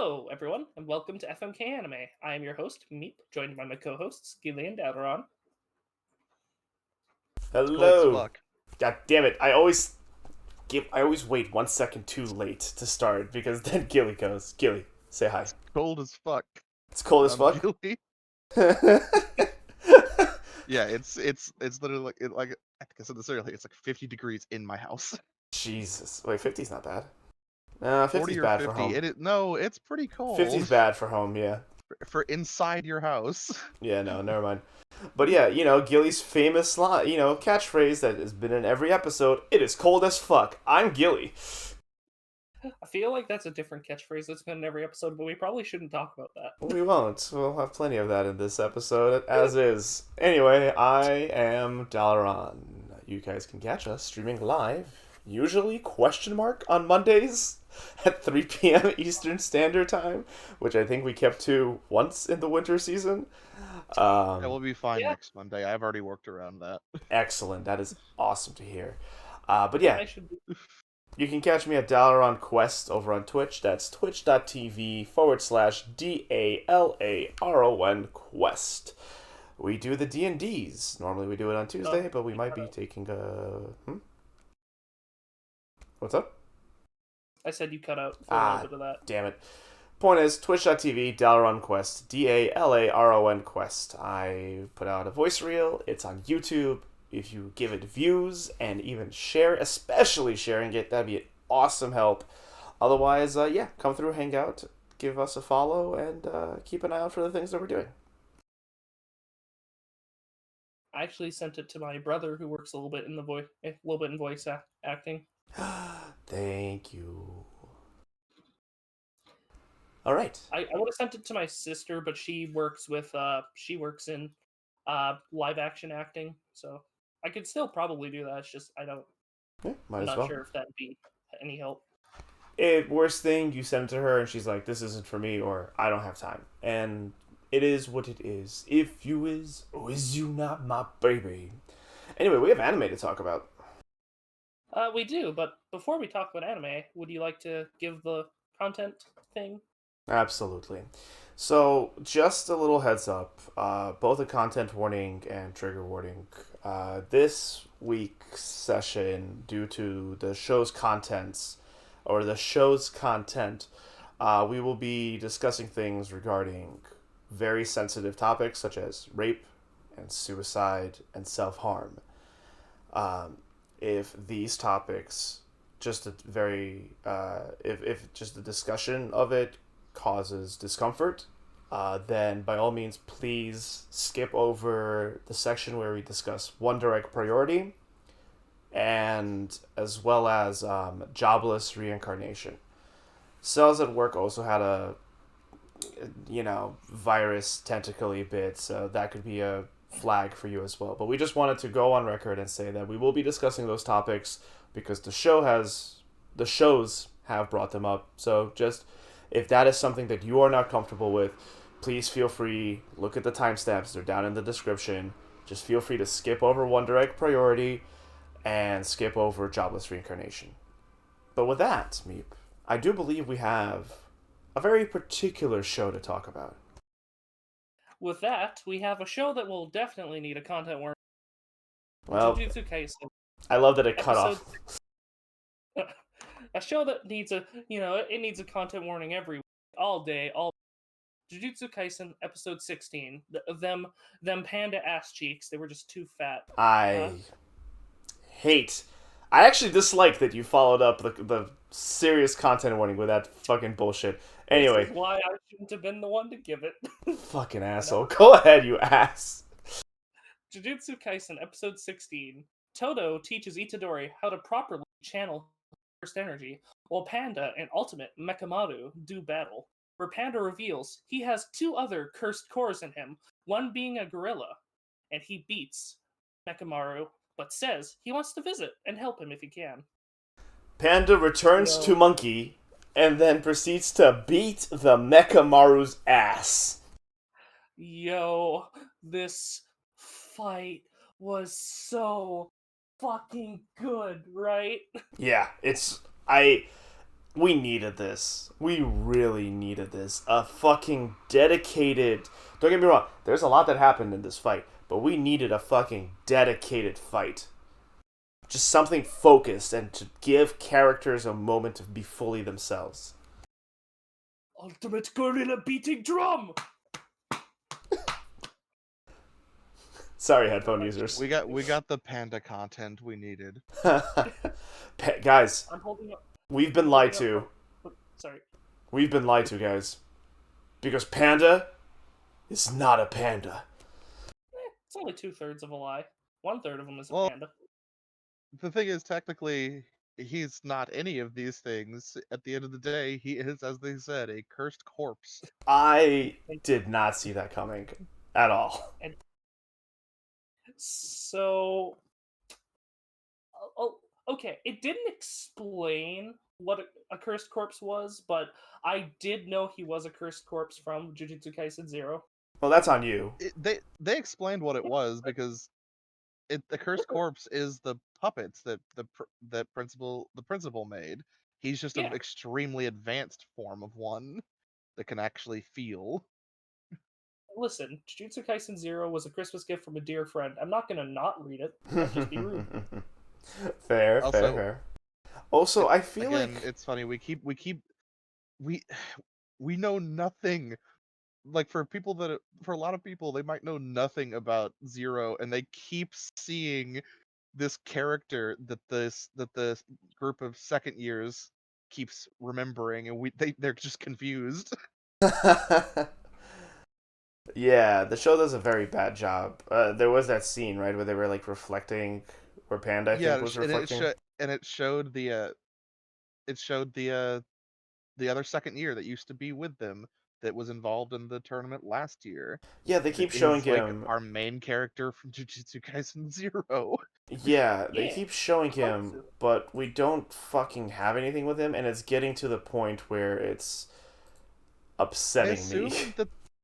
Hello, everyone, and welcome to FMK Anime. I am your host, Meep, joined by my co-hosts, Gilly and Dalaran. It's cold as Hello. fuck. God damn it! I always wait 1 second too late to start because then Gilly goes. Gilly, say hi. It's cold as fuck. It's cold as I'm fuck. Gilly. Yeah, it's literally like I think I said this earlier. It's like 50 degrees in my house. Jesus. Wait, 50's not bad. 50's 40 or bad for 50. home. No, it's pretty 50's cold bad for home, yeah. for inside your house. Yeah, no, never mind. But yeah, Gilly's famous line, catchphrase that has been in every episode. It is cold as fuck. I'm Gilly. I feel like that's a different catchphrase that's been in every episode, but we probably shouldn't talk about that. We won't. We'll have plenty of that in this episode, as is. Anyway, I am Dalaran. You guys can catch us streaming live, usually on Mondays at 3 p.m. Eastern Standard Time, which I think we kept to once in the winter season. That will Um, be fine Yeah. next Monday. I've already worked around that. Excellent. That is awesome to hear. But Yeah, yeah, I should. you can catch me at Dalaran Quest over on Twitch. That's twitch.tv/DALARON Quest. We do the D&Ds. Normally we do it on Tuesday, but we might be taking a... What's up? I said you cut out for a little bit of that. Damn it. Point is, twitch.tv, Dalaran Quest, DALARON Quest. I put out a voice reel. It's on YouTube. If you give it views and even share, especially sharing it, that'd be an awesome help. Otherwise, come through, hang out, give us a follow, and keep an eye out for the things that we're doing. I actually sent it to my brother, who works a little bit in voice acting. Thank you. All right. I would have sent it to my sister, but she works in live action acting, so I could still probably do that. It's just Yeah, I'm might as not well. sure if that'd be any help. Worst thing, you send it to her and she's like, this isn't for me, or I don't have time. And it is what it is. If you is, or is you not my baby. Anyway, we have anime to talk about. We do, but before we talk about anime, would you like to give the content thing? Absolutely. So, just a little heads up, both a content warning and trigger warning. This week's session, due to the show's content, we will be discussing things regarding very sensitive topics such as rape and suicide and self-harm. If these topics, just a very, if just the discussion of it causes discomfort, then by all means, please skip over the section where we discuss One Direct Priority, and as well as Jobless Reincarnation. Cells at Work also had a, virus tentacly bit, so that could be a flag for you as well. But we just wanted to go on record and say that we will be discussing those topics because the shows have brought them up. So just if that is something that you are not comfortable with, please feel free, look at the timestamps, they're down in the description. Just feel free to skip over One Direct Priority and skip over Jobless Reincarnation. But with that, Meep, I do believe we have a very particular show to talk about. With that, we have a show that will definitely need a content warning. Well, Jujutsu Kaisen. I love that it cut off. A show that needs it needs a content warning every week, all day, all. Jujutsu Kaisen, episode 16. Them panda ass cheeks. They were just too fat. I actually dislike that you followed up the serious content warning with that fucking bullshit. Anyway. This is why I shouldn't have been the one to give it. Fucking asshole. Go ahead, you ass. Jujutsu Kaisen, episode 16. Todo teaches Itadori how to properly channel cursed energy, while Panda and Ultimate Mekamaru do battle, where Panda reveals he has two other cursed cores in him, one being a gorilla, and he beats Mekamaru, but says he wants to visit and help him if he can. Panda returns to Monkey and then proceeds to beat the Mekamaru's ass. Yo, this fight was so fucking good, right? Yeah, We needed this. We really needed this. A fucking dedicated... Don't get me wrong, there's a lot that happened in this fight, but we needed a fucking dedicated fight. Just something focused and to give characters a moment to be fully themselves. Ultimate gorilla beating drum! Sorry, headphone users. We got the Panda content we needed. Guys, I'm holding up. we've been lied to. Sorry. We've been lied to, guys. Because Panda is not a panda. It's only 2/3 of a lie. 1/3 of them is a Well, panda. The thing is, technically, he's not any of these things. At the end of the day, he is, as they said, a cursed corpse. I did not see that coming at all. And so, okay, it didn't explain what a cursed corpse was, but I did know he was a cursed corpse from Jujutsu Kaisen 0. Well, that's on you. They explained what it was because the cursed corpse is the puppets that the principal made. He's just an Yeah. extremely advanced form of one that can actually feel. Listen, Jujutsu Kaisen 0 was a Christmas gift from a dear friend. I'm not gonna not read it. That'd just be rude. Fair. Also, I feel Again, like it's funny. We know nothing. Like for a lot of people, they might know nothing about Zero, and they keep seeing this character that the group of second years keeps remembering, and they're just confused. yeah, the show does a very bad job. There was that scene, right, where they were like reflecting, where Panda I think was reflecting. And it showed the other second year that used to be with them that was involved in the tournament last year. Yeah, they keep showing him. Our main character from Jujutsu Kaisen 0. Yeah, they Yeah. keep showing him, but we don't fucking have anything with him, and it's getting to the point where it's upsetting me.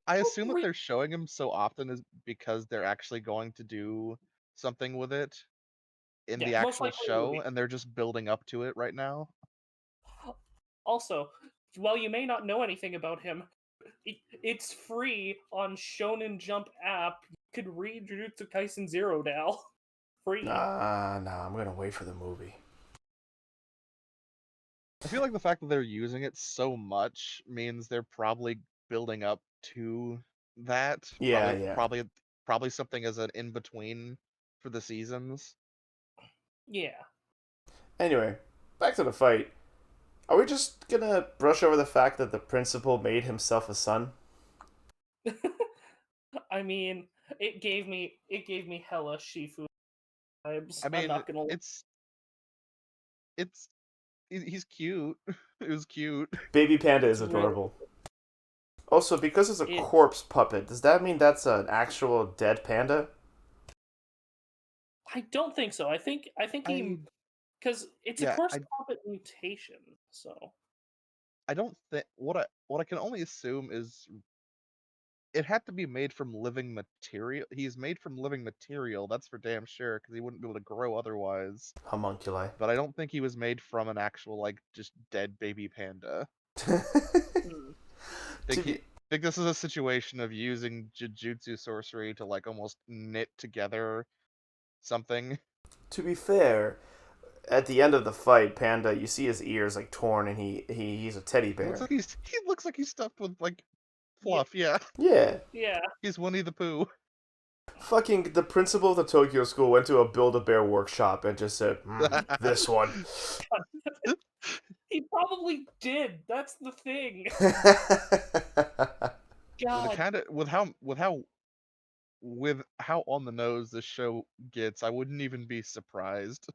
I assume that they're showing him so often is because they're actually going to do something with it in the most actual likely show, movie. and they're just building up to it right now. Also, while you may not know anything about him, it's free on Shonen Jump app. You could read Jujutsu Kaisen 0 now. Free. Nah, I'm gonna wait for the movie. I feel like the fact that they're using it so much means they're probably building up to that. Yeah. Probably something as an in between for the seasons. Yeah. Anyway, back to the fight. Are we just gonna brush over the fact that the principal made himself a son? I mean, it gave me hella Shifu vibes. I mean, I'm not gonna. he's cute. It was cute. Baby Panda is Really- adorable. Also, because it's a corpse puppet, does that mean that's an actual dead panda? I don't think so. I think he, because it's a corpse puppet mutation. So I don't think what I can only assume is it had to be made from living material. He's made from living material, that's for damn sure, because he wouldn't be able to grow otherwise. Homunculi. But I don't think he was made from an actual, like, just dead baby panda. I think this is a situation of using Jujutsu sorcery to, like, almost knit together something. To be fair, at the end of the fight, Panda, you see his ears like torn, and he's a teddy bear. He looks like he's stuffed with like fluff. Yeah. Yeah. He's Winnie the Pooh. Fucking the principal of the Tokyo school went to a Build-A-Bear workshop and just said, "This one." he probably did. That's the thing. God. With how on the nose this show gets, I wouldn't even be surprised.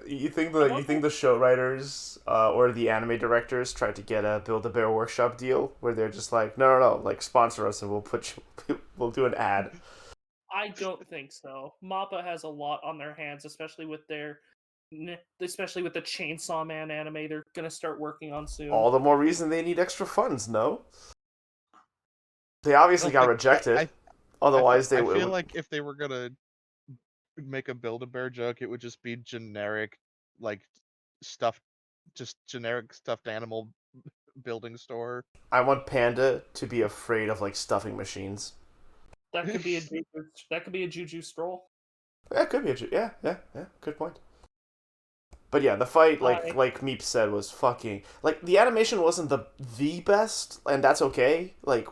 You think the show writers or the anime directors tried to get a Build-A-Bear workshop deal where they're just like, no, like sponsor us and we'll do an ad. I don't think so. MAPPA has a lot on their hands, especially with the Chainsaw Man anime they're gonna start working on soon. All the more reason they need extra funds, no? They obviously got rejected. Otherwise, they would. I feel like if they were gonna make a Build-A-Bear joke, it would just be generic, like stuffed just generic stuffed animal building store. I want Panda to be afraid of like stuffing machines. That could be a Juju stroll. Yeah, it could be yeah. Good point. But yeah, the fight, I like Meep said, was fucking like the animation wasn't the best, and that's okay. Like,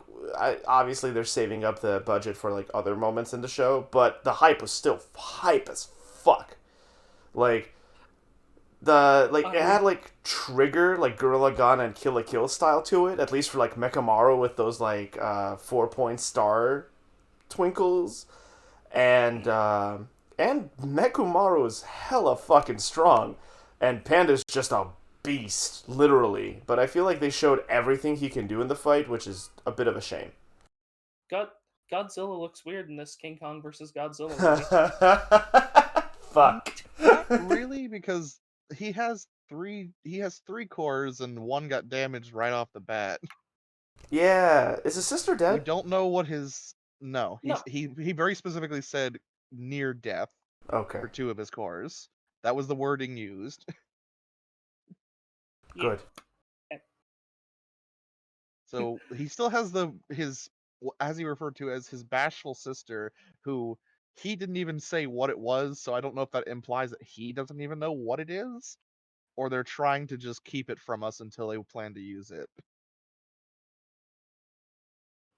obviously they're saving up the budget for like other moments in the show, but the hype was still hype as fuck. Like it had like Trigger, like Gorilla Gun and Kill la Kill style to it, at least for like Mechamaru with those like 4-point star twinkles, and Mekumaru is hella fucking strong, and Panda's just a beast, literally. But I feel like they showed everything he can do in the fight, which is a bit of a shame. Godzilla looks weird in this King Kong versus Godzilla movie. Fuck. Not really, because he has three cores and one got damaged right off the bat. Yeah, is his sister We dead? don't know what his No. he very specifically said near death Okay, for 2 of his cores. That was the wording used. Yeah. good. So he still has his, as he referred to as his bashful sister, who he didn't even say what it was, so I don't know if that implies that he doesn't even know what it is, or they're trying to just keep it from us until they plan to use it.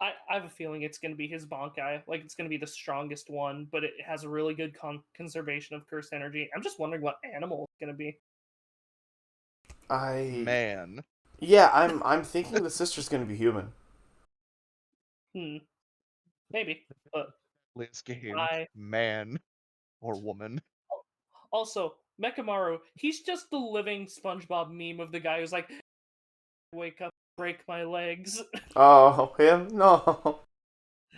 I have a feeling it's going to be his Bankai. Like, it's going to be the strongest one, but it has a really good conservation of cursed energy. I'm just wondering what animal it's going to be. Man. Yeah, I'm thinking the sister's gonna be human. Maybe. But This game, I man or woman. also, Mechamaru, he's just the living SpongeBob meme of the guy who's like, wake up, break my legs. Oh, him? No.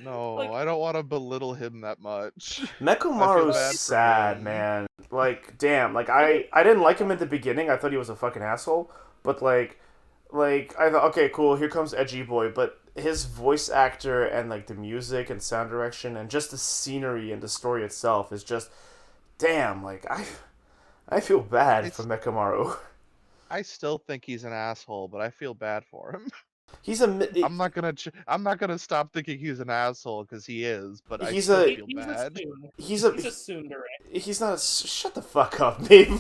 No, Like- I don't want to belittle him that much. Mekumaru's bad for sad, him. man. Like, damn. Like, I didn't like him at the beginning. I thought he was a fucking asshole. But like I thought, okay, cool. Here comes Edgy Boy. But his voice actor and like the music and sound direction and just the scenery and the story itself is just, damn. Like, I feel bad for Mekamaru. I still think he's an asshole, but I feel bad for him. He's a. I'm not gonna stop thinking he's an asshole because he is, but I He's still a- feel bad. He's a. He's a tsundere. He's not. Shut the fuck up, babe.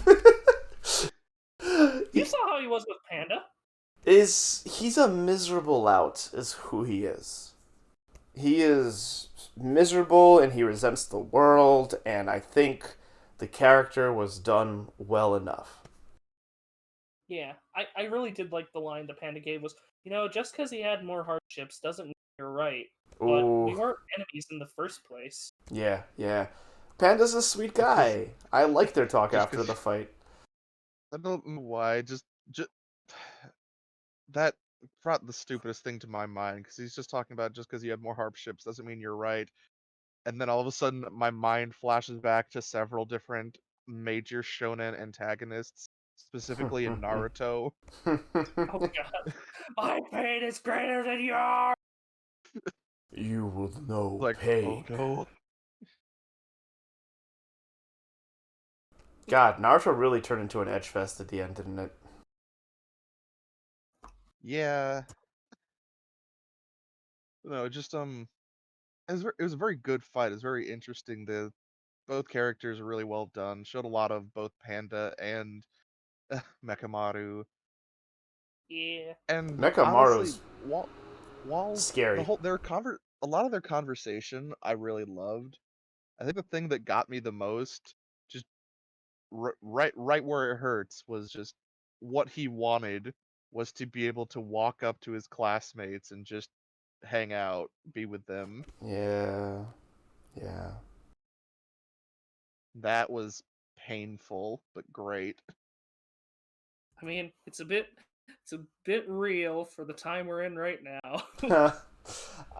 You saw how he was with Panda? He's a miserable lout is who he is. He is miserable and he resents the world, and I think the character was done well enough. Yeah, I really did like the line that Panda gave was, just because he had more hardships doesn't mean you're right. But we Ooh, weren't enemies in the first place. yeah. Panda's a sweet guy. I like their talk just after 'cause- the fight. I don't know why. Just that brought the stupidest thing to my mind because he's just talking about just because you had more hardships doesn't mean you're right. And then all of a sudden, my mind flashes back to several different major shonen antagonists, specifically in Naruto. Oh god. My pain is greater than yours! You will know Like, pain. oh no. God, Naruto really turned into an edge fest at the end, didn't it? Yeah. No, just it was a very good fight. It was very interesting. Both characters are really well done. Showed a lot of both Panda and Mekamaru. Yeah. And Mekamaru's honestly, while scary. a lot of their conversation I really loved. I think the thing that got me the most, just right where it hurts, was just what he wanted was to be able to walk up to his classmates and just hang out, be with them. Yeah. That was painful, but great. I mean, it's a bit real for the time we're in right now.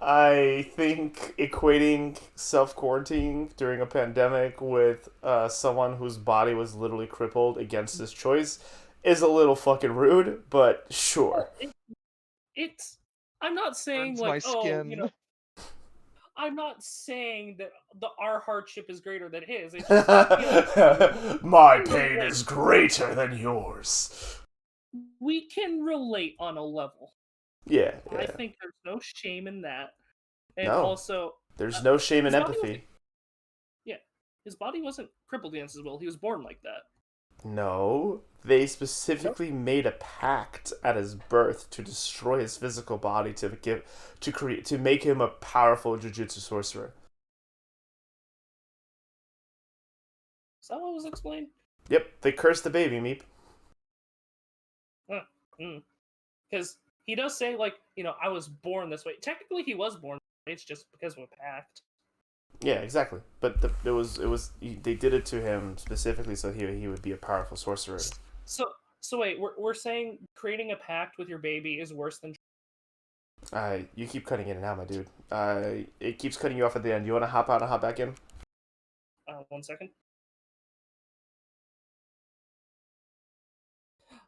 I think equating self-quarantine during a pandemic with someone whose body was literally crippled against his choice is a little fucking rude, but sure. It's I'm not saying Burns like, my skin. I'm not saying that our hardship is greater than his. It's just, My pain is greater than yours. we can relate on a level. Yeah, I think there's no shame in that. And No. also, There's no shame in his body empathy. his body wasn't crippled against his will. He was born like that. No, they specifically made a pact at his birth to destroy his physical body to make him a powerful jujutsu sorcerer. Is that what was explained? Yep, they cursed the baby, Meep. Because he does say, like, I was born this way. Technically, he was born this way. It's just because of a pact. Yeah, exactly. But they did it to him specifically so he would be a powerful sorcerer. So wait, we're saying creating a pact with your baby is worse than. You keep cutting in and out, my dude. It keeps cutting you off at the end. You want to hop out and hop back in? 1 second.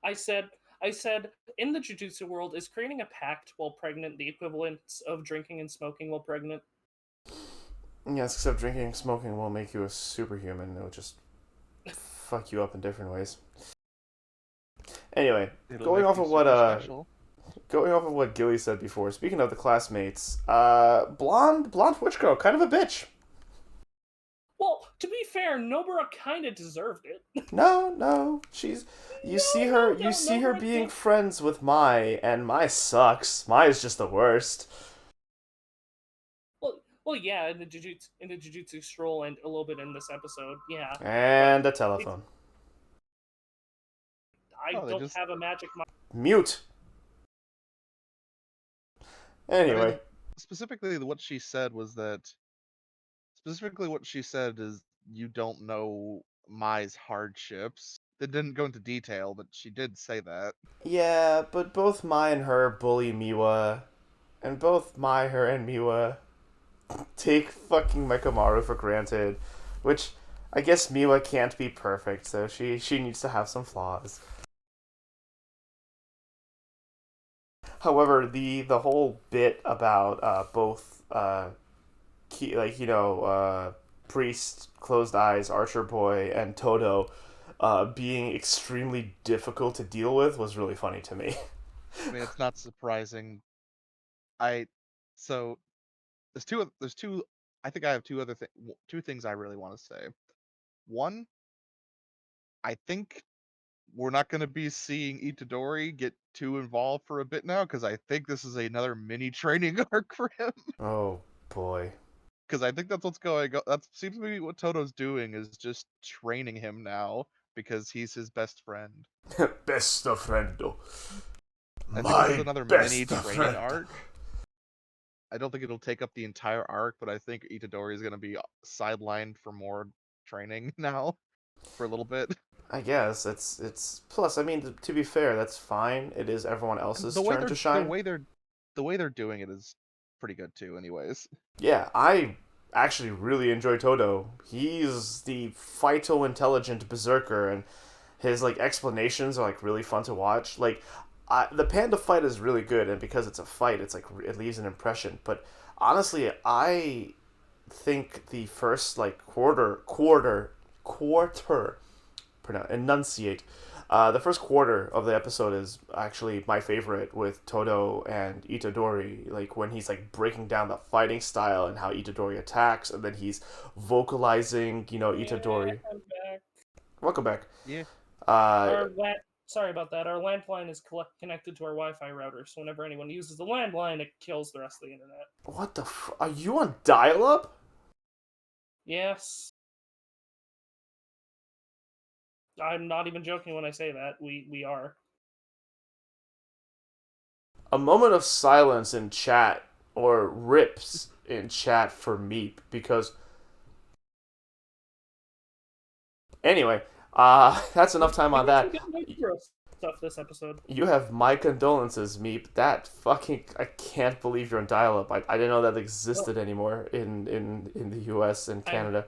I said, in the Jujutsu world, is creating a pact while pregnant the equivalent of drinking and smoking while pregnant? Yes, except drinking and smoking will make you a superhuman. It'll just fuck you up in different ways. Anyway, going off of what Gilly said before, speaking of the classmates, blonde witch girl, kind of a bitch. Well, to be fair, Nobara kind of deserved it. No, you see her being friends with Mai, and Mai sucks. Mai is just the worst. Well, yeah, in the Jujutsu Scroll and a little bit in this episode, yeah. And a telephone. I don't have a magic. Mute. Anyway, I mean, specifically what she said is you don't know Mai's hardships. It didn't go into detail, but she did say that. Yeah, but both Mai and her bully Miwa, and both Mai, her, and Miwa take fucking Mekamaru for granted, which I guess Miwa can't be perfect, so she needs to have some flaws. However, the whole bit about both Priest, Closed Eyes, Archer Boy, and Todo being extremely difficult to deal with was really funny to me. I mean, it's not surprising. There's two. I think I have two things I really want to say. One, I think we're not going to be seeing Itadori get too involved for a bit now, because I think this is another mini training arc for him. Oh boy. Because I think that's what's going on. That seems to be what Toto's doing, is just training him now because he's his best friend. Best friendo. I think this is another mini training arc. I don't think it'll take up the entire arc, but I think Itadori is going to be sidelined for more training now for a little bit. I guess it's plus. I mean, to be fair, that's fine. It is everyone else's turn to shine. The way they're doing it is pretty good too. Anyways. Yeah, I actually really enjoy Todo. He's the phyto-intelligent berserker, and his explanations are really fun to watch. The Panda fight is really good, and because it's a fight, it's it leaves an impression. But honestly, I think the first enunciate. The first quarter of the episode is actually my favorite, with Todo and Itadori. When he's breaking down the fighting style and how Itadori attacks, and then he's vocalizing, Itadori. I'm back. Welcome back. Yeah. Sorry about that. Our landline is connected to our Wi-Fi router, so whenever anyone uses the landline, it kills the rest of the internet. What the are you on dial-up? Yes. I'm not even joking when I say that. We are. A moment of silence in chat, or rips in chat for Meep, because... Anyway, that's enough time on that. Stuff this episode. You have my condolences, Meep. I can't believe you're on dial-up. I didn't know that existed anymore in the US and Canada.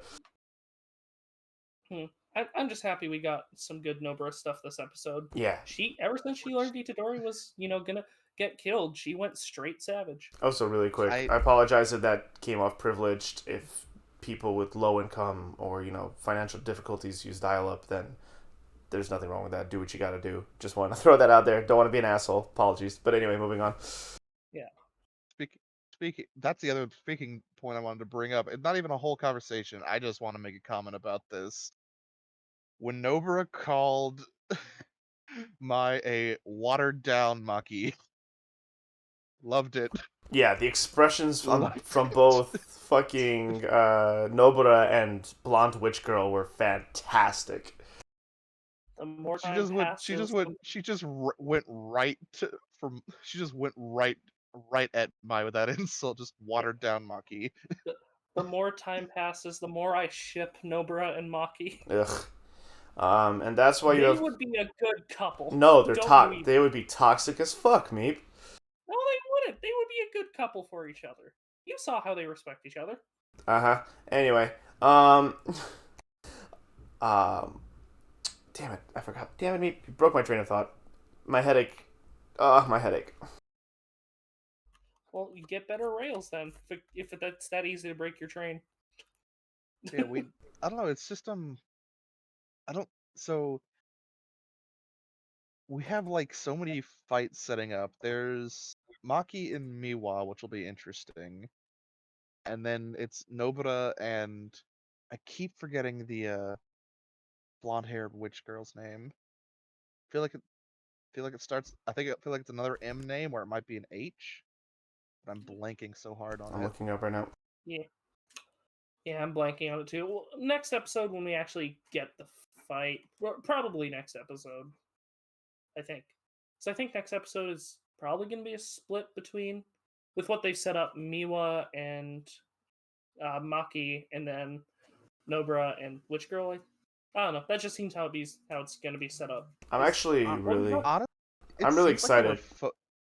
I'm just happy we got some good Nobara stuff this episode. Yeah. Ever since she learned Itadori was, gonna get killed, she went straight savage. Also, really quick, I apologize if that came off privileged. If people with low income or, financial difficulties use dial-up, then there's nothing wrong with that. Do what you gotta do. Just want to throw that out there. Don't want to be an asshole. Apologies. But anyway, moving on. That's the other speaking point I wanted to bring up. It's not even a whole conversation. I just want to make a comment about this. When Nobara called Mai a watered down Maki, loved it. Yeah, the expressions Loved from it. both fucking Nobara and Blonde Witch Girl were fantastic. The more She time just went. passes, She just went. She just went right to from. She just went right at Mai with that insult. Just watered down Maki. the more time passes, the more I ship Nobara and Maki. Ugh. And that's why you They have. would be a good couple. No, they're Don't They would be toxic as fuck, Meep. No, they wouldn't. They would be a good couple for each other. You saw how they respect each other. Anyway, damn it, I forgot. Damn it, Meep. You broke my train of thought. My headache. My headache. Well, you get better rails then, if that's that easy to break your train. Yeah, I don't know. It's just I don't. So we have like so many fights setting up. There's Maki and Miwa, which will be interesting, and then it's Nobara and I keep forgetting the blonde-haired witch girl's name. Feel like it starts. I feel like it's another M name, or it might be an H. But I'm blanking so hard on I'm it. looking up right now. Yeah, I'm blanking on it too. Well, next episode when we actually get the fight, probably next episode, I think. So I think next episode is probably going to be a split between, with what they've set up, Miwa and Maki, and then Nobara and Witch Girl. I don't know. That just seems how it's going to be set up. I'm actually Honestly, I'm really seems like they were excited.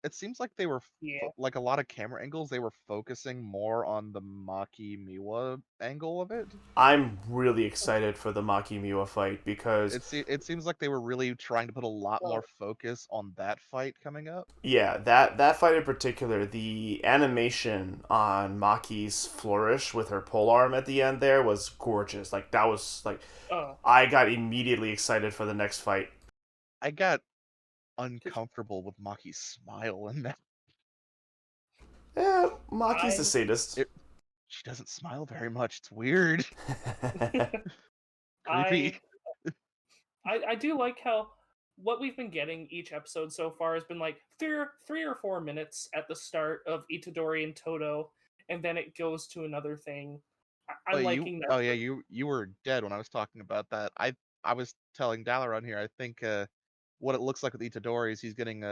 it seems like they were Yeah. like a lot of camera angles. They were focusing more on the Maki Miwa angle of it. I'm really excited for the Maki Miwa fight because It seems like they were really trying to put a lot Well, more focus on that fight coming up. yeah, that fight in particular, the animation on Maki's flourish with her polearm at the end there was gorgeous. Like that was like I got immediately excited for the next fight. I got uncomfortable with Maki's smile in that. Yeah, Maki's a sadist. She doesn't smile very much. It's weird. Creepy. I do like how what we've been getting each episode so far has been like 3 or 4 minutes at the start of Itadori and Todo, and then it goes to another thing. I'm liking that. Oh yeah, you were dead when I was talking about that. I was telling Dalaran here. I think what it looks like with Itadori is he's getting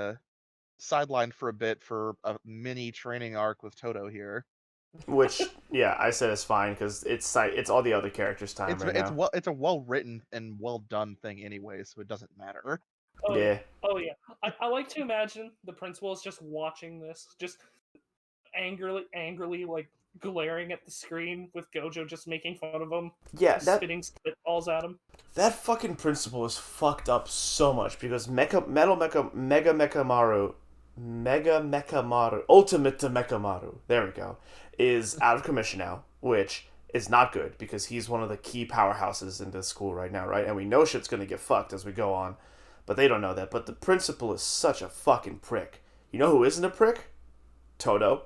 sidelined for a bit for a mini training arc with Todo here. Which, yeah, I said it's fine because it's all the other characters' time now. It's a well written and well done thing anyway, so it doesn't matter. Oh Yeah. Oh yeah. I like to imagine the principal is just watching this, just angrily like glaring at the screen with Gojo just making fun of him. Yeah, spitting spitballs at him. That fucking principal is fucked up so much because Mega Mekamaru, Ultimate Mekamaru, there we go, is out of commission now, which is not good because he's one of the key powerhouses in this school right now, right? And we know shit's gonna get fucked as we go on, but they don't know that. But the principal is such a fucking prick. You know who isn't a prick? Todo.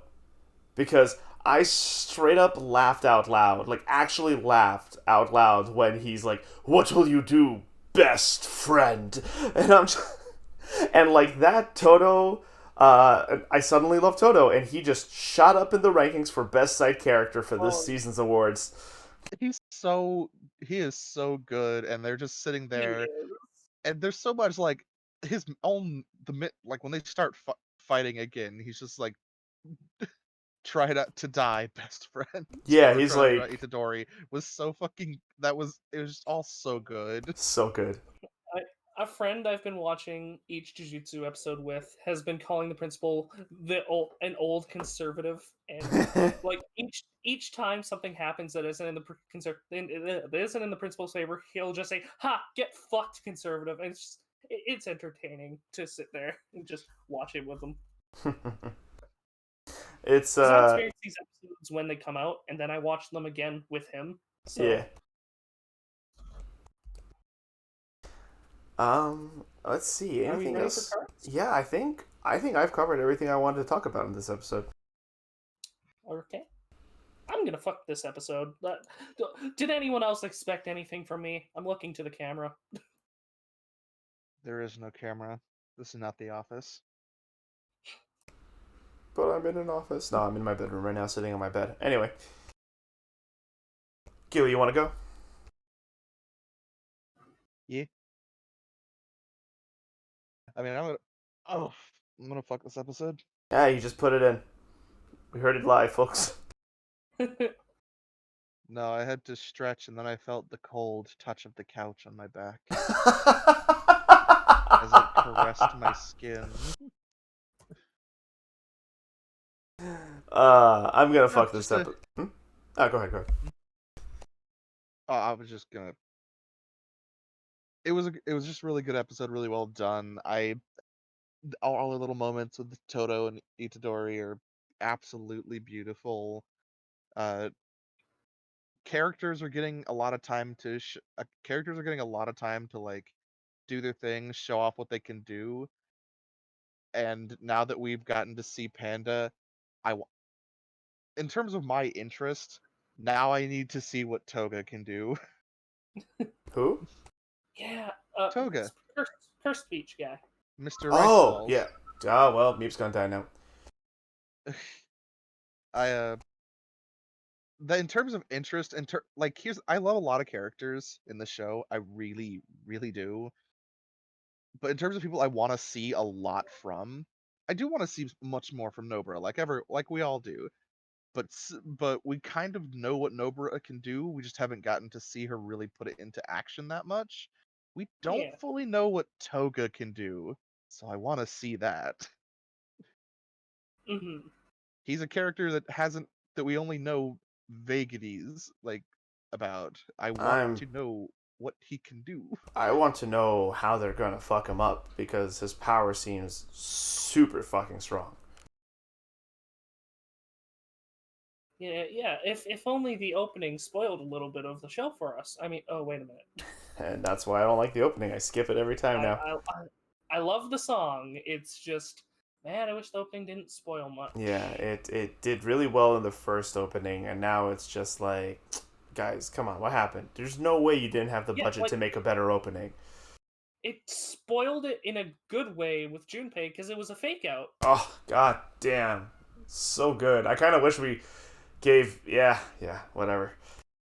Because I straight up laughed out loud, like actually laughed out loud when he's like, "What will you do, best friend?" And I'm just, and like that Todo, I suddenly love Todo, and he just shot up in the rankings for best side character for this season's awards. He is so good, and they're just sitting there, and there's so much like his own like when they start fighting again, he's just like. Try not to die, best friend. Yeah, he's like Itadori was so fucking. It was all so good. So good. A friend I've been watching each Jujutsu episode with has been calling the principal an old conservative, and like each time something happens that isn't in the principal's favor, he'll just say, "Ha, get fucked, conservative," and it's entertaining to sit there and just watch it with them. It's I experience these episodes when they come out, and then I watch them again with him. So. Yeah. Let's see. Are we Anything ready for else? cards? Yeah, I think I've covered everything I wanted to talk about in this episode. Okay. I'm gonna fuck this episode. Did anyone else expect anything from me? I'm looking to the camera. There is no camera. This is not the office. But I'm in an office. No, I'm in my bedroom right now, sitting on my bed. Anyway, Gilly, you want to go? Yeah. I mean, I'm gonna fuck this episode. Yeah, you just put it in. We heard it live, folks. No, I had to stretch, and then I felt the cold touch of the couch on my back as it caressed my skin. I'm gonna No, fuck this just a. episode. Oh, go ahead, go ahead. Oh, I was just gonna. It was just a really good episode, really well done. All the little moments with Toto and Itadori are absolutely beautiful. Uh, characters are getting a lot of time to characters are getting a lot of time to like do their things, show off what they can do. And now that we've gotten to see Panda, in terms of my interest, now I need to see what Toga can do. Who? Yeah. Toga, Curse speech guy. Mr. Rice Oh, Balls. yeah. Oh, well, Meep's gonna die now. I in terms of interest, like I love a lot of characters in the show. I really, really do. But in terms of people I want to see a lot from, I do want to see much more from Nobara, like we all do. But we kind of know what Nobara can do. We just haven't gotten to see her really put it into action that much. We don't Yeah. fully know what Toga can do, so I want to see that. Mm-hmm. He's a character that we only know vagaries about. I want I'm. to know what he can do. I want to know how they're gonna fuck him up because his power seems super fucking strong. Yeah. If only the opening spoiled a little bit of the show for us. I mean, oh wait a minute. And that's why I don't like the opening. I skip it every time I now. I I love the song. It's just, man, I wish the opening didn't spoil much. Yeah, it did really well in the first opening, and now it's just like, guys, come on, what happened? There's no way you didn't have the Yeah, budget like to make a better opening. it spoiled it in a good way with Junpei because it was a fake out. Oh, god damn. So good. I kind of wish we gave. Yeah, whatever.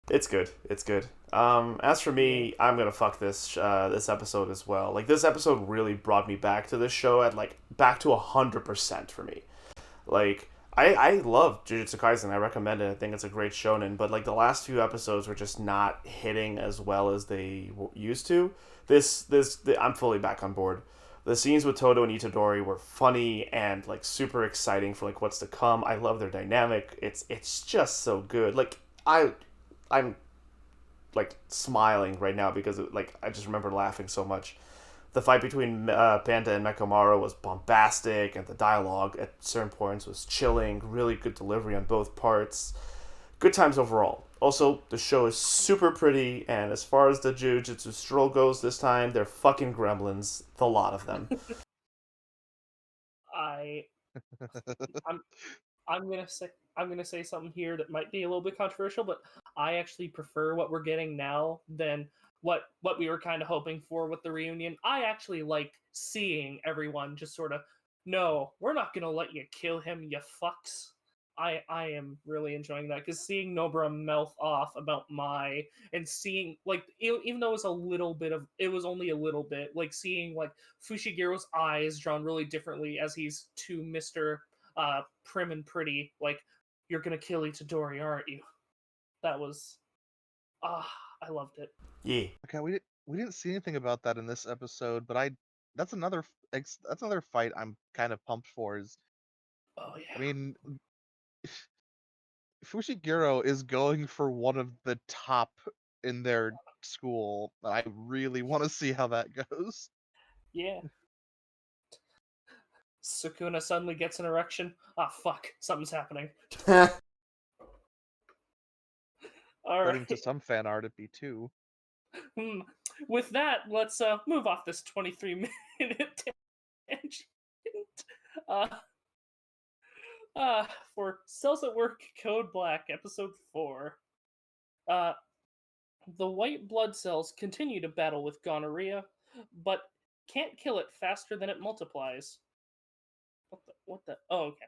It's good. It's good. As for me, I'm gonna fuck this episode as well. Like, this episode really brought me back to this show at like back to 100% for me. Like, I love Jujutsu Kaisen. I recommend it. I think it's a great shonen. But like, the last few episodes were just not hitting as well as they used to. I'm fully back on board. The scenes with Todo and Itadori were funny and like super exciting for like what's to come. I love their dynamic. It's just so good. Like, I'm like smiling right now because like I just remember laughing so much. The fight between Panda and Mekamaru was bombastic, and the dialogue at certain points was chilling. Really good delivery on both parts. Good times overall. Also, the show is super pretty, and as far as the Jujutsu stroll goes this time, they're fucking gremlins. The lot of them. I I'm I'm gonna say something here that might be a little bit controversial, but I actually prefer what we're getting now than what we were kind of hoping for with the reunion. I actually like seeing everyone just sort of, no, we're not gonna let you kill him, you fucks. I am really enjoying that because seeing Nobara mouth off about Mai and seeing like even though it was a little bit of it was only a little bit like seeing like Fushigiro's eyes drawn really differently as he's to Mr. Prim and pretty, like, you're gonna kill Itadori, aren't you? That was ah, I loved it. Yeah. Okay, we didn't see anything about that in this episode, but that's another fight I'm kind of pumped for. Oh I yeah. mean, Fushiguro is going for one of the top in their school, and I really want to see how that goes. Yeah. Sukuna suddenly gets an erection. Ah, fuck, something's happening. All According to right. some fan art, it be too. Hmm. with that, let's move off this 23-minute tangent. Uh, for Cells at Work Code Black, Episode 4. Uh, the white blood cells continue to battle with gonorrhea, but can't kill it faster than it multiplies. What the? Oh, okay.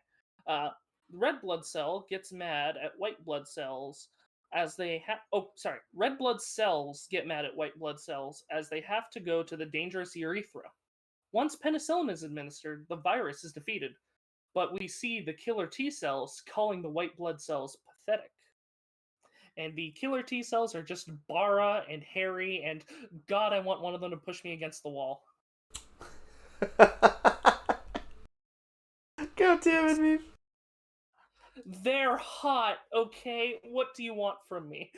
The red blood cell gets mad at white blood cells as they have. Oh, sorry. Red blood cells get mad at white blood cells as they have to go to the dangerous urethra. Once penicillin is administered, the virus is defeated, but we see the killer T cells calling the white blood cells pathetic. And the killer T cells are just Bara and Harry, and God, I want one of them to push me against the wall. God damn it, me. They're hot, okay? What do you want from me?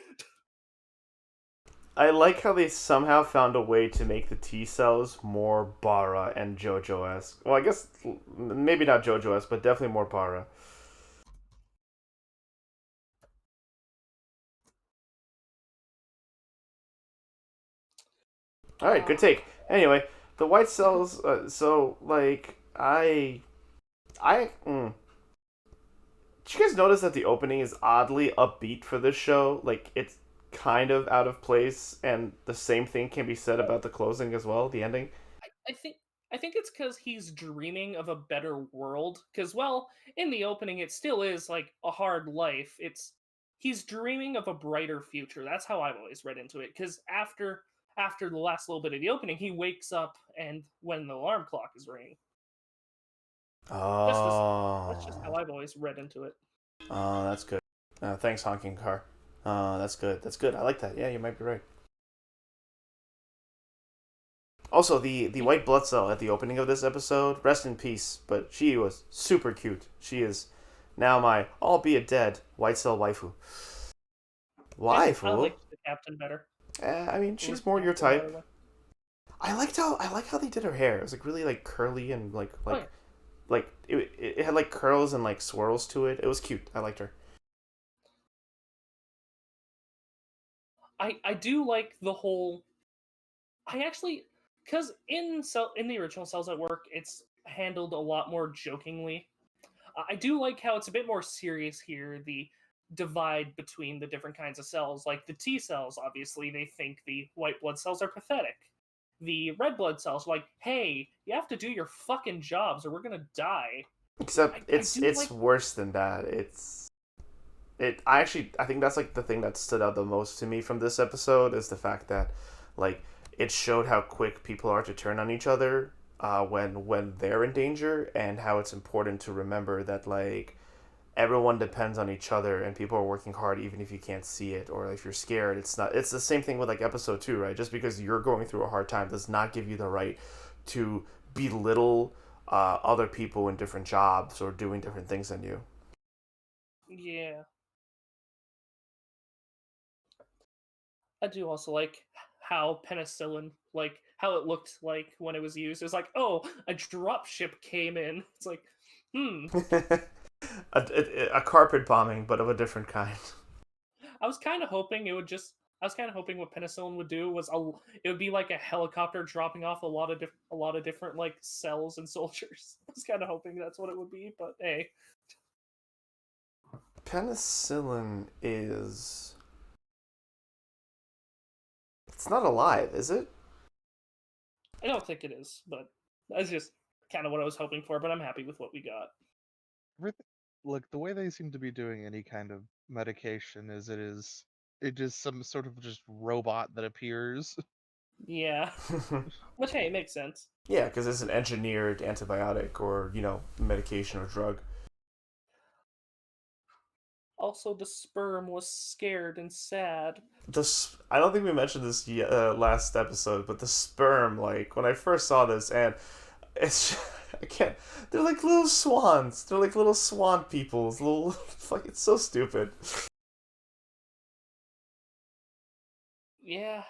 I like how they somehow found a way to make the T cells more Bara and JoJo-esque. Well, I guess maybe not JoJo-esque, but definitely more Bara. All right, good take. Anyway, the white cells. So like Did you guys notice that the opening is oddly upbeat for this show? Like it's kind of out of place, and the same thing can be said about the closing as well, the ending. I think I think it's because he's dreaming of a better world. Because, well, in the opening, it still is like a hard life. He's dreaming of a brighter future. That's how I've always read into it. Because after the last little bit of the opening, he wakes up and when the alarm clock is ringing. That's just how I've always read into it. Oh, that's good. Thanks, honking car. That's good. That's good. I like that. Yeah, you might be right. Also, the white blood cell at the opening of this episode, rest in peace, but she was super cute. She is now my, albeit dead, white cell waifu. Waifu? I like the captain better. I mean, she's more your type. I like how they did her hair. It was like really like curly and like it had like curls and like swirls to it. It was cute. I liked her. I do like the whole. I actually, because in the original Cells at Work, it's handled a lot more jokingly. I do like how it's a bit more serious here. The divide between the different kinds of cells, like the T cells, obviously they think the white blood cells are pathetic. The red blood cells are like, hey, you have to do your fucking jobs or we're gonna die. Except it's like... worse than that. I think that's like the thing that stood out the most to me from this episode is the fact that like it showed how quick people are to turn on each other when they're in danger, and how it's important to remember that like everyone depends on each other and people are working hard even if you can't see it, or if you're scared. It's the same thing with like episode 2, right? Just because you're going through a hard time does not give you the right to belittle other people in different jobs or doing different things than you. Yeah. I do also like how penicillin, like how it looked like when it was used. It was like, oh, a dropship came in. It's like, a carpet bombing, but of a different kind. I was kind of hoping what penicillin would do was it would be like a helicopter dropping off a lot of different like cells and soldiers. I was kind of hoping that's what it would be, but hey. Penicillin is... It's not alive, is it? I don't think it is, but that's just kind of what I was hoping for, but I'm happy with what we got. Look, the way they seem to be doing any kind of medication is it is some sort of just robot that appears. Yeah. Which, hey, it makes sense. Yeah, because it's an engineered antibiotic or, medication or drug. Also, the sperm was scared and sad. I don't think we mentioned this last episode, but the sperm, like, when I first saw this, and it's... I can't... They're like little swans. They're like little swan peoples. Little... Fuck, it's so stupid. Yeah.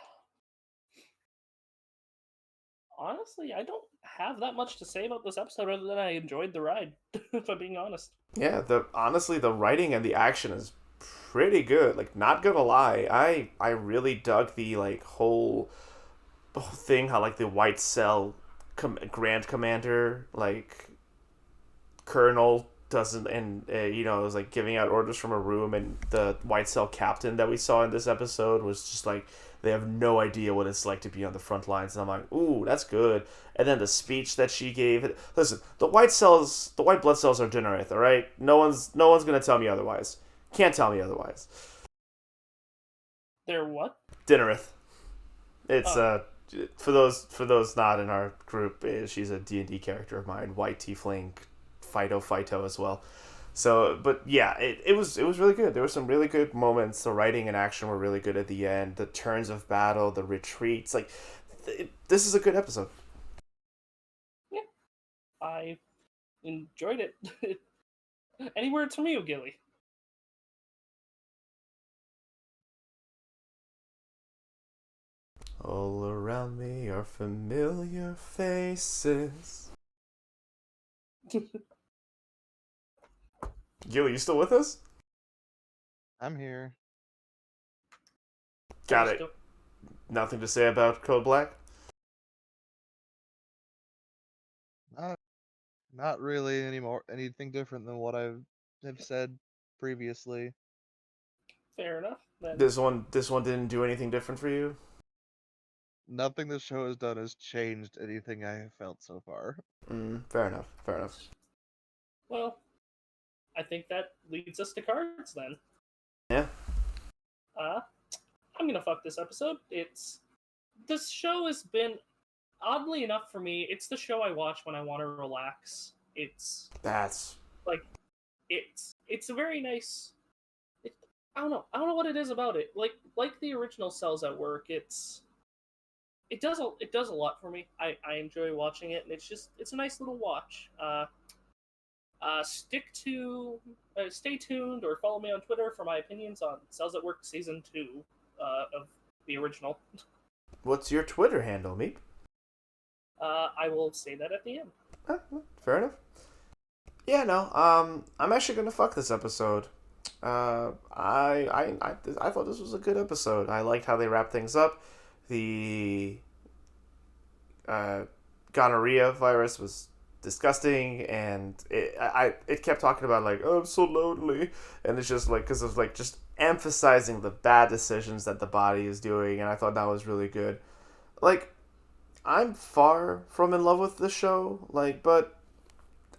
Honestly, I don't have that much to say about this episode other than I enjoyed the ride, if I'm being honest. Yeah, honestly, the writing and the action is pretty good. Like, not gonna lie, I really dug the, like, whole whole thing how like the White Cell Grand Commander, like Colonel, doesn't, and you know, it was like giving out orders from a room, and the White Cell captain that we saw in this episode was just like, they have no idea what it's like to be on the front lines, and I'm like, ooh, that's good. And then the speech that she gave. Listen, the white blood cells are Dinnerith, all right. No one's gonna tell me otherwise. Can't tell me otherwise. They're what? Dinnerith. It's Oh. for those not in our group, she's a D&D character of mine, white tiefling, Fido as well. So, but yeah, it was really good. There were some really good moments. The writing and action were really good at the end. The turns of battle, the retreats, like this is a good episode. Yeah, I enjoyed it. Any words from you, Gilly? All around me are familiar faces. Gilly, you still with us? I'm here. Got it. Nothing to say about Code Black? Not really anymore. Anything different than what I have said previously. Fair enough. Then. This one didn't do anything different for you? Nothing the show has done has changed anything I have felt so far. Fair enough. Well, I think that leads us to cards then. Yeah. I'm gonna fuck this episode. This show has been, oddly enough for me, it's the show I watch when I want to relax. It's a very nice. I don't know what it is about it. Like the original Cells at Work. It does a lot for me. I enjoy watching it, and it's a nice little watch. Stay tuned or follow me on Twitter for my opinions on Cells at Work Season 2 of the original. What's your Twitter handle, Meep? I will say that at the end. Fair enough. Yeah, no. I'm actually gonna fuck this episode. I thought this was a good episode. I liked how they wrapped things up. The gonorrhea virus was disgusting, and it kept talking about like, oh, I'm so lonely, and it's just like, because of like just emphasizing the bad decisions that the body is doing, and I thought that was really good. Like, I'm far from in love with the show, like, but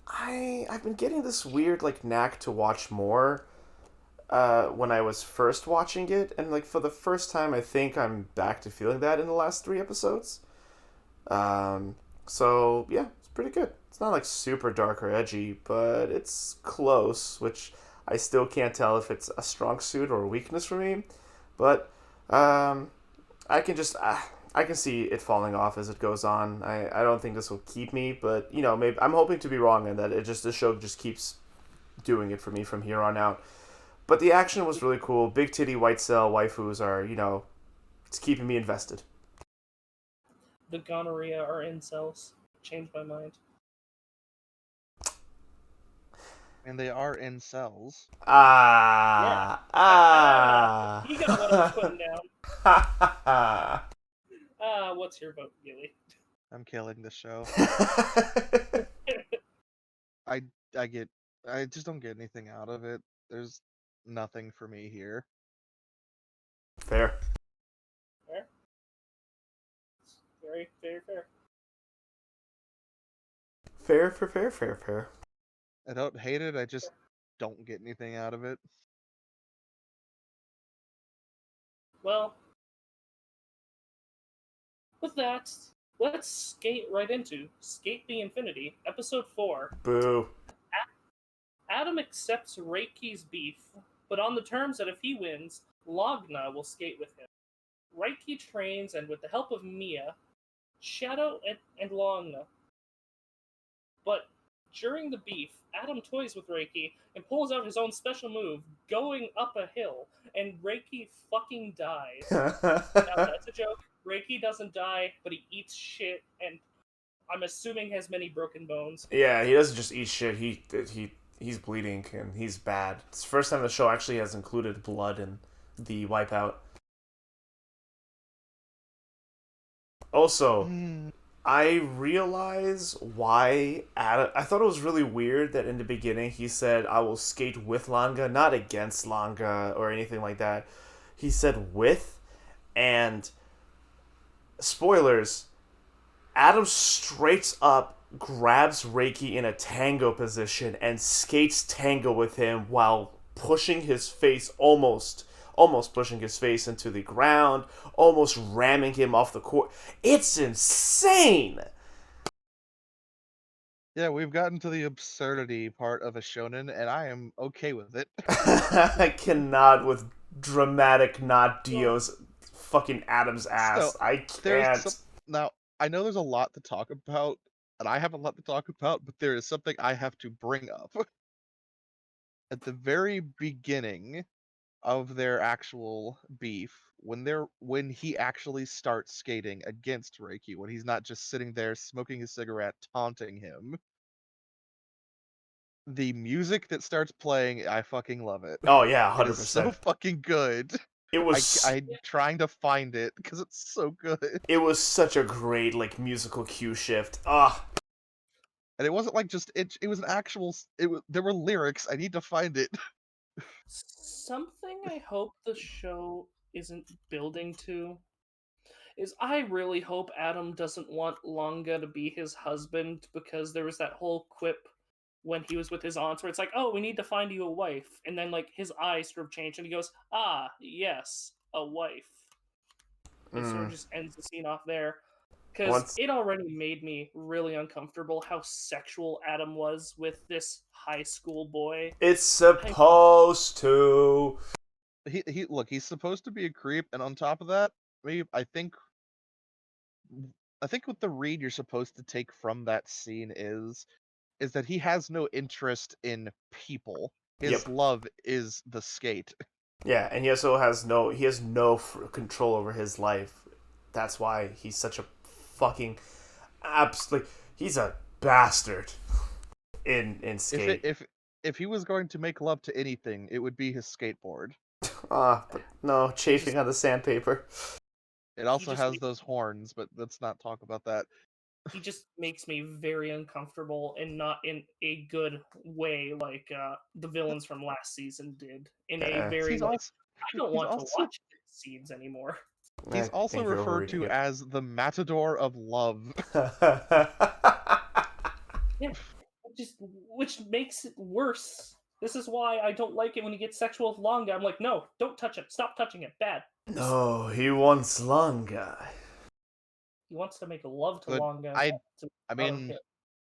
I've been getting this weird like knack to watch more when I was first watching it, and like for the first time I think I'm back to feeling that in the last 3 episodes. So yeah, it's pretty good. It's not like super dark or edgy, but it's close, which I still can't tell if it's a strong suit or a weakness for me. But I can just I can see it falling off as it goes on. I don't think this will keep me, but you know, maybe I'm hoping to be wrong and that the show just keeps doing it for me from here on out. But the action was really cool. Big titty white cell waifus are, you know, it's keeping me invested. The gonorrhea are incels. Changed my mind. And they are in cells. You got what I'm putting down. What's your vote, Gilly? I'm killing the show. I just don't get anything out of it. There's nothing for me here. Fair. Very, very fair. Fair. I don't hate it, I just don't get anything out of it. Well, with that, let's skate right into Sk8 the Infinity, Episode 4. Boo. Adam accepts Reiki's beef, but on the terms that if he wins, Logna will skate with him. Reiki trains, and with the help of Mia, Shadow and Logna. But during the beef, Adam toys with Reiki and pulls out his own special move, going up a hill, and Reiki fucking dies. Now, that's a joke. Reiki doesn't die, but he eats shit, and I'm assuming has many broken bones. Yeah, he doesn't just eat shit. He's bleeding and he's bad. It's the first time the show actually has included blood in the Wipeout. Also, Mm, I realize why Adam. I thought it was really weird that in the beginning he said, "I will skate with Langa, not against Langa or anything like that." He said with, and spoilers, Adam straight up grabs Reiki in a tango position and skates tango with him while pushing his face almost pushing his face into the ground, almost ramming him off the court. It's insane. yeah, we've gotten to the absurdity part of a shonen, and I am okay with it. I cannot with dramatic not Well, Dio's fucking Adam's So ass. I there's some can't. now. I know there's a lot to talk about, and I have a lot to talk about, but there is something I have to bring up. At the very beginning of their actual beef, when he actually starts skating against Reiki, when he's not just sitting there smoking his cigarette taunting him, the music that starts playing, I fucking love it. Oh yeah, It is so 100%. fucking good. It was I'm trying to find it because it's so good. it was such a great like musical cue shift. Ah, And it wasn't like just it was an actual there were lyrics. I need to find it. something I hope the show isn't building to is I really hope Adam doesn't want Longa to be his husband because there was that whole quip when he was with his aunts where it's like, oh, we need to find you a wife. And then, like, his eyes sort of change and he goes, ah, yes, a wife. It sort of just ends the scene off there. Because once it already made me really uncomfortable how sexual Adam was with this high school boy. it's supposed to. He look, he's supposed to be a creep, and on top of that, maybe I think what the read you're supposed to take from that scene is that he has no interest in people. His Yep. love is the skate. Yeah, and he also has no control over his life. That's why he's such a fucking absolutely. He's a bastard in skate. If he was going to make love to anything, it would be his skateboard. But no, chafing on the sandpaper. It also just has those horns, but let's not talk about that. he just makes me very uncomfortable and not in a good way like the villains from last season did in a very He's like also I don't he's want to also watch these scenes anymore. he's I also think you're referred overreading to it. as the Matador of Love. Yeah, which makes it worse. This is why I don't like it when he gets sexual with Longa. I'm like, no, don't touch it. Stop touching it. Bad. No, he wants Lunga. He wants to make love to But Longa. I To, I I don't mean care.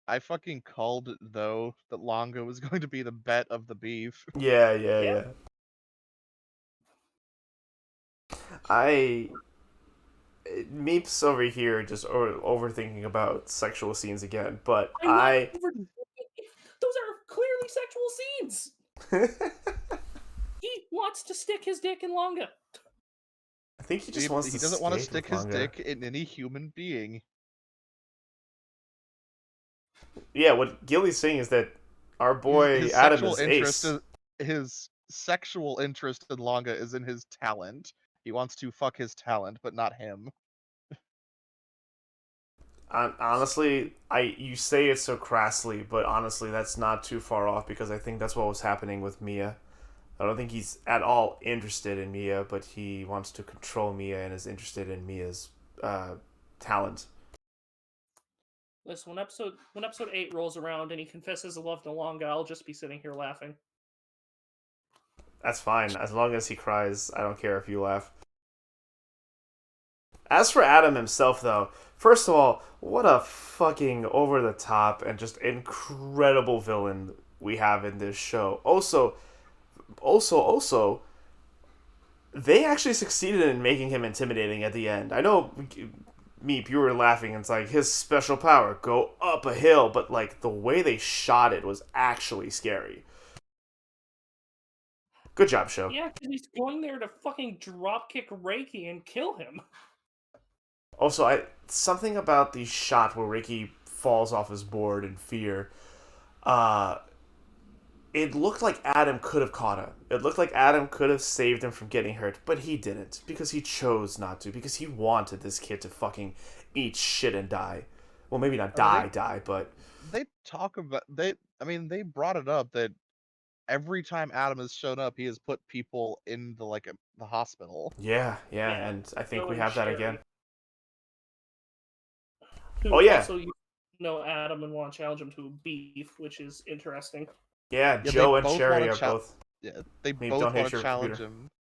I fucking called it though that Longa was going to be the bet of the beef. Yeah, yeah, Yeah. yeah. I Meeps over here just overthinking about sexual scenes again, but I'm not over. Those are clearly sexual scenes. He wants to stick his dick in Longa. I think he just He, wants he to doesn't want to skate stick with his Lunga. dick in any human being. Yeah, what Gilly's saying is that our boy His Adam sexual is interest ace. his sexual interest in Longa is in his talent. He wants to fuck his talent, but not him. Honestly, you say it so crassly, but honestly, that's not too far off because I think that's what was happening with Mia. I don't think he's at all interested in Mia, but he wants to control Mia and is interested in Mia's talent. Listen, when episode 8 rolls around and he confesses a love to Longa, I'll just be sitting here laughing. That's fine. As long as he cries, I don't care if you laugh. As for Adam himself, though, first of all, what a fucking over the top and just incredible villain we have in this show. Also, they actually succeeded in making him intimidating at the end. I know, Meep, you were laughing. And it's like his special power, go up a hill, but like the way they shot it was actually scary. Good job, show. Yeah, because he's going there to fucking dropkick Reiki and kill him. Also, something about the shot where Ricky falls off his board in fear. It looked like Adam could have caught him. It looked like Adam could have saved him from getting hurt, but he didn't because he chose not to because he wanted this kid to fucking eat shit and die. Well, maybe not I mean, die, but they talk about they brought it up that every time Adam has shown up, he has put people in the hospital. yeah, Yeah. and I think So we is have that Sherry, again. who Oh yeah, also know Adam and want to challenge him to beef, which is interesting. yeah. Yeah, they Joe and both want Sherry to are both. yeah, they Hey, both don't hate want to your challenge computer. him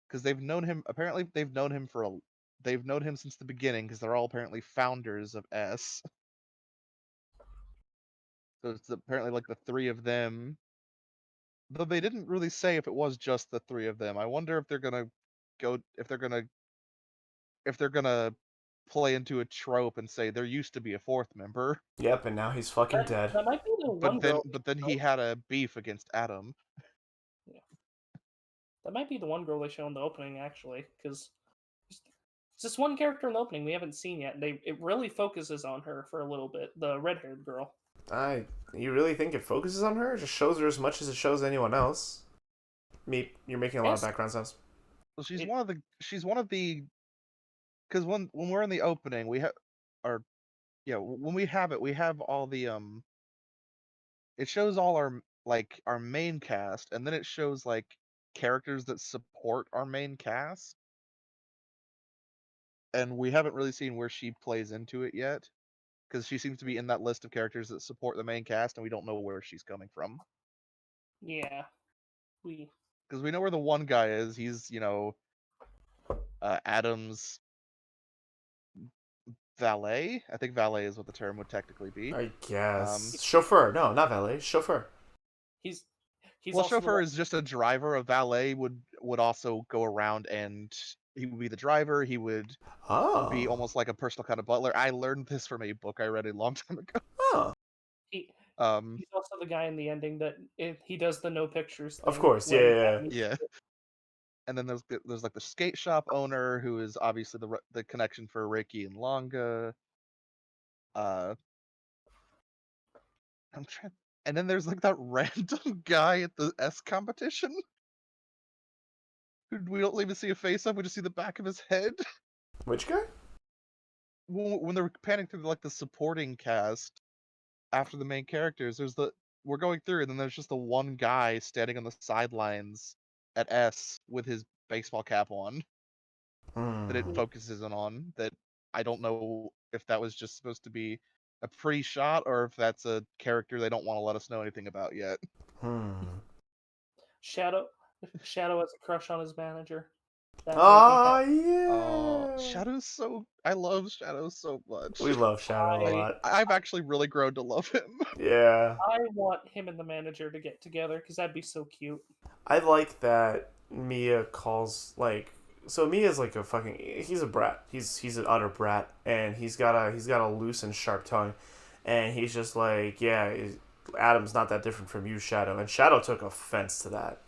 because they've known him. Apparently, they've known him since the beginning because they're all apparently founders of S. So it's apparently like the three of them. Though they didn't really say if it was just the three of them. I wonder if they're gonna go if they're gonna play into a trope and say there used to be a fourth member, Yep, and now he's fucking That, dead. that might be the one girl. but then he had a beef against Adam. Yeah. That might be the one girl they show in the opening, actually, because it's just one character in the opening we haven't seen yet. It really focuses on her for a little bit. The red-haired girl. You really think it focuses on her? It just shows her as much as it shows anyone else. You're making a lot of Yes. background sounds. Well, It- she's one of the because when we're in the opening we have or yeah when we have it we have all the it shows all our main cast and then it shows like characters that support our main cast and we haven't really seen where she plays into it yet because she seems to be in that list of characters that support the main cast and we don't know where she's coming from Yeah. We. because we know where the one guy is. He's Adam's valet. I think valet is what the term would technically be. I guess Um, chauffeur. No, not valet. Chauffeur. He's. He's well, also chauffeur is just a driver. A valet would also go around and he would be the driver. He would be Oh. almost like a personal kind of butler. I learned this from a book I read a long time ago. Oh. he, Um, he's also the guy in the ending that he does the no pictures Of thing. course. when Yeah. Adam- yeah. And then there's like the skate shop owner who is obviously the connection for Reiki and Longa. Uh, I'm trying. And then there's like that random guy at the S competition who we don't even see a face of. We just see the back of his head. Which guy? When they're panning through like the supporting cast after the main characters, we're going through, and then there's just the one guy standing on the sidelines at S with his baseball cap on that it Hmm. focuses in on. That I don't know if that was just supposed to be a pretty shot or if that's a character they don't want to let us know anything about yet. Hmm. Shadow. Shadow has a crush on his manager. That way Oh yeah. I love Shadow so much. We love Shadow a I lot. I've actually really grown to love him. Yeah. I want him and the manager to get together because that'd be so cute. I like that Mia calls like so Mia's like a fucking he's a brat. He's an utter brat and he's got a loose and sharp tongue and he's just like, yeah, Adam's not that different from you, Shadow. And Shadow took offense to that.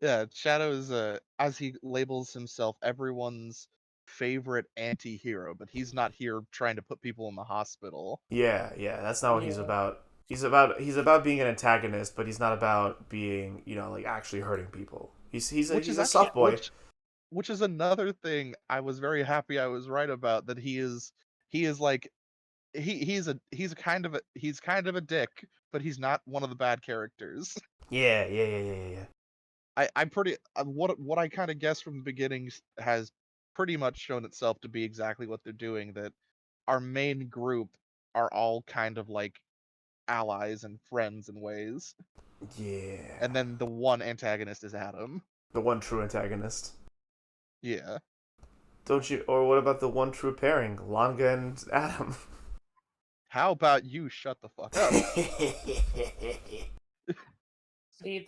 Yeah, Shadow is as he labels himself everyone's favorite anti-hero, but he's not here trying to put people in the hospital. Yeah, that's not what he's Yeah. about. He's about being an antagonist, but he's not about being, like actually hurting people. Which He's is a actually soft boy. which is another thing I was very happy I was right about that he is like he's kind of a dick, but he's not one of the bad characters. Yeah. I'm pretty what I kind of guessed from the beginnings has pretty much shown itself to be exactly what they're doing. That our main group are all kind of like allies and friends in ways, Yeah. and then the one antagonist is Adam. The one true antagonist. Yeah. Don't you? Or what about the one true pairing, Langa and Adam? How about you shut the fuck up? See,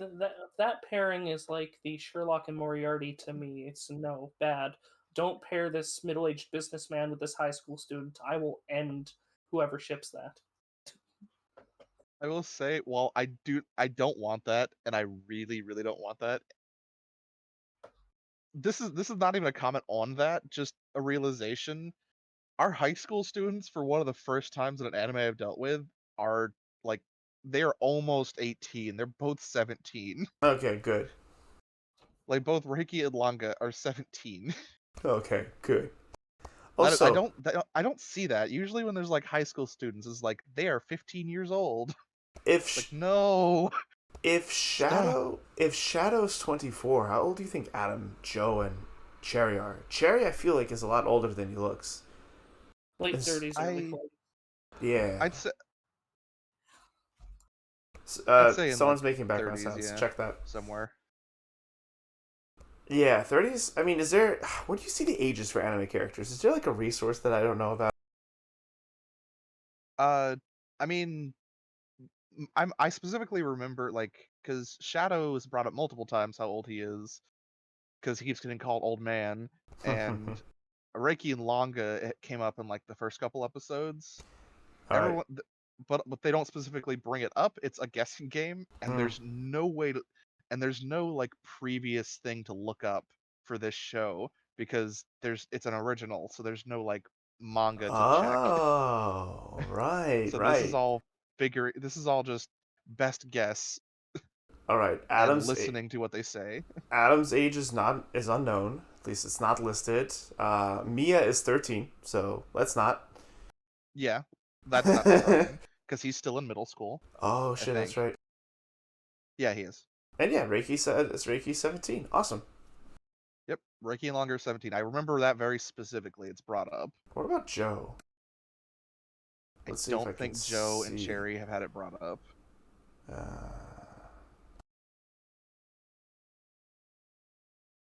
that pairing is like the Sherlock and Moriarty to me. It's no bad. Don't pair this middle-aged businessman with this high school student. I will end whoever ships that. I will say, while I don't want that, and I really, really don't want that. This is not even a comment on that, just a realization. Our high school students, for one of the first times in an anime I've dealt with, are like they are almost 18. They're both 17. Okay, good. Like both Reiki and Langa are 17. Okay, good. Also, I don't see that. Usually when there's like high school students, it's like they are 15 years old. if Like no, stop. If Shadow's 24, how old do you think Adam, Joe, and Cherry are? Cherry, I feel like, is a lot older than he looks. Late It's- 30s, early 40s. Yeah. I'd say I'd say in like Someone's making background 30s, sounds. yeah, Check that. somewhere. Yeah, 30s. I mean, is there? Where do you see the ages for anime characters? Is there like a resource that I don't know about? I mean, I specifically remember like because Shadow is brought up multiple times how old he is because he keeps getting called old man, and Reiki and Longa came up in like the first couple episodes. All right. Everyone, but they don't specifically bring it up. It's a guessing game, and Mm. there's no way to, and there's no like previous thing to look up for this show because it's an original, so there's no like manga to check. Oh, right, So right. this is all just best guess All right. and listening to what they say. Adam's age is unknown. At least it's not listed. Mia is 13, so let's not. Yeah, that's not surprising because he's still in middle school. Oh I shit, that's think. right. Yeah, he is. And yeah, Reiki said it's Reiki 17. Awesome. Yep, Reiki and Longer 17. I remember that very specifically. It's brought up. What about Joe? I Let's see if don't I can think Joe and see. Cherry have had it brought up.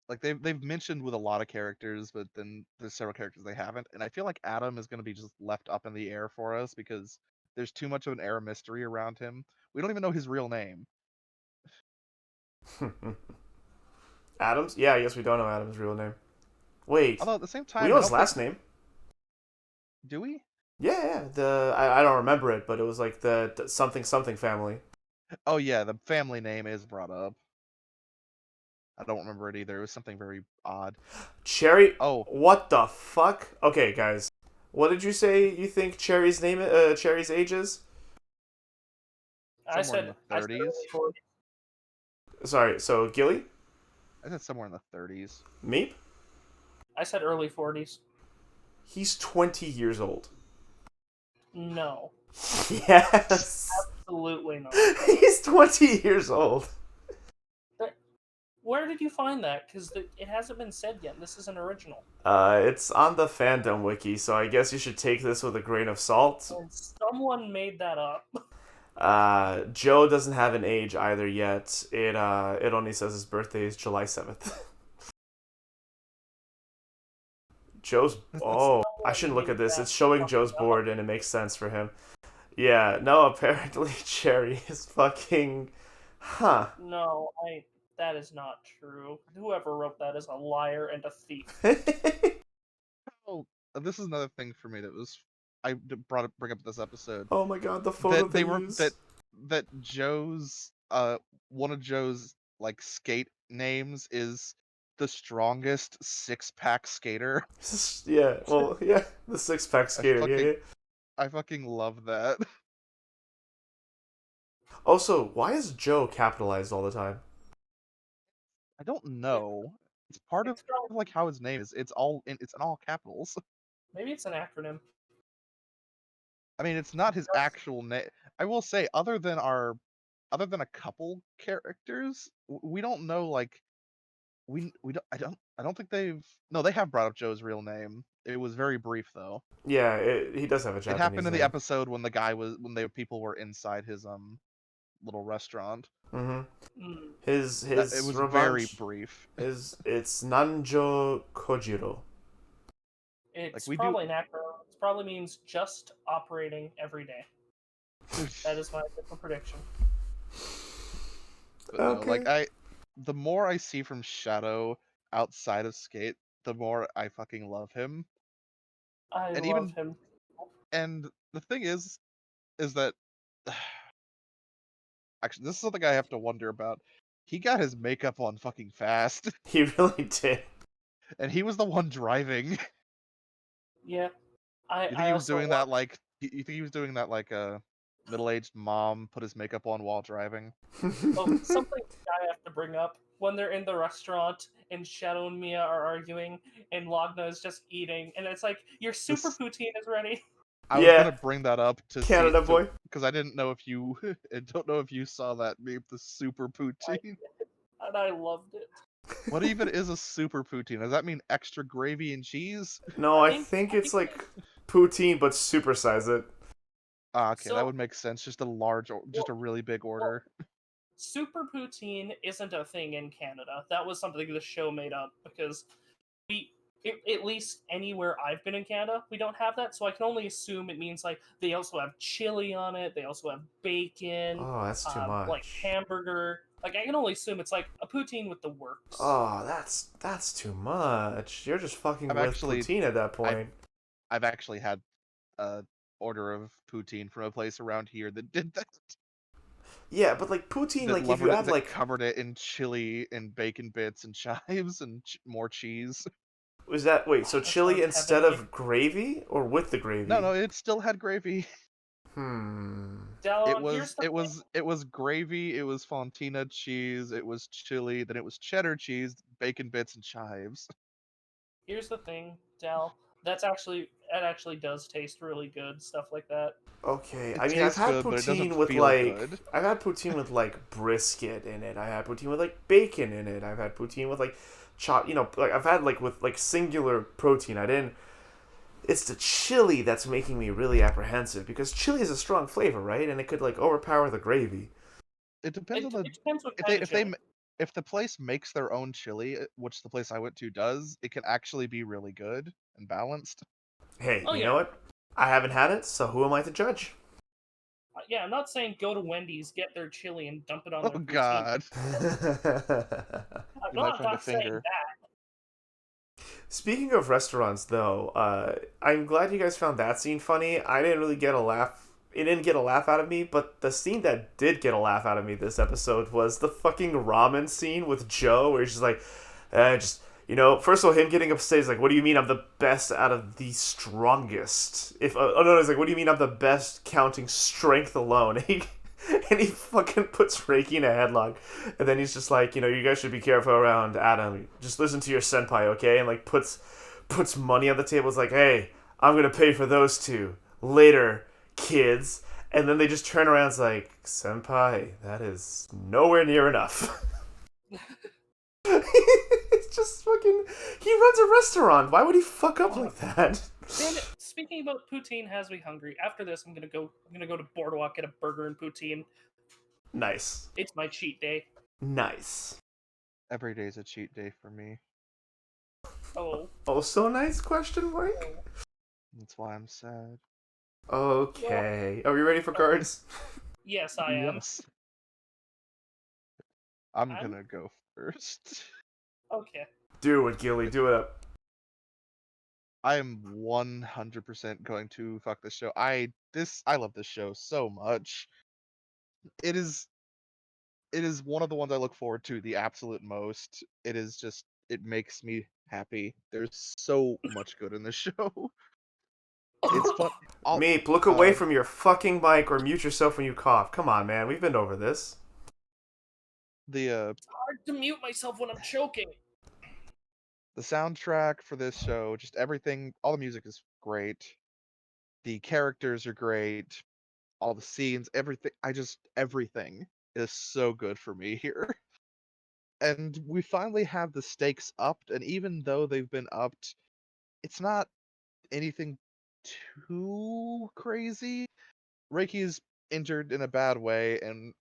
Like they've mentioned with a lot of characters, but then there's several characters they haven't, and I feel like Adam is going to be just left up in the air for us because there's too much of an air of mystery around him. We don't even know his real name. Adams? Yeah, I guess we don't know Adam's real name. Wait, Although at the same we time, know I his don't last think name. do we? Yeah, yeah. I don't remember it, but it was like the something something family. Oh yeah, the family name is brought up. I don't remember it either. It was something very odd. Cherry. Oh, What the fuck? Okay, guys. What did you say? You think Cherry's name? Cherry's age is? somewhere in the I said 30s. early 40s. Sorry. So Gilly, I said somewhere in the 30s. Meep. I said early 40s. He's 20 years old. No, Yes. absolutely not. He's 20 years old. Where did you find that? Because it hasn't been said yet. This is an original. It's on the fandom wiki, so I guess you should take this with a grain of salt. And someone made that up. Joe doesn't have an age either yet. It only says his birthday is July 7th. Joe's I shouldn't look at this. It's showing Joe's board and it makes sense for him. Yeah, no, apparently Cherry is fucking No, that is not true. Whoever wrote that is a liar and a thief. Oh, this is another thing for me that was bring up this episode. Oh my god, the photo That they were use. that Joe's one of Joe's like skate names is the strongest six-pack skater. Yeah, well, yeah, the six-pack skater. Yeah. I fucking love that. Also, why is Joe capitalized all the time? I don't know. It's part of It's probably, like how his name is. It's in all capitals. maybe it's an acronym. I mean, it's not his actual name. I will say, other than a couple characters, we don't know like we don't I don't think they have brought up Joe's real name. It was very brief though. Yeah, he does have a It Japanese happened in the name. episode when people were inside his little restaurant. Mm-hmm. Mm. His It was revanche very brief. it's Nanjo Kojiro. It's we probably an acronym. It probably means just operating every day. That is my official prediction. But Okay. no, the more I see from Shadow outside of Skate, the more I fucking love him. I And love him. And the thing is that actually this is something I have to wonder about. He got his makeup on fucking fast, He really did. and he was the one driving. Yeah, You think I he was also doing love, that like you think he was doing that like a middle-aged mom put his makeup on while driving? something I have to bring up. when they're in the restaurant and Shadow and Mia are arguing and Logna is just eating, and it's like your super This- poutine is ready. I was Yeah. gonna bring that up to Canada see boy. because I didn't know if you I don't know if you saw that meme, the super poutine. And I loved it. What even is a super poutine? Does that mean extra gravy and cheese? No, I think it's like poutine, but supersize it. Ah, okay, that So, would make sense. Just a large, just a really big order. super poutine isn't a thing in Canada. That was something the show made up because at least anywhere I've been in Canada, we don't have that. So I can only assume it means like they also have chili on it. They also have bacon, Oh, that's too much. like hamburger. Like I can only assume it's like a poutine with the works. Oh, that's too much. You're just fucking I've with actually- poutine at that point. I've actually had a order of poutine from a place around here that did that. Yeah, but like poutine, That like if levered you it- add that like covered it in chili and bacon bits and chives and more cheese. was that wait, so That chili sounds instead heavenly. of gravy or with the gravy? No, it still had gravy. Dallon, here's the thing. It was gravy, it was fontina cheese, it was chili, then it was cheddar cheese, bacon bits and chives. Here's the thing, Dal. That actually does taste really good. Stuff like that. Okay, It I mean I've tastes had good, but it doesn't poutine with feel like good. I've had poutine with like brisket in it. I had poutine with like bacon in it. I've had poutine with like chop. Like I've had like with like singular protein. I didn't. It's the chili that's making me really apprehensive because chili is a strong flavor, right? And it could like overpower the gravy. It depends on the It depends what if kind they of if they chili. if the place makes their own chili, which the place I went to does, it can actually be really good and balanced. Hey, Oh, you yeah. know what? I haven't had it, so who am I to judge? Yeah, I'm not saying go to Wendy's, get their chili, and dump it on Oh their poutine. god, I'm you might not, find a not saying finger. that. Speaking of restaurants, though, I'm glad you guys found that scene funny. I didn't really get a laugh. It didn't get a laugh out of me, but the scene that did get a laugh out of me this episode was the fucking ramen scene with Joe, where he's just like, first of all, him getting upset, he's like, what do you mean I'm the best out of the strongest? He's like, what do you mean I'm the best counting strength alone? And he fucking puts Reiki in a headlock. And then he's just like, you guys should be careful around Adam. Just listen to your senpai, okay? And like puts money on the table. It's like, hey, I'm going to pay for those two. Later, kids. And then they just turn around and it's like, senpai, that is nowhere near enough. It's just fucking... He runs a restaurant. Why would he fuck up like that? Damn it! Speaking about poutine has me hungry. After this, I'm gonna go to Boardwalk, get a burger and poutine. Nice. It's my cheat day. Nice. Every day's a cheat day for me. Oh. Oh, so nice question mark? That's why I'm sad. Okay. Are we ready for cards? Yes, I am. Yes. I'm I'm- gonna go first. Okay. Do it, Gilly. Do it up. I am 100% going to fuck this show. I love this show so much. It is one of the ones I look forward to the absolute most. It makes me happy. There's so much good in this show. It's fun. Meep, look away from your fucking mic or mute yourself when you cough. Come on, man. We've been over this. It's hard to mute myself when I'm choking. The soundtrack for this show, just everything, all the music is great. The characters are great. All the scenes, everything is so good for me here. And we finally have the stakes upped, and even though they've been upped, it's not anything too crazy. Reiki is injured in a bad way, and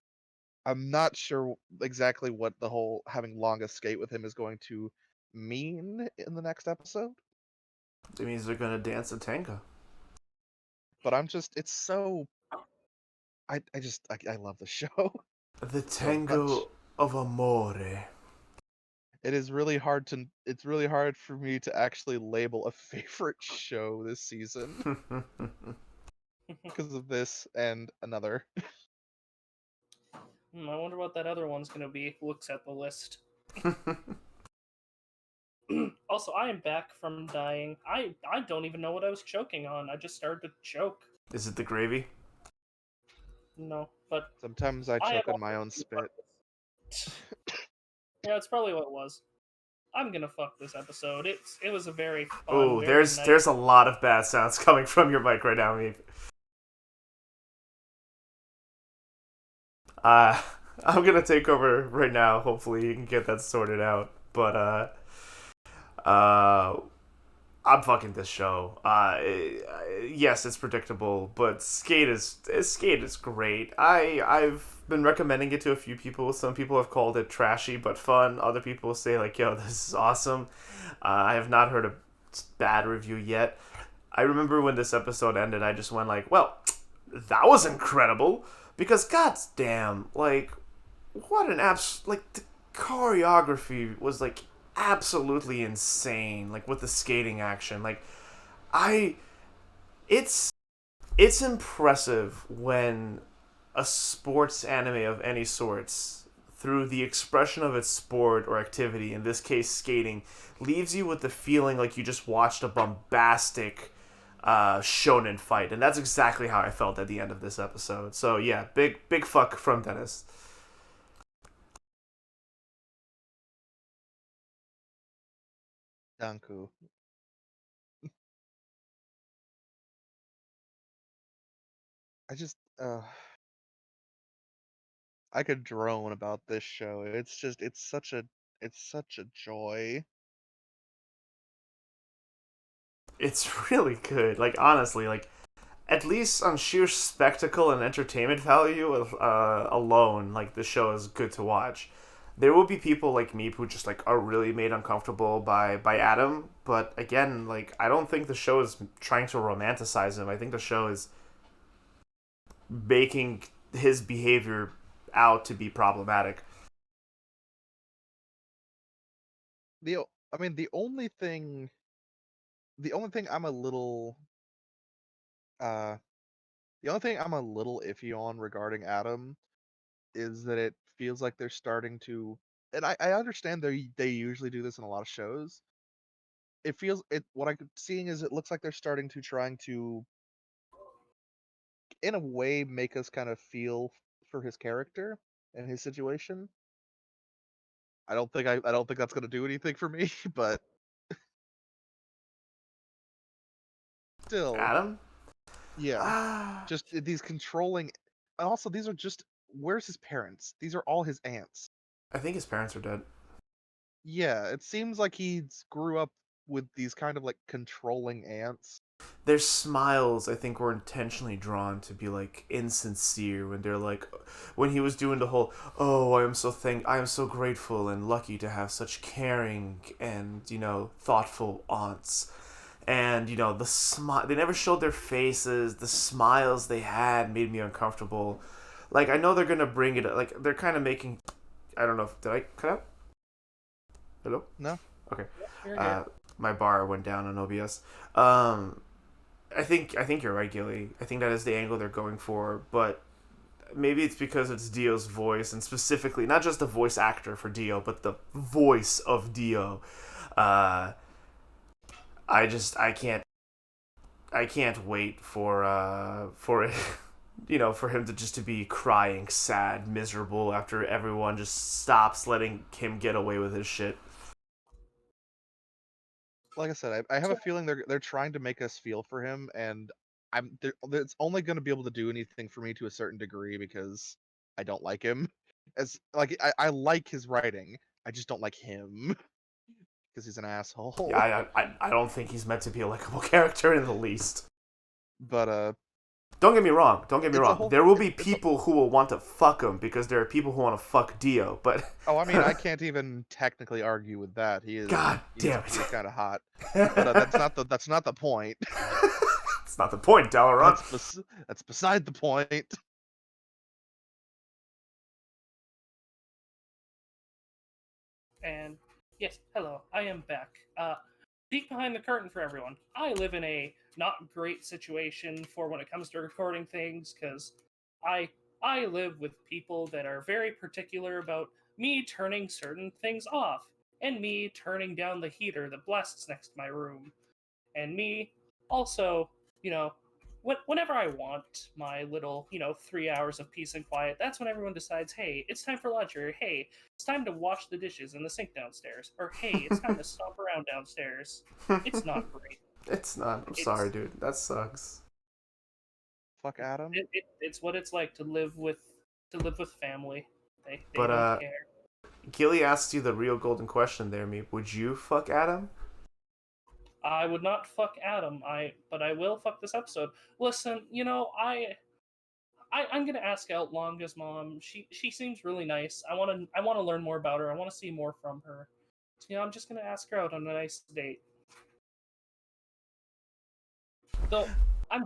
I'm not sure exactly what the whole having long skate with him is going to mean in the next episode. It means they're gonna dance a tango. But it's so I love the show. The so much. tango of amore. It's really hard for me to actually label a favorite show this season because of this and another. I wonder what that other one's gonna be. Looks at the list. Also, I am back from dying. I don't even know what I was choking on. I just started to choke. Is it the gravy? No, but Sometimes I I choke have on my own spit. Yeah, that's probably what it was. I'm gonna fuck this episode. It was a very fun. Oh, very there's a lot of bad sounds coming from your mic right now, Meep. I'm gonna take over right now. Hopefully, you can get that sorted out. But uh, I'm fucking this show. Yes, it's predictable, but Sk8 is great. I've been recommending it to a few people. Some people have called it trashy but fun. Other people say like, "Yo, this is awesome." I have not heard a bad review yet. I remember when this episode ended, I just went like, "Well, that was incredible," because goddamn, like, what an like the choreography was like absolutely insane, like with the skating action. Like, I it's it's impressive when a sports anime of any sorts, through the expression of its sport or activity, in this case skating, leaves you with the feeling like you just watched a bombastic shonen fight. And that's exactly how I felt at the end of this episode. So yeah, big fuck from Dennis. Danku. I just I could drone about this show. It's such a joy. It's really good. Like, honestly, like, at least on sheer spectacle and entertainment value alone, like, the show is good to watch. There will be people like me who just like are really made uncomfortable by Adam, but again, like, I don't think the show is trying to romanticize him. I think the show is making his behavior out to be problematic. The I mean the only thing I'm a little uh the only thing I'm a little iffy on regarding Adam is that it feels like they're starting to, and I understand they usually do this in a lot of shows. It feels it what I'm seeing is it looks like they're starting to trying to, in a way, make us kind of feel for his character and his situation. I don't think that's gonna do anything for me, but still, Adam? yeah. Ah, Just these controlling, and also these are just, where's his parents? These are all his aunts. I think his parents are dead. Yeah, it seems like he grew up with these kind of like controlling aunts. Their smiles, I think, were intentionally drawn to be like insincere when they're like, when he was doing the whole, "Oh, I am so grateful and lucky to have such caring and thoughtful aunts." And the smile, they never showed their faces. The smiles they had made me uncomfortable. Like, I know they're gonna bring it, like, they're kind of making, I don't know if, did I cut out? Hello? No, Okay. You're good. My bar went down on OBS. I think you're right, Gilly. I think that is the angle they're going for, but maybe it's because it's Dio's voice, and specifically not just the voice actor for Dio, but the voice of Dio. Uh, I can't wait for it, for him to just to be crying, sad, miserable after everyone just stops letting him get away with his shit. like I said, I have a feeling they're trying to make us feel for him, and it's only going to be able to do anything for me to a certain degree because I don't like him. As like I like his writing, I just don't like him because he's an Yeah, asshole. I don't think he's meant to be a likable character in the least. But Don't get me wrong. Don't get me it's a wrong. whole There will be it's a, people who will want to fuck him because there are people who want to fuck Dio. But oh, I mean, I can't even technically argue with that. God damn He's it, kind of hot, but that's not the point. it's not the point, Dalaran. That's beside the point. And yes, hello, I am back. Peek behind the curtain for everyone. I live in a not great situation for when it comes to recording things because I I live with people that are very particular about me turning certain things off and me turning down the heater that blasts next to my room and me also, you know, whenever I want my little, 3 hours of peace and quiet, that's when everyone decides, hey, it's time for lunch, or hey, it's time to wash the dishes in the sink downstairs, or hey, it's time to stomp around downstairs. It's not great. It's not. I'm sorry, dude. That sucks. Fuck Adam. It's what it's like to live with family. They But don't care. Gilly asked you the real golden question there, me. Would you fuck Adam? I would not fuck Adam. But I will fuck this episode. Listen, I'm gonna ask out Longa's mom. She seems really nice. I wanna learn more about her. I wanna see more from her. So, I'm just gonna ask her out on a nice date. Though I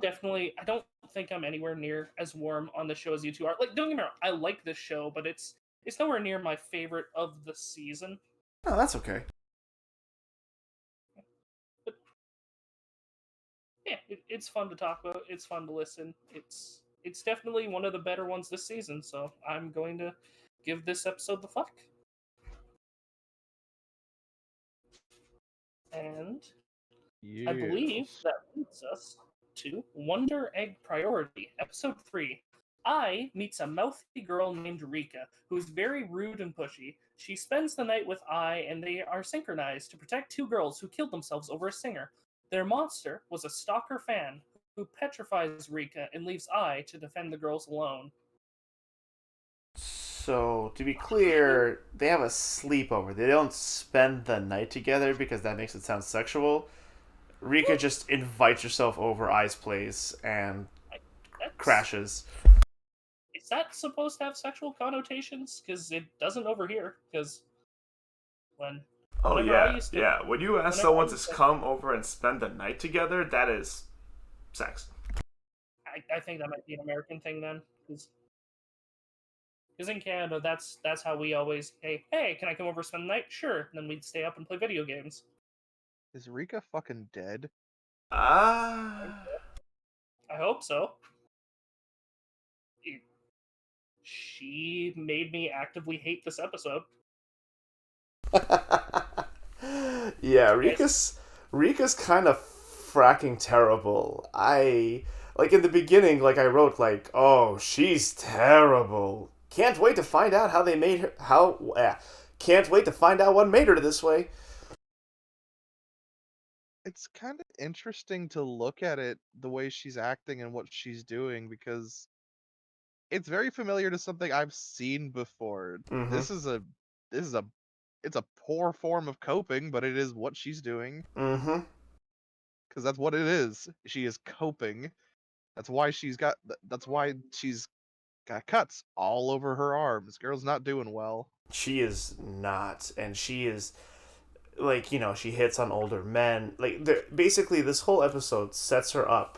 don't think I'm anywhere near as warm on the show as you two are. Like, don't get me wrong, I like this show, but it's nowhere near my favorite of the season. Oh, that's okay. But yeah, it's fun to talk about. It's fun to listen. It's definitely one of the better ones this season. So I'm going to give this episode the fuck. And I believe Yes. that leads us to Wonder Egg Priority, Episode 3. Ai meets a mouthy girl named Rika, who is very rude and pushy. She spends the night with Ai, and they are synchronized to protect two girls who killed themselves over a singer. Their monster was a stalker fan who petrifies Rika and leaves Ai to defend the girls alone. So, to be clear, they have a sleepover. They don't spend the night together because that makes it sound sexual. Rika just invites herself over Ai's place and crashes. Is that supposed to have sexual connotations? Because it doesn't over here. Because when Oh whenever I yeah, used to, yeah. When you ask whenever someone I to used to- come over and spend the night together, that is sex. I think that might be an American thing then, because in Canada that's how we always, hey, can I come over spend the night? Sure. And then we'd stay up and play video games. Is Rika fucking dead? Ah. I hope so. She made me actively hate this episode. Yeah, Rika's kind of fracking terrible. I like in the beginning, like I wrote, like, oh, she's terrible. Can't wait to find out how they made her. Can't wait to find out what made her this way. It's kind of interesting to look at it the way she's acting and what she's doing because it's very familiar to something I've seen before. Mm-hmm. This is a it's a poor form of coping, but it is what she's doing Mm-hmm. because that's what it is. She is coping. That's why she's got cuts all over her arms. Girl's not doing well. She is not, and she is like, she hits on older men. Like, basically, this whole episode sets her up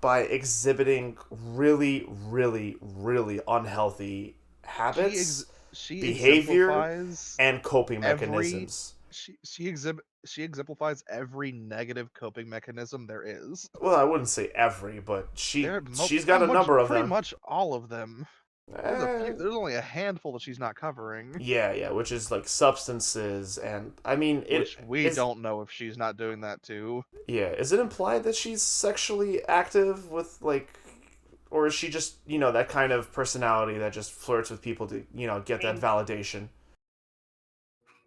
by exhibiting really, really, really unhealthy habits, She behavior, exemplifies and coping every mechanisms. she exemplifies every negative coping mechanism there is. Well, I wouldn't say every, but There, she's got a number of pretty them. much all of them. Eh, There's only a handful that she's not covering. yeah, which is like substances, and I mean, Which we don't know if she's not doing that too. Yeah, is it implied that she's sexually active with, like, or is she just, that kind of personality that just flirts with people to, get that validation?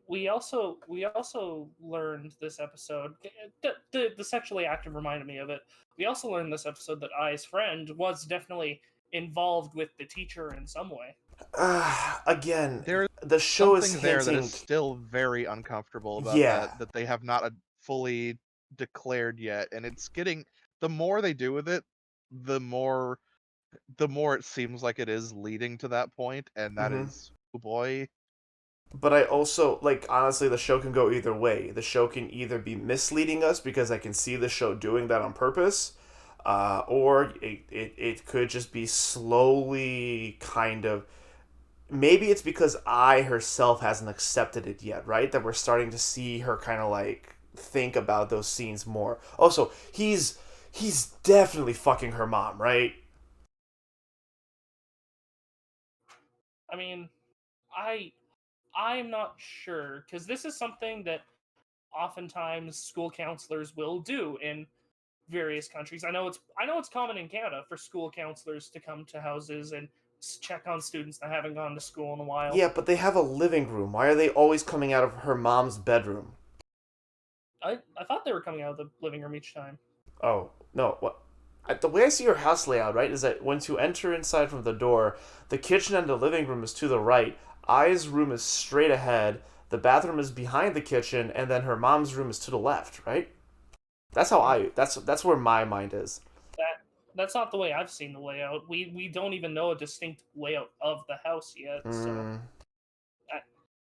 We also learned this episode. The sexually active reminded me of it. We also learned this episode that Ai's friend was definitely involved with the teacher in some way. Again, There's the show is something there that hinting. is still very uncomfortable about Yeah. that they have not fully declared yet, and it's getting the more they do with it, the more it seems like it is leading to that point, and that Mhm. is, oh boy. But I also, like, honestly, the show can go either way. The show can either be misleading us because I can see the show doing that on purpose, or it could just be slowly kind of. Maybe it's because I herself hasn't accepted it yet, right? That we're starting to see her kind of like think about those scenes more. Also, he's definitely fucking her mom, right? I mean, I'm not sure because this is something that oftentimes school counselors will do in various countries. I know it's common in Canada for school counselors to come to houses and check on students that haven't gone to school in a while. Yeah, but they have a living room. Why are they always coming out of her mom's bedroom? I thought they were coming out of the living room each time. Oh, no. What? The way I see your house layout, right, is that once you enter inside from the door, the kitchen and the living room is to the right, Ai's room is straight ahead, the bathroom is behind the kitchen, and then her mom's room is to the left, right? That's how that's where my mind is. That's not the way I've seen the layout. We don't even know a distinct layout of the house yet. So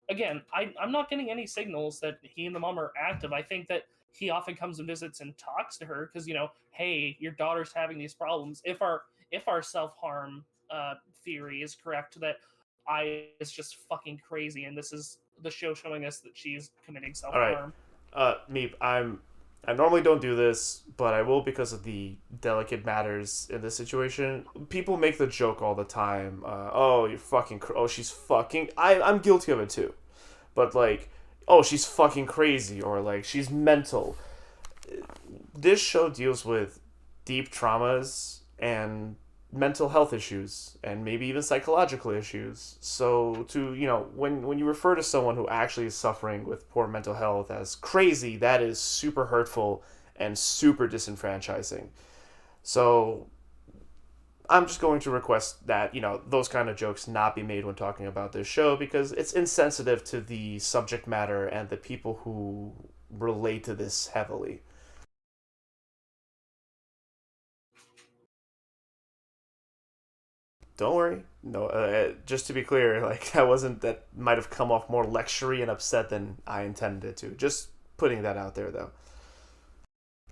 again, I'm not getting any signals that he and the mom are active. I think that he often comes and visits and talks to her because hey, your daughter's having these problems. If our self harm theory is correct, that I is just fucking crazy, and this is the show showing us that she's committing self All right, harm. Meep, I normally don't do this, but I will because of the delicate matters in this situation. People make the joke all the time. Oh, you're fucking. Oh, she's fucking. I'm guilty of it too, but like, oh, she's fucking crazy, or like she's mental. This show deals with deep traumas and mental health issues and maybe even psychological issues. So to, when you refer to someone who actually is suffering with poor mental health as crazy, that is super hurtful and super disenfranchising. So I'm just going to request that, those kind of jokes not be made when talking about this show because it's insensitive to the subject matter and the people who relate to this heavily. Don't worry. No, just to be clear, like that might have come off more lectury and upset than I intended it to. Just putting that out there, though.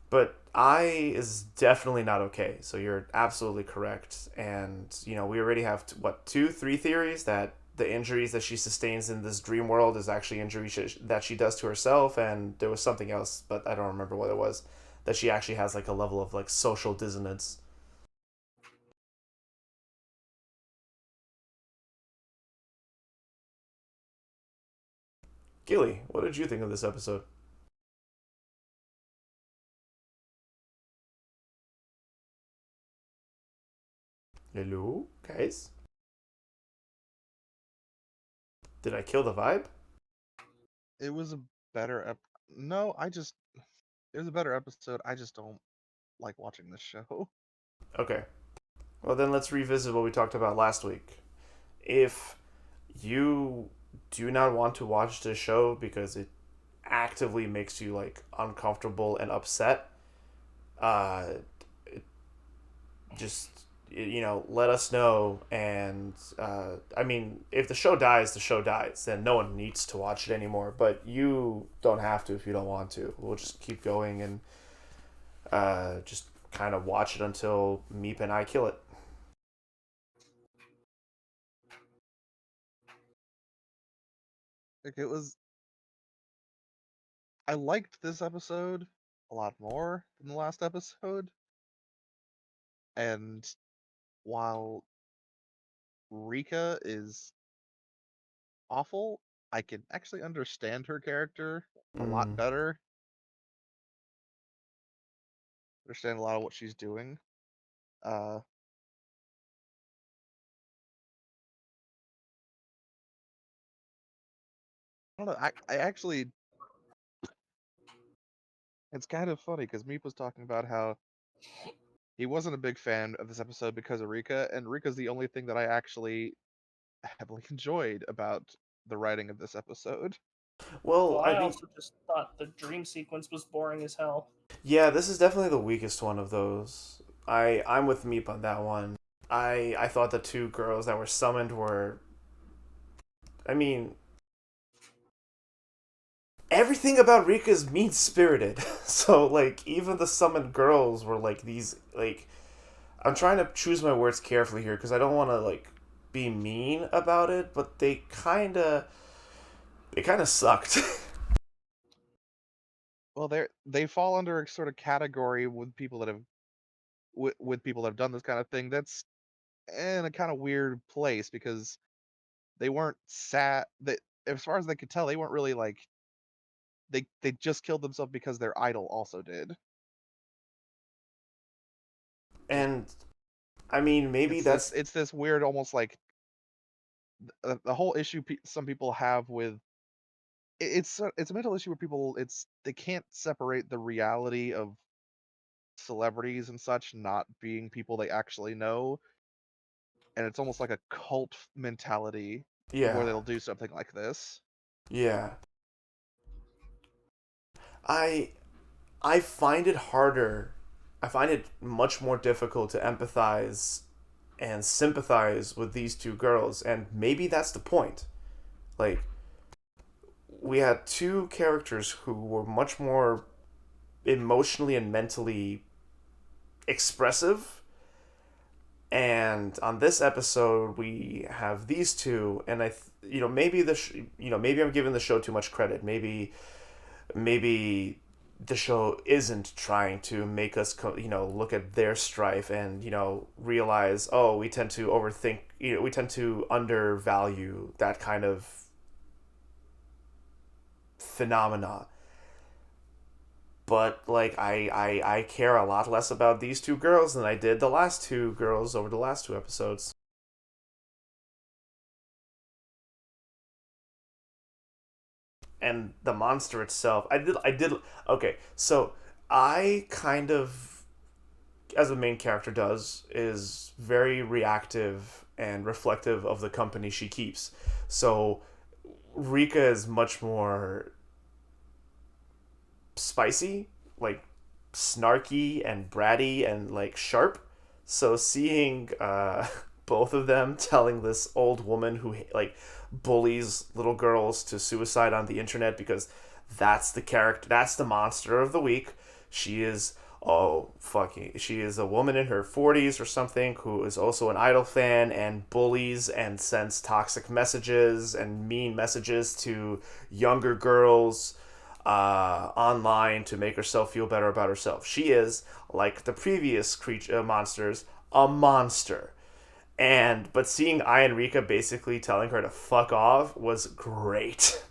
But I is definitely not okay. So you're absolutely correct. And we already have two, three theories that the injuries that she sustains in this dream world is actually injuries that she does to herself, and there was something else, but I don't remember what it was. That she actually has like a level of like social dissonance. Gilly, what did you think of this episode? Hello, guys. Did I kill the vibe? It was a better no, it was a better episode. I just don't like watching this show. Okay. Well, then let's revisit what we talked about last week. If you do not want to watch this show because it actively makes you like uncomfortable and upset, uh, just let us know. And I mean, if the show dies, the show dies. Then no one needs to watch it anymore. But you don't have to if you don't want to. We'll just keep going and just kind of watch it until Meep and I kill it. Like I liked this episode a lot more than the last episode. And while Rika is awful, I can actually understand her character a lot Mm. better. Understand a lot of what she's doing. Uh, I don't know. I actually, it's kind of funny because Meep was talking about how he wasn't a big fan of this episode because of Rika, and Rika's the only thing that I actually heavily enjoyed about the writing of this episode. Well, Well, I I mean, also just thought the dream sequence was boring as hell. yeah, this is definitely the weakest one of those. I'm with Meep on that one. I thought the two girls that were summoned were, I mean, everything about Rika is mean spirited. So like even the summoned girls were like these like I'm trying to choose my words carefully here because I don't want to like be mean about it, but they kind of sucked. Well, they fall under a sort of category with people that have with people that have done this kind of thing. That's in a kind of weird place because they weren't sad. That as far as they could tell, they weren't really like they just killed themselves because their idol also did. And I mean, maybe that's it's this weird, almost like the whole issue some people have with it's a mental issue where people they can't separate the reality of celebrities and such not being people they actually know, and it's almost like a cult mentality where yeah, they'll do something like this. yeah. I I find it harder. I find it much more difficult to empathize and sympathize with these two girls, and maybe that's the point. Like, we had two characters who were much more emotionally and mentally expressive, and on this episode we have these two, and maybe maybe I'm giving the show too much credit. Maybe the show isn't trying to make us look at their strife and realize, oh, we tend to overthink, we tend to undervalue that kind of phenomena. But like, I care a lot less about these two girls than I did the last two girls over the last two episodes. And the monster itself, I did okay, so I kind of, as the main character does, is very reactive and reflective of the company she keeps. So Rika is much more spicy, like snarky and bratty and like sharp. So seeing both of them telling this old woman who like bullies little girls to suicide on the internet, because that's the character, that's the monster of the week. She is, oh fucking, she is a woman in her 40s or something who is also an Idol fan and bullies and sends toxic messages and mean messages to younger girls online to make herself feel better about herself. She is, like the previous monsters, a monster. But seeing Ai and Rika basically telling her to fuck off was great.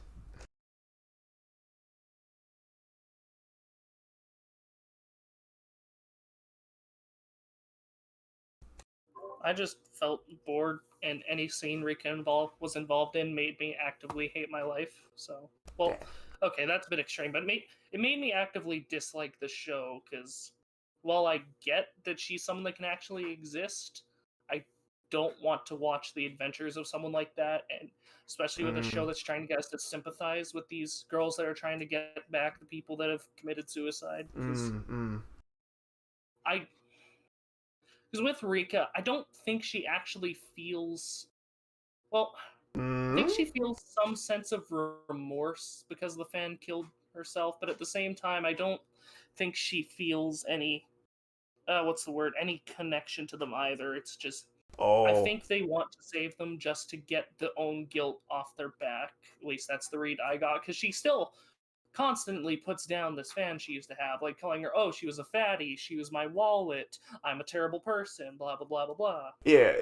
I just felt bored, and any scene Rika was involved in made me actively hate my life. So, well, okay, that's a bit extreme, but it made me actively dislike the show because, while I get that she's someone that can actually exist, I don't want to watch the adventures of someone like that, and especially with a show Mm, that's trying to get us to sympathize with these girls that are trying to get back the people that have committed suicide. Because mm, mm. I because with Rika, I don't think she actually feels. Well, I think Mm? she feels some sense of remorse because the fan killed herself, but at the same time, I don't think she feels any. What's the word? Any connection to them either. It's just. I Oh, think they want to save them just to get the own guilt off their back. At least that's the read I got. Because she still constantly puts down this fan she used to have, like calling her, oh, she was a fatty, she was my wallet, I'm a terrible person, blah, blah, blah, blah, blah. yeah.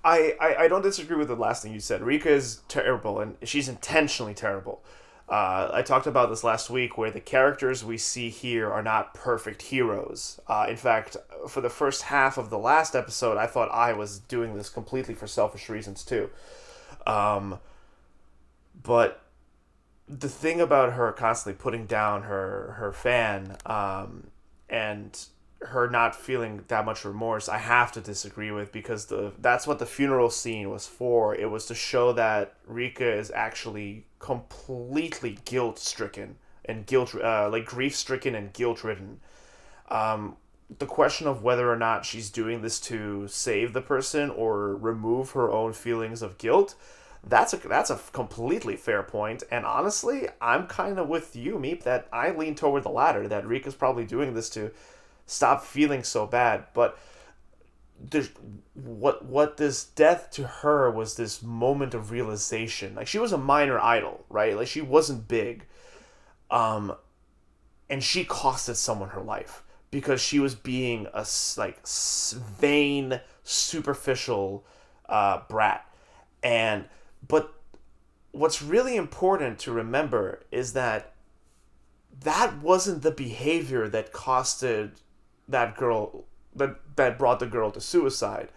I don't disagree with the last thing you said. Rika is terrible, and she's intentionally terrible. I talked about this last week, where the characters we see here are not perfect heroes. In fact, for the first half of the last episode, I thought I was doing this completely for selfish reasons too. Um, but the thing about her constantly putting down her fan, and her not feeling that much remorse, I have to disagree with, because that's what the funeral scene was for. It was to show that Rika is actually completely guilt stricken and like grief stricken and guilt ridden. The question of whether or not she's doing this to save the person or remove her own feelings of guilt, that's a completely fair point. And honestly, I'm kind of with you, Meep, that I lean toward the latter, that Rika's probably doing this to stop feeling so bad. But there's, what this death to her was, this moment of realization. Like, she was a minor idol, right? Like, she wasn't big. Um, and she costed someone her life because she was being a like vain, superficial brat. And but what's really important to remember is that that wasn't the behavior that costed that girl that brought the girl to suicide.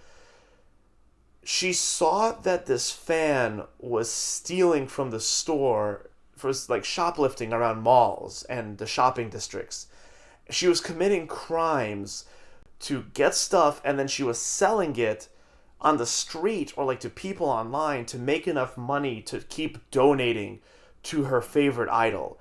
She saw that this fan was stealing from the store for like shoplifting around malls and the shopping districts. She was committing crimes to get stuff, and then she was selling it on the street or like to people online to make enough money to keep donating to her favorite idol.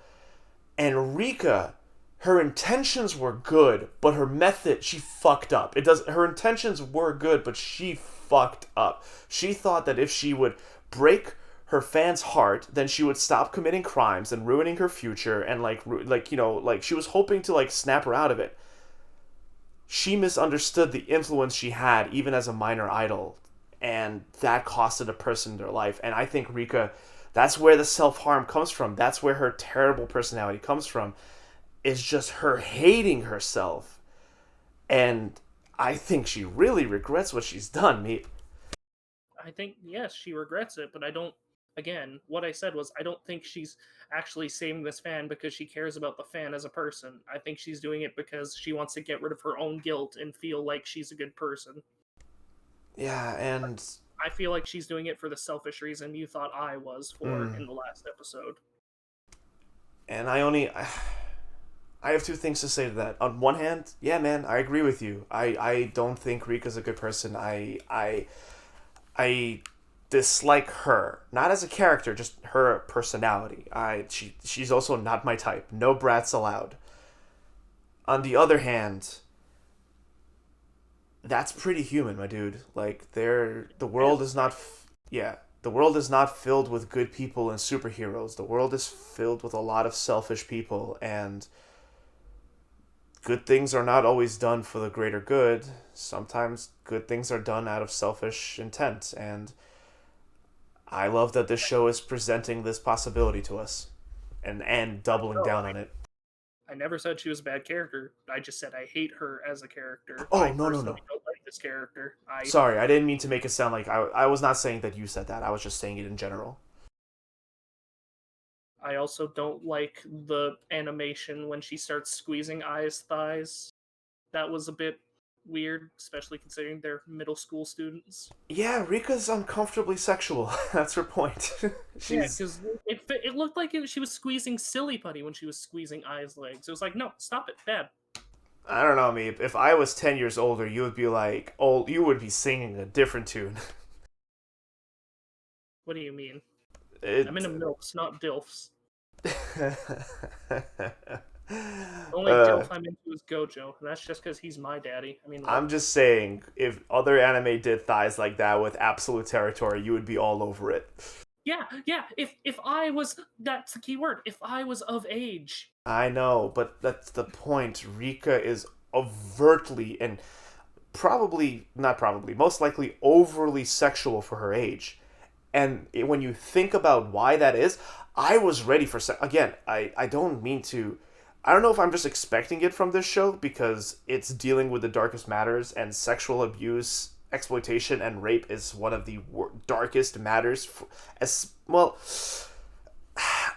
And Rika, her intentions were good, but her method, she fucked up. Her intentions were good, but she fucked up. She thought that if she would break her fans' heart, then she would stop committing crimes and ruining her future, and like she was hoping to like snap her out of it. She misunderstood the influence she had even as a minor idol, and that costed a person their life. And I think Rika, that's where the self-harm comes from. That's where her terrible personality comes from. It's just her hating herself. And I think she really regrets what she's done, me. I think, yes, she regrets it, but I don't, again, what I said was, I don't think she's actually saving this fan because she cares about the fan as a person. I think she's doing it because she wants to get rid of her own guilt and feel like she's a good person. Yeah, and I feel like she's doing it for the selfish reason you thought I was for in the last episode. And I have two things to say to that. On one hand, yeah, man, I agree with you. I don't think Rika's a good person. I dislike her, not as a character, just her personality. She's also not my type. No brats allowed. On the other hand, that's pretty human, my dude. Like the world is not the world is not filled with good people and superheroes. The world is filled with a lot of selfish people, and good things are not always done for the greater good. Sometimes good things are done out of selfish intent, and I love that this show is presenting this possibility to us and doubling down on it. I never said she was a bad character. I just said I hate her as a character. Oh, I no. don't like this character. Sorry, I didn't mean to make it sound like I was not saying that you said that. I was just saying it in general. I also don't like the animation when she starts squeezing Ai's thighs. That was a bit weird, especially considering they're middle school students. Yeah, Rika's uncomfortably sexual. That's her point. Yeah, because it looked like she was squeezing Silly Putty when she was squeezing Ai's legs. It was like, no, stop it, bad. I don't know, me. If I was 10 years older, you would be like, oh, you would be singing a different tune. What do you mean? I'm into MILFs, not DILFs. The only DILF I'm into is Gojo, and that's just because he's my daddy. I mean, I'm just saying, if other anime did thighs like that with absolute territory, you would be all over it. Yeah. If I was, that's the key word. If I was of age. I know, but that's the point. Rika is overtly and most likely overly sexual for her age. And when you think about why that is, I was ready for again, I don't mean to. I don't know if I'm just expecting it from this show because it's dealing with the darkest matters, and sexual abuse, exploitation, and rape is one of the darkest matters. As well,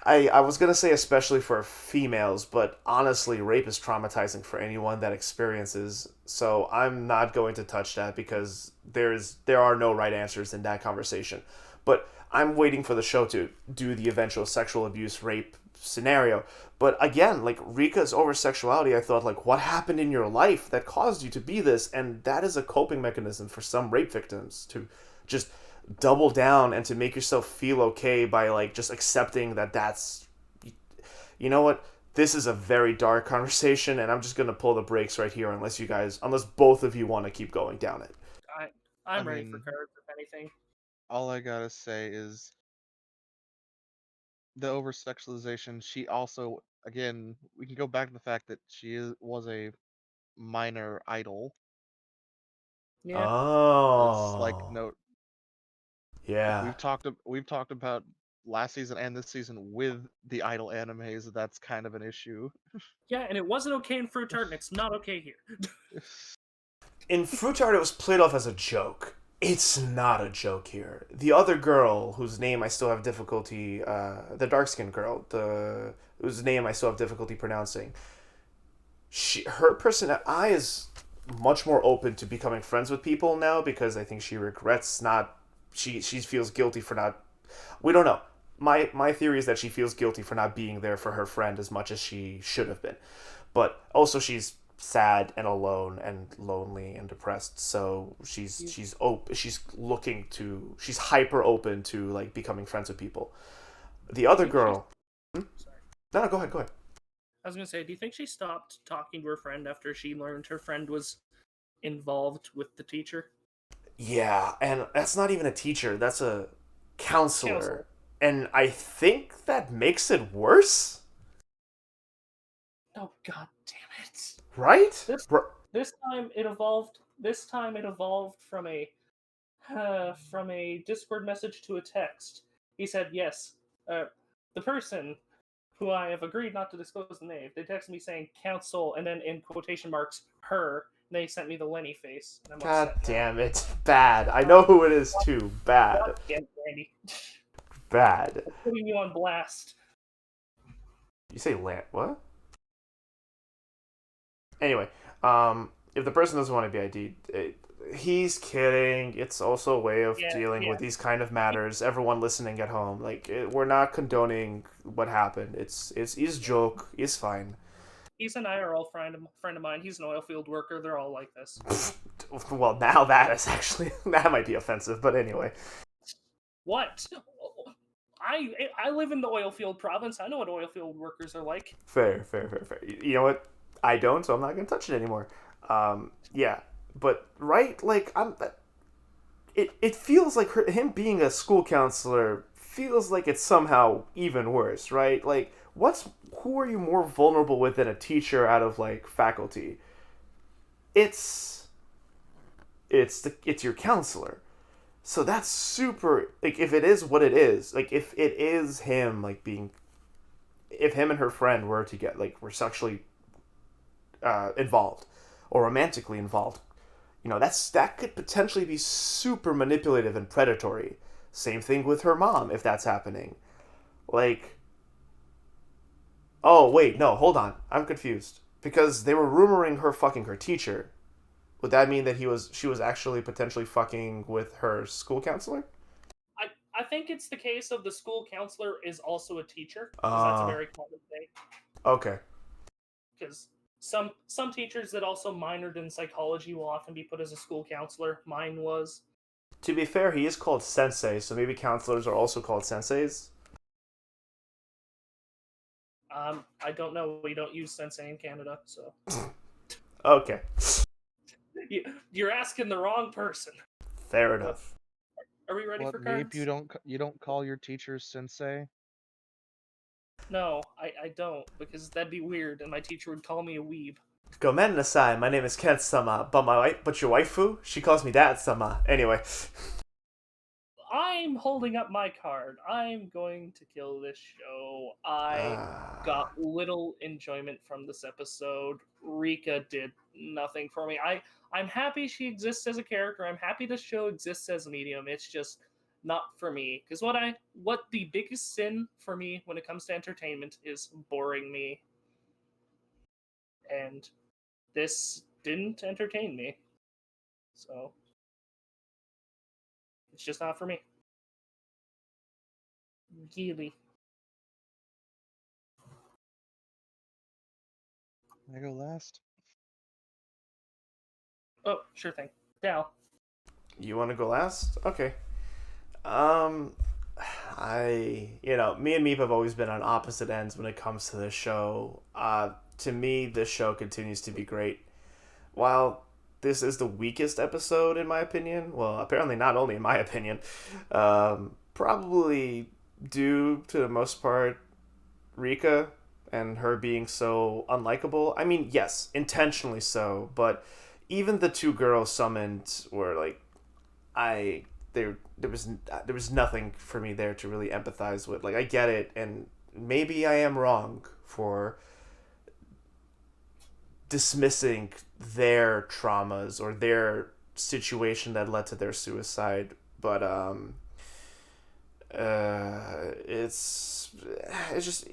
I was gonna say especially for females, but honestly, rape is traumatizing for anyone that experiences. So I'm not going to touch that because there are no right answers in that conversation. But I'm waiting for the show to do the eventual sexual abuse rape scenario. But again, like Rika's over sexuality, I thought, like, what happened in your life that caused you to be this? And that is a coping mechanism for some rape victims, to just double down and to make yourself feel okay by like just accepting that that's, you know what, this is a very dark conversation, and I'm just gonna pull the brakes right here unless both of you want to keep going down it. I'm ready for cards, if anything. All I gotta say is the over sexualization. She also, again, we can go back to the fact that was a minor idol. Yeah. It's like Oh. no, Yeah. we've talked about last season and this season with the idol animes. That's kind of an issue. Yeah, and it wasn't okay in Fruit Tart, and it's not okay here. In Fruit Art, it was played off as a joke. It's not a joke here. The other girl, whose name I still have difficulty, the dark-skinned girl, whose name I still have difficulty pronouncing. Her personality is much more open to becoming friends with people now because I think she regrets not. She feels guilty for not. We don't know. My theory is that she feels guilty for not being there for her friend as much as she should have been, but also she's sad and alone and lonely and depressed. So she's hyper open to like becoming friends with people. The other girl. Sorry. No, go ahead. I was gonna say, do you think she stopped talking to her friend after she learned her friend was involved with the teacher? Yeah, and that's not even a teacher. That's a counselor. Counselor. And I think that makes it worse. Oh god damn it! Right? This time it evolved. This time it evolved from a Discord message to a text. He said, "Yes, the person who I have agreed not to disclose the name." They texted me saying "counsel" and then in quotation marks "her." And they sent me the Lenny face. And I'm God upset now. damn it. Bad. I know who it is too. Bad. God damn it, Randy. Bad. I'm putting you on blast. You say what? Anyway, if the person doesn't want to be ID'd, he's kidding. It's also a way of dealing with these kind of matters. Everyone listening at home, like we're not condoning what happened. It's a joke. It's fine. He's an IRL friend of mine. He's an oil field worker. They're all like this. Well, now that is actually that might be offensive, but anyway. What? I live in the oil field province. I know what oil field workers are like. Fair. You know what? I don't, so I'm not gonna touch it anymore. Yeah, but right, like it feels like him being a school counselor feels like it's somehow even worse, right? Like, who are you more vulnerable with than a teacher out of like faculty? It's your counselor. So that's super, like, if it is what it is, like, if it is him, like, if him and her friend were to get, like, were sexually involved, or romantically involved, that could potentially be super manipulative and predatory. Same thing with her mom, if that's happening. Like, oh, wait, no, hold on, I'm confused. Because they were rumoring her fucking her teacher. Would that mean that she was actually potentially fucking with her school counselor? I think it's the case of the school counselor is also a teacher, because that's a very common thing. Okay. Because some teachers that also minored in psychology will often be put as a school counselor. Mine was. To be fair, he is called sensei, so maybe counselors are also called senseis? I don't know. We don't use sensei in Canada, so. Okay. You're asking the wrong person. Fair enough. Are we ready for cards? Meep, you don't call your teachers sensei? No, I don't, because that'd be weird, and my teacher would call me a weeb. Gomen nasai, my name is Kent-sama, but your waifu? She calls me Dad-sama. Anyway. I'm holding up my card. I'm going to kill this show. I got little enjoyment from this episode. Rika did nothing for me. I'm happy she exists as a character. I'm happy this show exists as a medium. It's just not for me. Because what the biggest sin for me when it comes to entertainment is boring me. And this didn't entertain me. So it's just not for me. Really. Can I go last? Oh, sure thing. Dal. You want to go last? Okay. Me and Meep have always been on opposite ends when it comes to this show. To me, this show continues to be great. While this is the weakest episode, in my opinion, well, apparently not only in my opinion, probably due to the most part Rika and her being so unlikable. I mean, yes, intentionally so, but even the two girls summoned were like, there was nothing for me there to really empathize with. Like, I get it, and maybe I am wrong for dismissing their traumas or their situation that led to their suicide, but it's just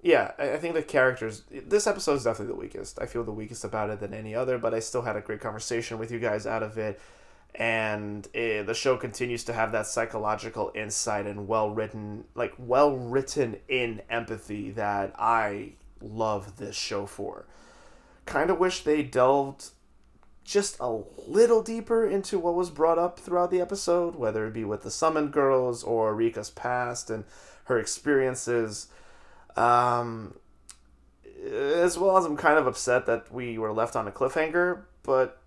Yeah, I think the characters. This episode is definitely the weakest. I feel the weakest about it than any other, but I still had a great conversation with you guys out of it. And the show continues to have that psychological insight and well written in empathy that I love this show for. Kind of wish they delved just a little deeper into what was brought up throughout the episode, whether it be with the summoned girls or Rika's past and her experiences. Um, as well as I'm kind of upset that we were left on a cliffhanger, but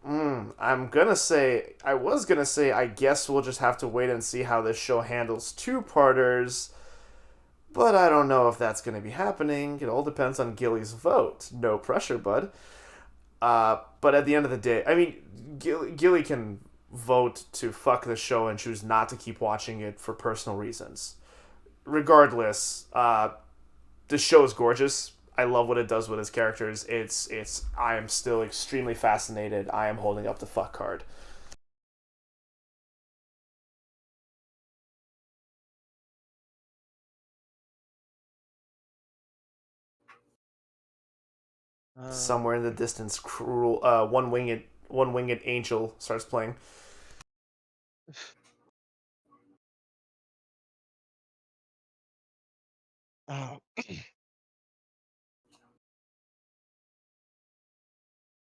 I was gonna say, I guess we'll just have to wait and see how this show handles two-parters, but I don't know if that's gonna be happening. It all depends on Gilly's vote. No pressure, bud. But at the end of the day, I mean, Gilly can vote to fuck the show and choose not to keep watching it for personal reasons. Regardless, the show is gorgeous. I love what it does with its characters. I am still extremely fascinated. I am holding up the fuck card. Somewhere in the distance, cruel one winged angel starts playing. Oh.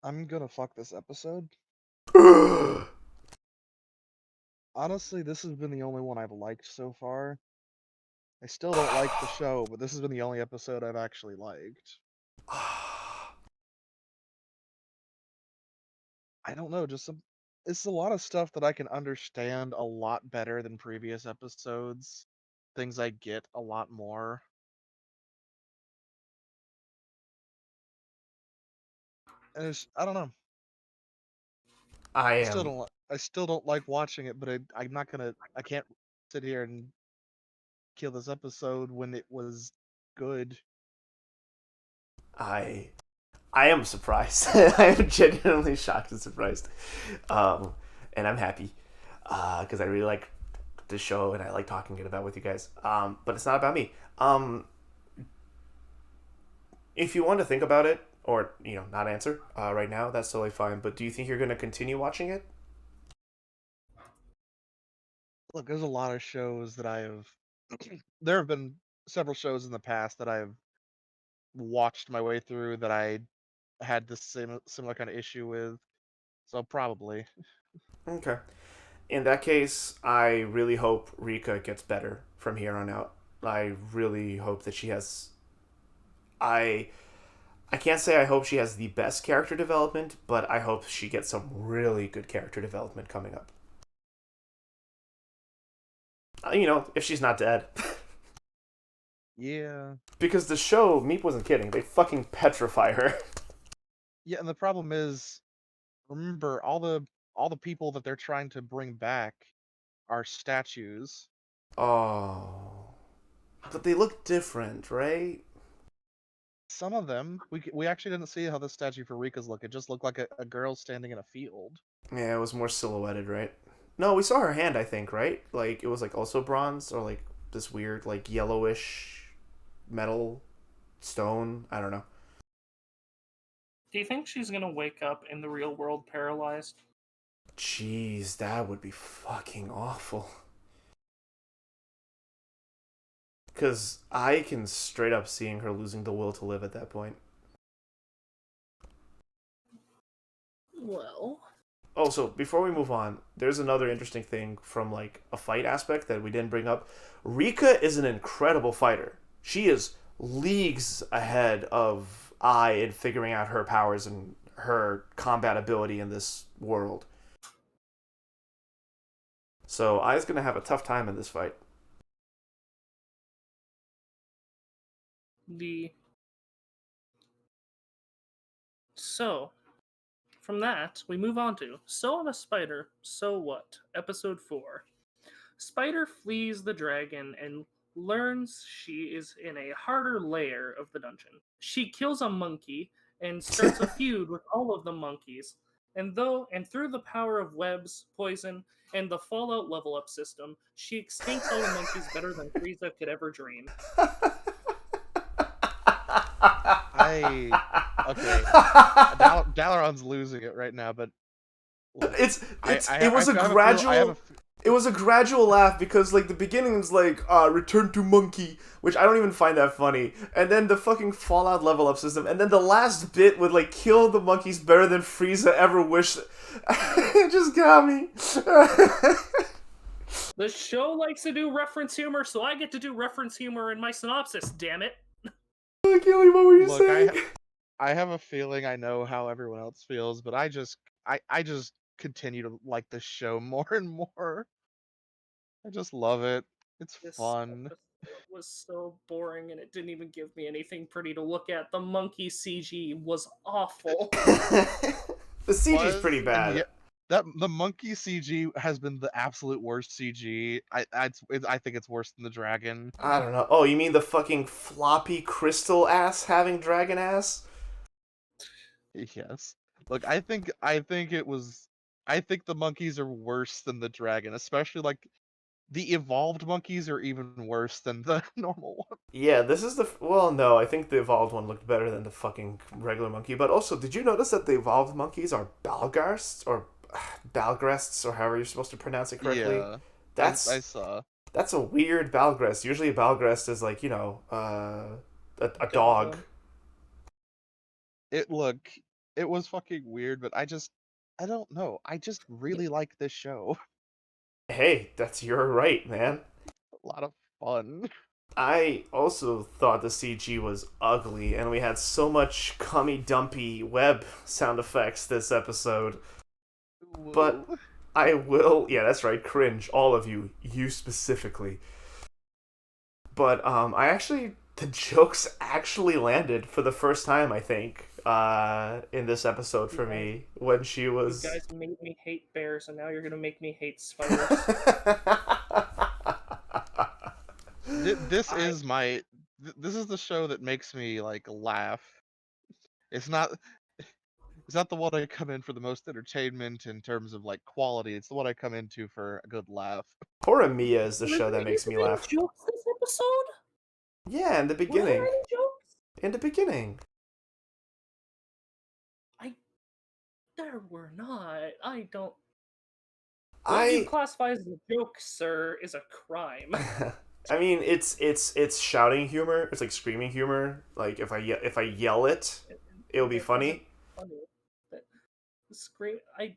I'm gonna fuck this episode. Honestly, this has been the only one I've liked so far. I still don't like the show, but this has been the only episode I've actually liked. I don't know, it's a lot of stuff that I can understand a lot better than previous episodes. Things I get a lot more. And I don't know. I am I still don't like watching it, but I can't sit here and kill this episode when it was good. I I am surprised. I am genuinely shocked and surprised, and I'm happy because I really like the show and I like talking it about with you guys. But it's not about me. If you want to think about it, or not answer right now, that's totally fine. But do you think you're going to continue watching it? Look, there's a lot of shows that I have. There have been several shows in the past that I've watched my way through that I had this similar kind of issue with. So probably. Okay. In that case, I really hope Rika gets better from here on out. I really hope that she has. I I can't say I hope she has the best character development, but I hope she gets some really good character development coming up. If she's not dead. Yeah. Because the show, Meep wasn't kidding. They fucking petrify her. Yeah, and the problem is, remember all the people that they're trying to bring back are statues. Oh. But they look different, right? Some of them, we actually didn't see how the statue for Rika's look. It just looked like a girl standing in a field. Yeah, it was more silhouetted, right? No, we saw her hand, I think, right? Like, it was, like, also bronze, or, like, this weird, like, yellowish metal stone. I don't know. Do you think she's gonna wake up in the real world paralyzed? Jeez, that would be fucking awful. Because I can straight up seeing her losing the will to live at that point. Well, Oh, so before we move on, there's another interesting thing from like a fight aspect that we didn't bring up. Rika is an incredible fighter. She is leagues ahead of I in figuring out her powers and her combat ability in this world. So Ai's gonna have a tough time in this fight. the so from that we move on to So I'm a Spider, So What? Episode 4. Spider flees the dragon and learns she is in a harder layer of the dungeon. She kills a monkey and starts a feud with all of the monkeys. And through the power of webs, poison, and the Fallout level up system, she extincts all the monkeys better than Frieza could ever dream. Okay. Dalaron's losing it right now, but look, It was a gradual. It was a gradual laugh because like the beginning is like return to monkey, which I don't even find that funny, and then the fucking Fallout level up system, and then the last bit with like kill the monkeys better than Frieza ever wished. It just got me. The show likes to do reference humor, so I get to do reference humor in my synopsis. Damn it! Keely, what were you saying? I have a feeling I know how everyone else feels, but I just continue to like this show more and more. I just love it. It's This fun. episode was so boring, and it didn't even give me anything pretty to look at. The monkey CG was awful. The CG's pretty bad. Yeah, the monkey CG has been the absolute worst CG. I think it's worse than the dragon. I don't know. Oh, you mean the fucking floppy crystal ass having dragon ass? Yes. Look, I think the monkeys are worse than the dragon, especially like the evolved monkeys are even worse than the normal one. Yeah, this is the... Well, no, I think the evolved one looked better than the fucking regular monkey. But also, did you notice that the evolved monkeys are Balgarsts? Or Balgrests, or however you're supposed to pronounce it correctly? Yeah, I saw. That's a weird Balgrest. Usually a Balgrest is like, you know, a dog. It was fucking weird, but I don't know. I just really like this show. Hey, that's your right, man. A lot of fun. I also thought the CG was ugly, and we had so much cummy dumpy web sound effects this episode. Whoa. But I will... Yeah, that's right, cringe. All of you. You specifically. But, the jokes actually landed for the first time, I think, in this episode for me, when she was... You guys made me hate bears, and now you're gonna make me hate spiders. This is the show that makes me like laugh. It's not the one I come in for the most entertainment in terms of like quality. It's the one I come into for a good laugh. Horimiya is the show that makes me laugh. Jokes this episode? Yeah, in the beginning. Were there any jokes? In the beginning. There were not. I don't... What you classify as a joke, sir, is a crime. I mean, it's shouting humor. It's like screaming humor. Like if I yell it, it'll be funny. I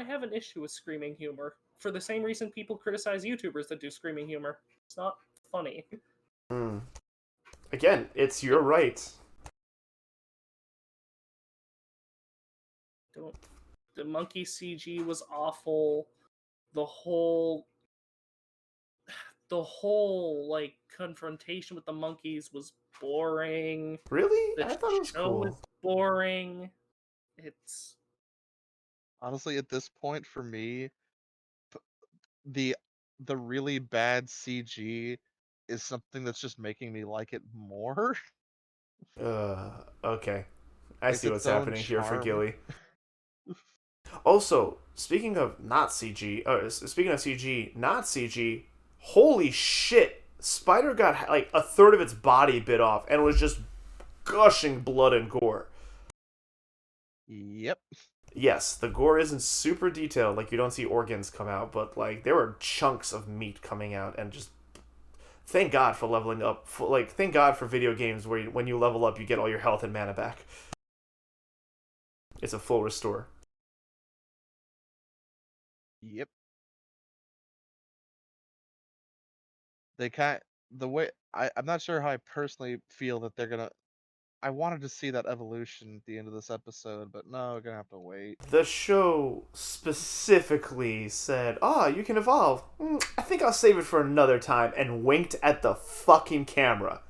have an issue with screaming humor for the same reason people criticize YouTubers that do screaming humor. It's not funny. Again, it's your right. The monkey CG was awful. The whole like confrontation with the monkeys was boring. Really? I thought it was cool. was boring. It's honestly at this point for me, the really bad CG is something that's just making me like it more. Okay. I see what's happening here for charm. Gilly. Also, speaking of CG, not CG, holy shit! Spider got like a third of its body bit off and was just gushing blood and gore. Yep. Yes, the gore isn't super detailed, like you don't see organs come out, but like there were chunks of meat coming out, and just thank God for leveling up. Thank God for video games where when you level up, you get all your health and mana back. It's a full restore. Yep. I'm not sure how I personally feel that they're gonna. I wanted to see that evolution at the end of this episode, but no, we're gonna have to wait. The show specifically said, you can evolve. I think I'll save it for another time, and winked at the fucking camera.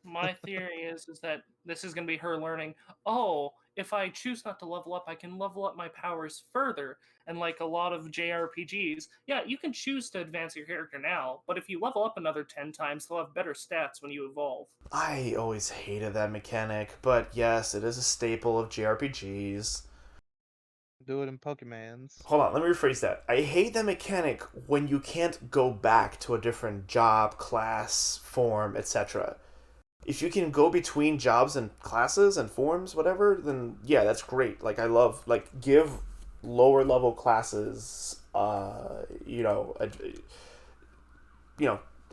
My theory is that this is going to be her learning, oh, if I choose not to level up, I can level up my powers further. And like a lot of JRPGs, yeah, you can choose to advance your character now, but if you level up another 10 times, they'll have better stats when you evolve. I always hated that mechanic, but yes, it is a staple of JRPGs. Do it in Pokemons. Hold on, let me rephrase that. I hate that mechanic when you can't go back to a different job, class, form, etc. if you can go between jobs and classes and forms, whatever, then yeah, that's great. Like I love give lower level classes,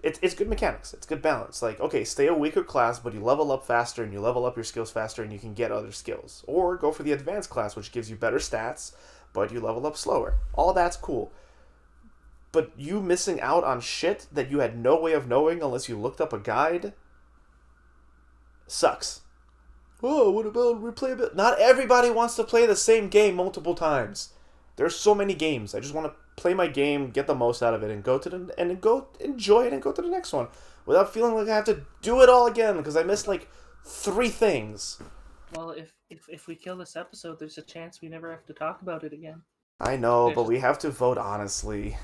it's good mechanics. It's good balance. Like, okay, stay a weaker class, but you level up faster and you level up your skills faster and you can get other skills. Or go for the advanced class, which gives you better stats, but you level up slower. All that's cool. But you missing out on shit that you had no way of knowing unless you looked up a guide sucks. Oh, what about replayability? Not everybody wants to play the same game multiple times. There's so many games. I just want to play my game, get the most out of it, and go enjoy it and go to the next one without feeling like I have to do it all again because I missed like 3 things. Well, if we kill this episode, there's a chance we never have to talk about it again. I know, but we have to vote honestly.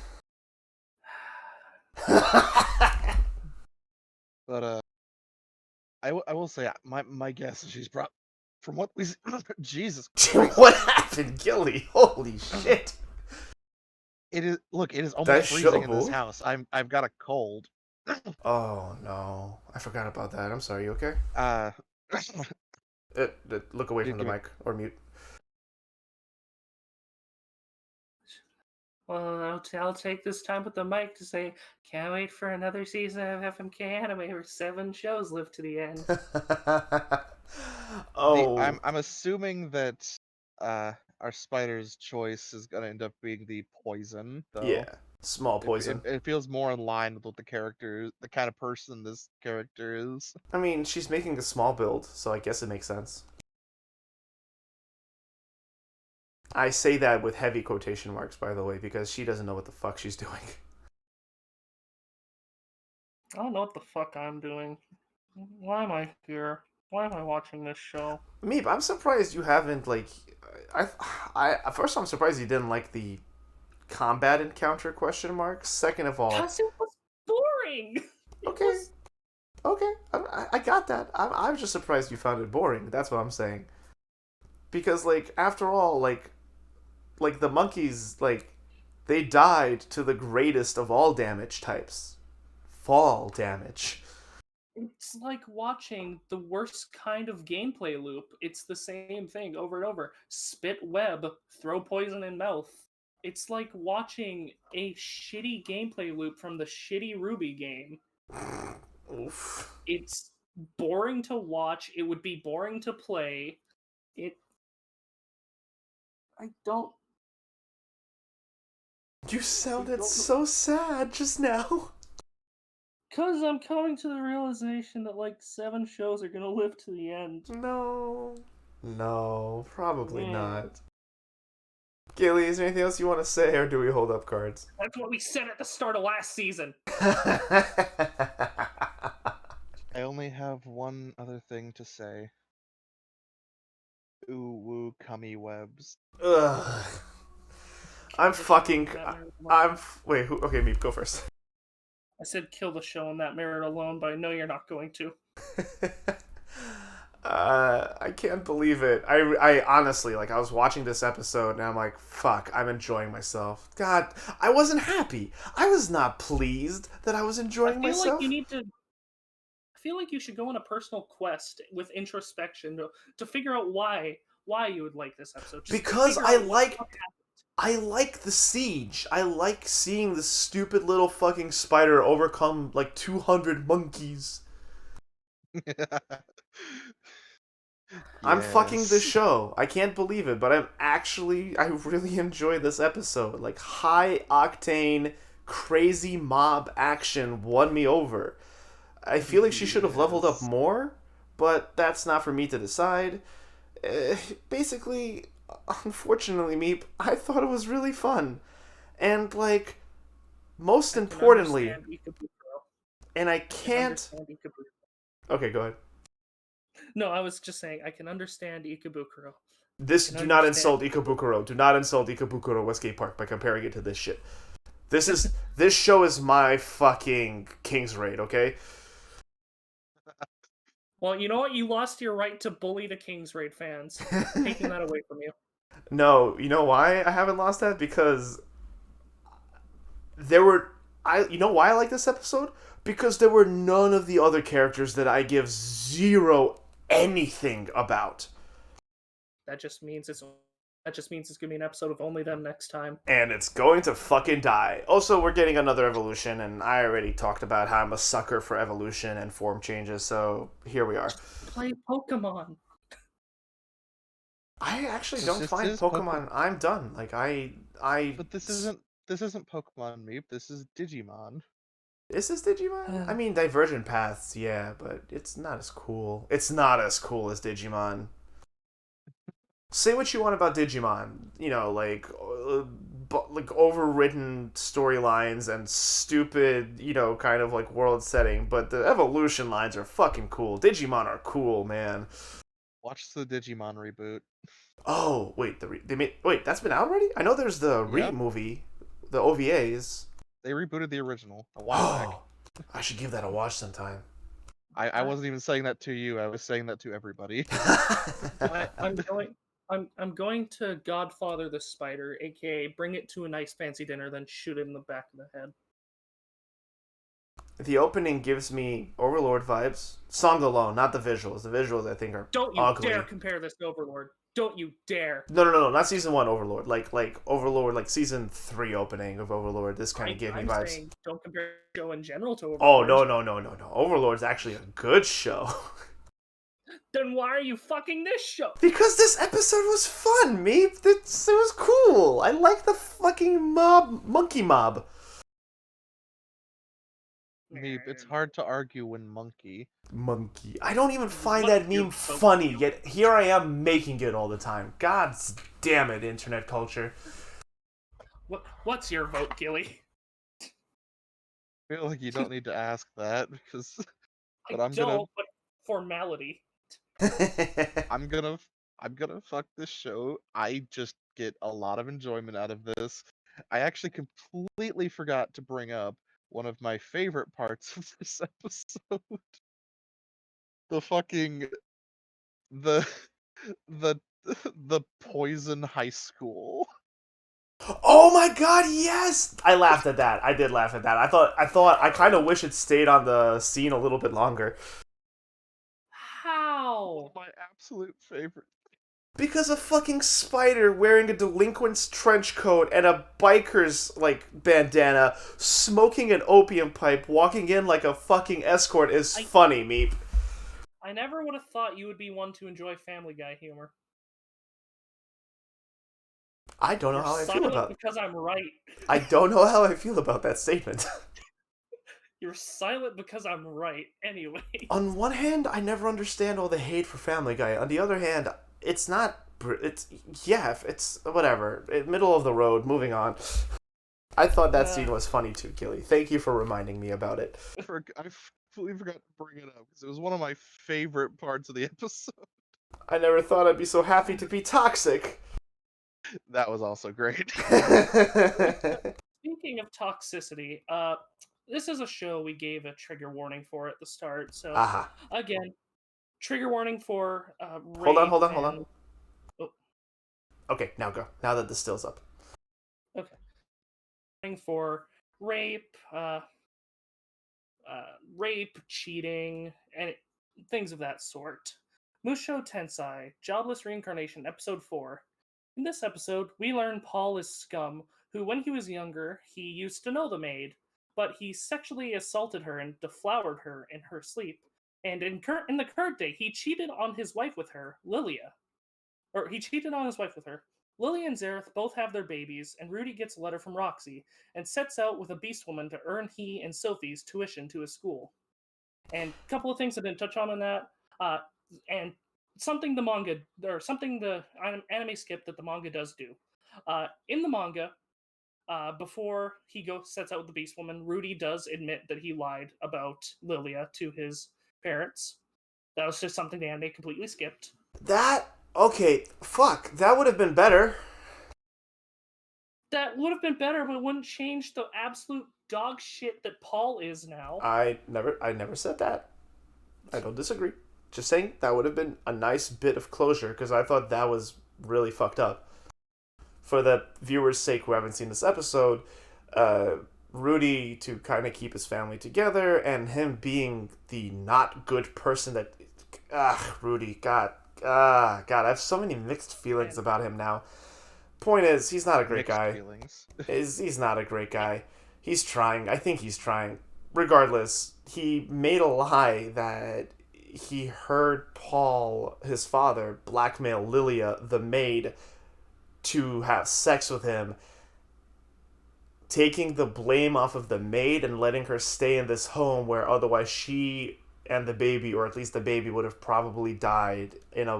But I will say my guess is she's probably, from what we Jesus Christ. What happened, Gilly? Holy shit! It is almost freezing in this house. I've got a cold. Oh no, I forgot about that. I'm sorry. You okay? Look away from the mic or mute. Well, I'll take this time with the mic to say, can't wait for another season of FMK Anime where 7 shows live to the end. I'm assuming that our spider's choice is gonna end up being the poison, though. Yeah, small poison. It feels more in line with what the kind of person this character is. I mean, she's making a small build, so I guess it makes sense. I say that with heavy quotation marks, by the way, because she doesn't know what the fuck she's doing. I don't know what the fuck I'm doing. Why am I here? Why am I watching this show? Meep, I'm surprised you haven't, like... At first, I'm surprised you didn't like the combat encounter question mark. Second of all... Because it was boring! Okay, I got that. I'm just surprised you found it boring. That's what I'm saying. Because, like, after all, like the monkeys, like, they died to the greatest of all damage types. Fall damage. It's like watching the worst kind of gameplay loop. It's the same thing over and over. Spit web, throw poison in mouth. It's like watching a shitty gameplay loop from the shitty Ruby game. Oof. It's boring to watch. It would be boring to play. You sounded so sad just now. Because I'm coming to the realization that, like, 7 shows are gonna live to the end. No, probably not. Gilly, is there anything else you want to say, or do we hold up cards? That's what we said at the start of last season! I only have one other thing to say. Ooh, woo, cummy webs. Ugh. Wait, okay, Meep, go first. I said kill the show on that merit alone, but I know you're not going to. I can't believe it. I honestly, like, I was watching this episode and I'm like, fuck, I'm enjoying myself. God, I wasn't happy. I was not pleased that I was enjoying myself. I feel like you should go on a personal quest with introspection to figure out why you would like this episode. Because I like the siege. I like seeing the stupid little fucking spider overcome like 200 monkeys. I'm fucking the show. I can't believe it, but I really enjoy this episode. Like, high octane, crazy mob action won me over. I feel like she should have leveled up more, but that's not for me to decide. Basically, unfortunately, Meep, I thought it was really fun. And, like, most importantly, and I can't... Okay, go ahead. No, I was just saying, I can understand Ikebukuro. Do not insult Ikebukuro. Do not insult Ikebukuro Westgate Park by comparing it to this shit. This show is my fucking King's Raid, okay? Well, you know what? You lost your right to bully the King's Raid fans. Taking that away from you. No, you know why I haven't lost that? Because there were You know why I like this episode? Because there were none of the other characters that I give zero anything about. That just means it's gonna be an episode of only them next time. And it's going to fucking die. Also, we're getting another evolution, and I already talked about how I'm a sucker for evolution and form changes, so here we are. Play Pokemon. I actually don't find Pokemon. I'm done. Like I. But this isn't Pokemon, Meep. This is Digimon. Is this Digimon? I mean, Divergent Paths, yeah, but it's not as cool. It's not as cool as Digimon. Say what you want about Digimon, you know, like overwritten storylines and stupid, you know, kind of like world setting, but the evolution lines are fucking cool. Digimon are cool, man. Watch the Digimon reboot. Oh, wait, that's been out already? I know there's the movie, the OVAs. They rebooted the original a while back. I should give that a watch sometime. I wasn't even saying that to you. I was saying that to everybody. I'm going to Godfather the Spider, aka bring it to a nice fancy dinner, then shoot it in the back of the head. The opening gives me Overlord vibes. Song alone, not the visuals. The visuals I think are Don't you ugly. dare compare this to Overlord. Don't you dare. No, not season 1 Overlord. Like Overlord, like season 3 opening of Overlord. This kind of gave me vibes. I'm saying don't compare the show in general to Oh, Overlord. no. Overlord's actually a good show. Then why are you fucking this show? Because this episode was fun, Meep. It was cool. I like the fucking monkey mob. Meep, it's hard to argue when monkey. I don't even find that meme funny, yet here I am making it all the time. God damn it, internet culture. What's your vote, Gilly? I feel like you don't need to ask that because. But but formality. I'm gonna fuck this show. I just get a lot of enjoyment out of this. I actually completely forgot to bring up one of my favorite parts of this episode. The fucking the the poison high school. Oh my god, yes! I laughed at that. I did laugh at that. I kind of wish it stayed on the scene a little bit longer. How? My absolute favorite. Because a fucking spider wearing a delinquent's trench coat and a biker's, like, bandana, smoking an opium pipe, walking in like a fucking escort is funny, Meep. I never would have thought you would be one to enjoy Family Guy humor. I don't know how I feel about it. Because I'm right. I don't know how I feel about that statement. You're silent because I'm right, anyway. On one hand, I never understand all the hate for Family Guy. On the other hand, it's not... It's whatever. Middle of the road, moving on. I thought that scene was funny too, Gilly. Thank you for reminding me about it. I completely forgot to bring it up because it was one of my favorite parts of the episode. I never thought I'd be so happy to be toxic. That was also great. Speaking of toxicity, this is a show we gave a trigger warning for at the start. So, again, trigger warning for rape. Hold on. Oh. Okay, now go. Now that the still's up. Okay. Warning for rape, rape, cheating, and things of that sort. Musho Tensei, Jobless Reincarnation, Episode 4. In this episode, we learn Paul is scum, who when he was younger, he used to know the maid, but he sexually assaulted her and deflowered her in her sleep. And in the current day, he cheated on his wife with her, Lilia. Lilia and Zareth both have their babies, and Rudy gets a letter from Roxy, and sets out with a beast woman to earn he and Sophie's tuition to his school. And a couple of things I didn't touch on that, and something the anime skip that the manga does do. In the manga, before he sets out with the Beast Woman, Rudy does admit that he lied about Lilia to his parents. That was just something the anime completely skipped. That would have been better. That would have been better, but it wouldn't change the absolute dog shit that Paul is now. I never said that. I don't disagree. Just saying that would have been a nice bit of closure, because I thought that was really fucked up. For the viewers' sake who haven't seen this episode, Rudy to kind of keep his family together, and him being the not good person that, Rudy, God, I have so many mixed feelings about him now. Point is, he's not a great Mixed guy. feelings. He's not a great guy. He's trying. I think he's trying. Regardless, he made a lie that he heard Paul, his father, blackmail Lilia, the maid, to have sex with him, taking the blame off of the maid and letting her stay in this home where otherwise she and the baby, or at least the baby, would have probably died in a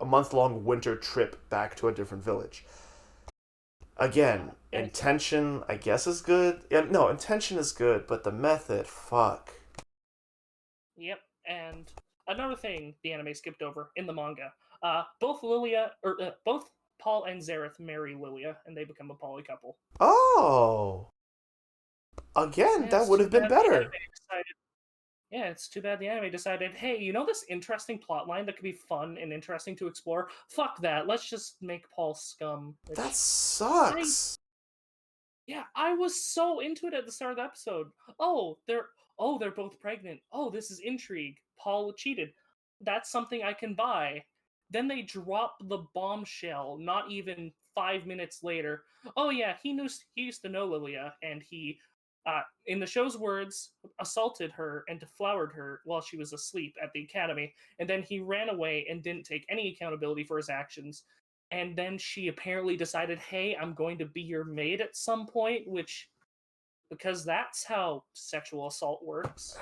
month-long winter trip back to a different village. Again, intention, I guess, is good. Yeah, no, intention is good, but the method, fuck. Yep, and another thing the anime skipped over in the manga, both both Paul and Zareth marry Lilia, and they become a poly couple. Oh! Again, that would have been better. Yeah, it's too bad the anime decided, hey, you know this interesting plotline that could be fun and interesting to explore? Fuck that, let's just make Paul scum. That sucks. I was so into it at the start of the episode. They're both pregnant. Oh, this is intrigue. Paul cheated. That's something I can buy. Then they drop the bombshell not even 5 minutes later. Oh yeah, he used to know Lilia, and he in the show's words, assaulted her and deflowered her while she was asleep at the academy, and then he ran away and didn't take any accountability for his actions. And then she apparently decided, hey, I'm going to be your maid at some point, because that's how sexual assault works.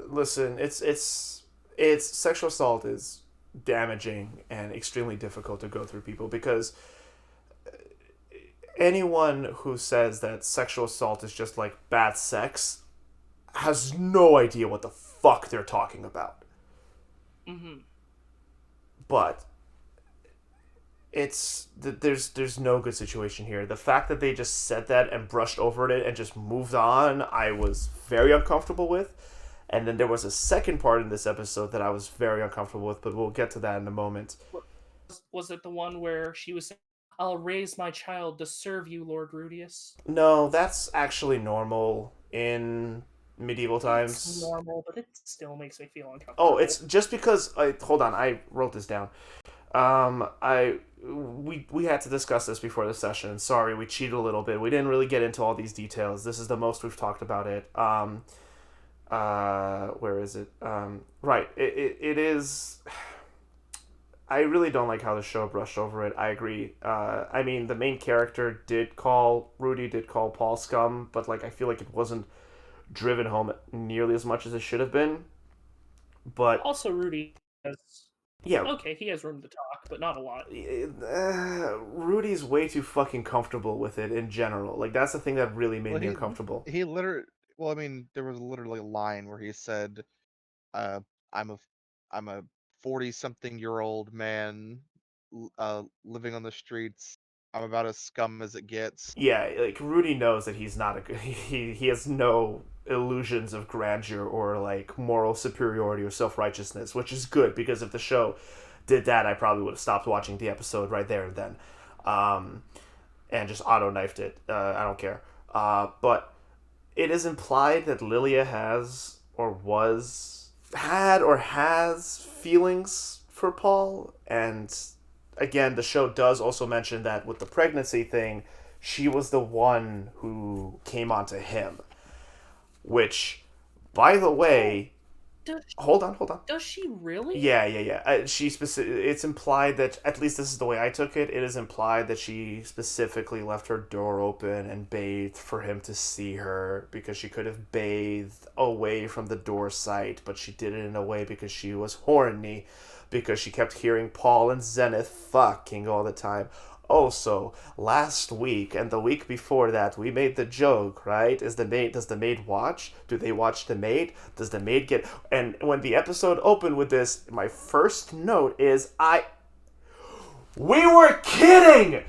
Listen, it's sexual assault is damaging and extremely difficult to go through, people, because anyone who says that sexual assault is just like bad sex has no idea what the fuck they're talking about. Mm-hmm. But there's no good situation here. The fact that they just said that and brushed over it and just moved on, I was very uncomfortable with. And then there was a second part in this episode that I was very uncomfortable with, but we'll get to that in a moment. Was it the one where she was saying, I'll raise my child to serve you, Lord Rudius? No, that's actually normal in medieval times. It's normal, but it still makes me feel uncomfortable. Oh, it's just because... hold on, I wrote this down. We had to discuss this before the session. Sorry, we cheated a little bit. We didn't really get into all these details. This is the most we've talked about it. Where is it? Right. It is... I really don't like how the show brushed over it. I agree. I mean, the main character Rudy did call Paul scum, but like I feel like it wasn't driven home nearly as much as it should have been. But also, Rudy has... Yeah. Okay, he has room to talk, but not a lot. Rudy's way too fucking comfortable with it in general. Like, that's the thing that really made me uncomfortable. He literally... Well, I mean, there was literally a line where he said, I'm a 40-something-year-old man living on the streets. I'm about as scum as it gets. Yeah, like, Rudy knows that he's not a good... He has no illusions of grandeur or, like, moral superiority or self-righteousness, which is good, because if the show did that, I probably would have stopped watching the episode right there and then. And just auto-knifed it. I don't care. But it is implied that Lilia has feelings for Paul, and again, the show does also mention that with the pregnancy thing, she was the one who came onto him. Which, by the way... Hold on. Does she really? Yeah. It's implied that, at least this is the way I took it, it is implied that she specifically left her door open and bathed for him to see her, because she could have bathed away from the door sight, but she did it in a way because she was horny, because she kept hearing Paul and Zenith fucking all the time. Also, last week and the week before that, we made the joke, right? Does the maid watch? Do they watch the maid? Does the maid get... And when the episode opened with this, my first note is, we were kidding!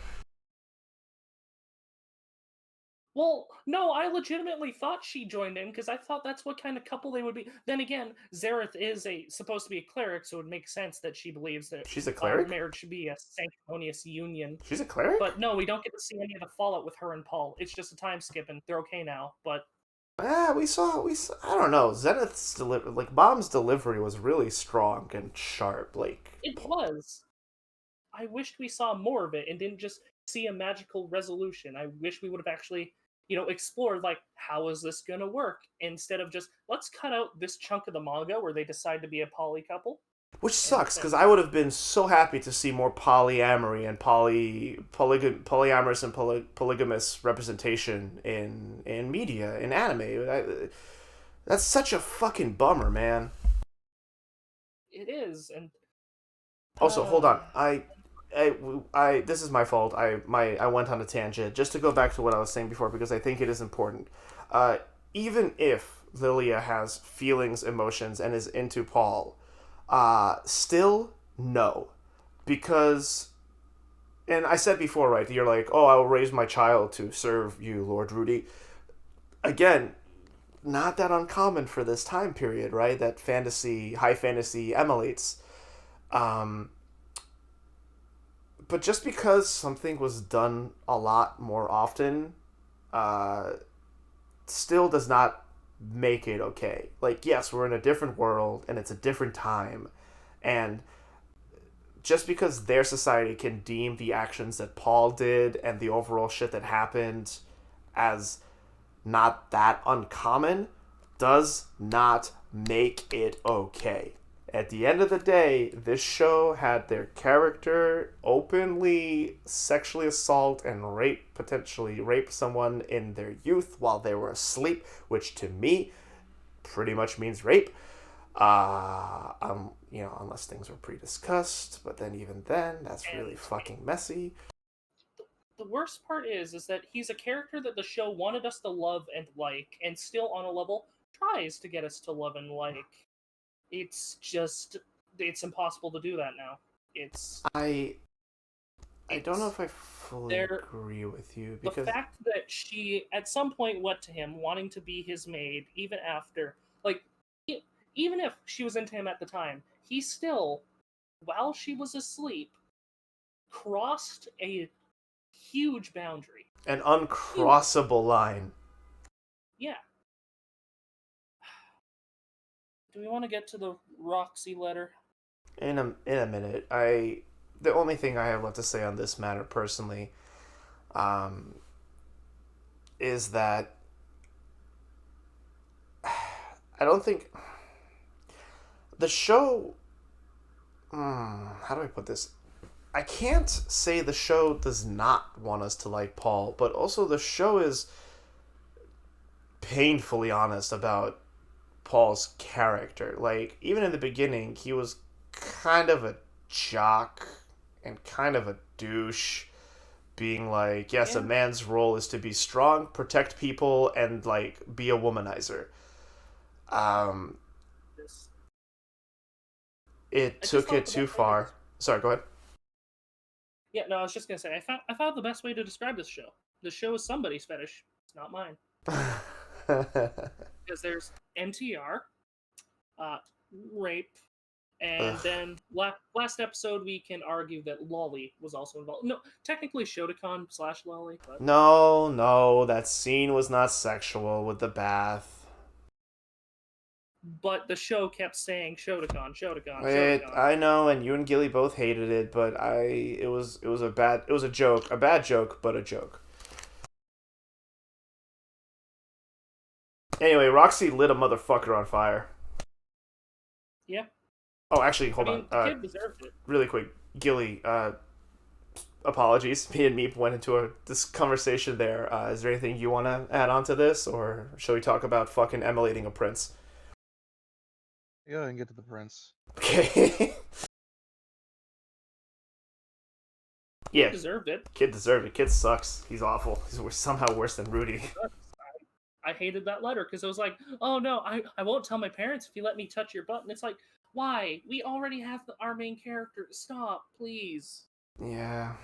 Well, no, I legitimately thought she joined in because I thought that's what kind of couple they would be. Then again, Zareth is supposed to be a cleric, so it would make sense that she believes that She's a cleric? marriage should be a sanctimonious union. She's a cleric? But no, we don't get to see any of the fallout with her and Paul. It's just a time skip, and they're okay now. But Yeah, we saw. I don't know. Zenith's Mom's delivery was really strong and sharp. it was. I wished we saw more of it and didn't just see a magical resolution. I wish we would have actually, explored how is this gonna work instead of just let's cut out this chunk of the manga where they decide to be a poly couple. Which And sucks because I would have been so happy to see more polyamory and polyamorous and polygamous representation in media in anime. That's such a fucking bummer, man. it is, and Also, hold on. I this is my fault. I went on a tangent just to go back to what I was saying before because I think it is important. Even if Lilia has feelings, emotions, and is into Paul, still no, because, and I said before, right? You're like, oh, I will raise my child to serve you, Lord Rudy. Again, not that uncommon for this time period, right? That high fantasy emulates. But just because something was done a lot more often, still does not make it okay. Yes, we're in a different world and it's a different time, and just because their society can deem the actions that Paul did and the overall shit that happened as not that uncommon does not make it okay. At the end of the day, this show had their character openly sexually assault and potentially rape someone in their youth while they were asleep, which to me pretty much means rape. Unless things were pre-discussed, but then even then, that's really fucking messy. The worst part is that he's a character that the show wanted us to love and like, and still on a level tries to get us to love and like. It's impossible to do that now. I don't know if I fully agree with you because the fact that she at some point went to him wanting to be his maid, even after even if she was into him at the time, he still, while she was asleep, crossed a huge boundary, an uncrossable line. Yeah. Do we want to get to the Roxy letter? In a minute. The only thing I have left to say on this matter personally, is that I don't think the show. How do I put this? I can't say the show does not want us to like Paul, but also the show is painfully honest about Paul's character. Even in the beginning, he was kind of a jock and kind of a douche, being yes, a man's role is to be strong, protect people, and be a womanizer. It took it too far. Sorry, go ahead. Yeah, no, I was just gonna say I found the best way to describe this show. The show is somebody's fetish. It's not mine. Because there's NTR, rape, and then last episode we can argue that Lolly was also involved. No, technically Shotokan / Lolly. But... No, that scene was not sexual with the bath. But the show kept saying Shotokan. I know, and you and Gilly both hated it, but it was a bad joke, but a joke. Anyway, Roxy lit a motherfucker on fire. Yeah. Oh, actually, hold on. The kid deserved it. Really quick, Gilly, apologies. Me and Meep went into this conversation there. Is there anything you want to add on to this, or shall we talk about fucking emulating a prince? Yeah, and get to the prince. Okay. Yeah. Kid deserved it. Kid deserved it. Kid sucks. He's awful. He's somehow worse than Rudy. I hated that letter because it was like, oh no, I won't tell my parents if you let me touch your butt. And it's like, why? We already have our main character. Stop, please. Yeah.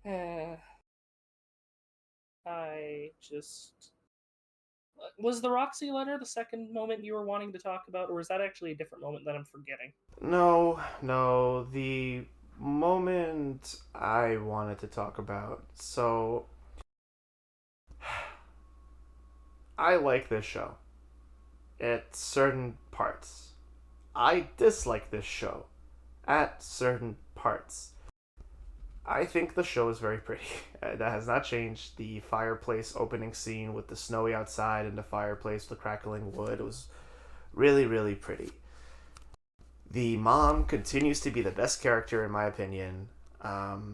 I just was the Roxy letter the second moment you were wanting to talk about, or is that actually a different moment that I'm forgetting? No, the moment I wanted to talk about. So, I like this show at certain parts. I dislike this show at certain parts. I think the show is very pretty. That has not changed. The fireplace opening scene with the snowy outside and the fireplace with the crackling wood was really, really pretty. The mom continues to be the best character in my opinion. I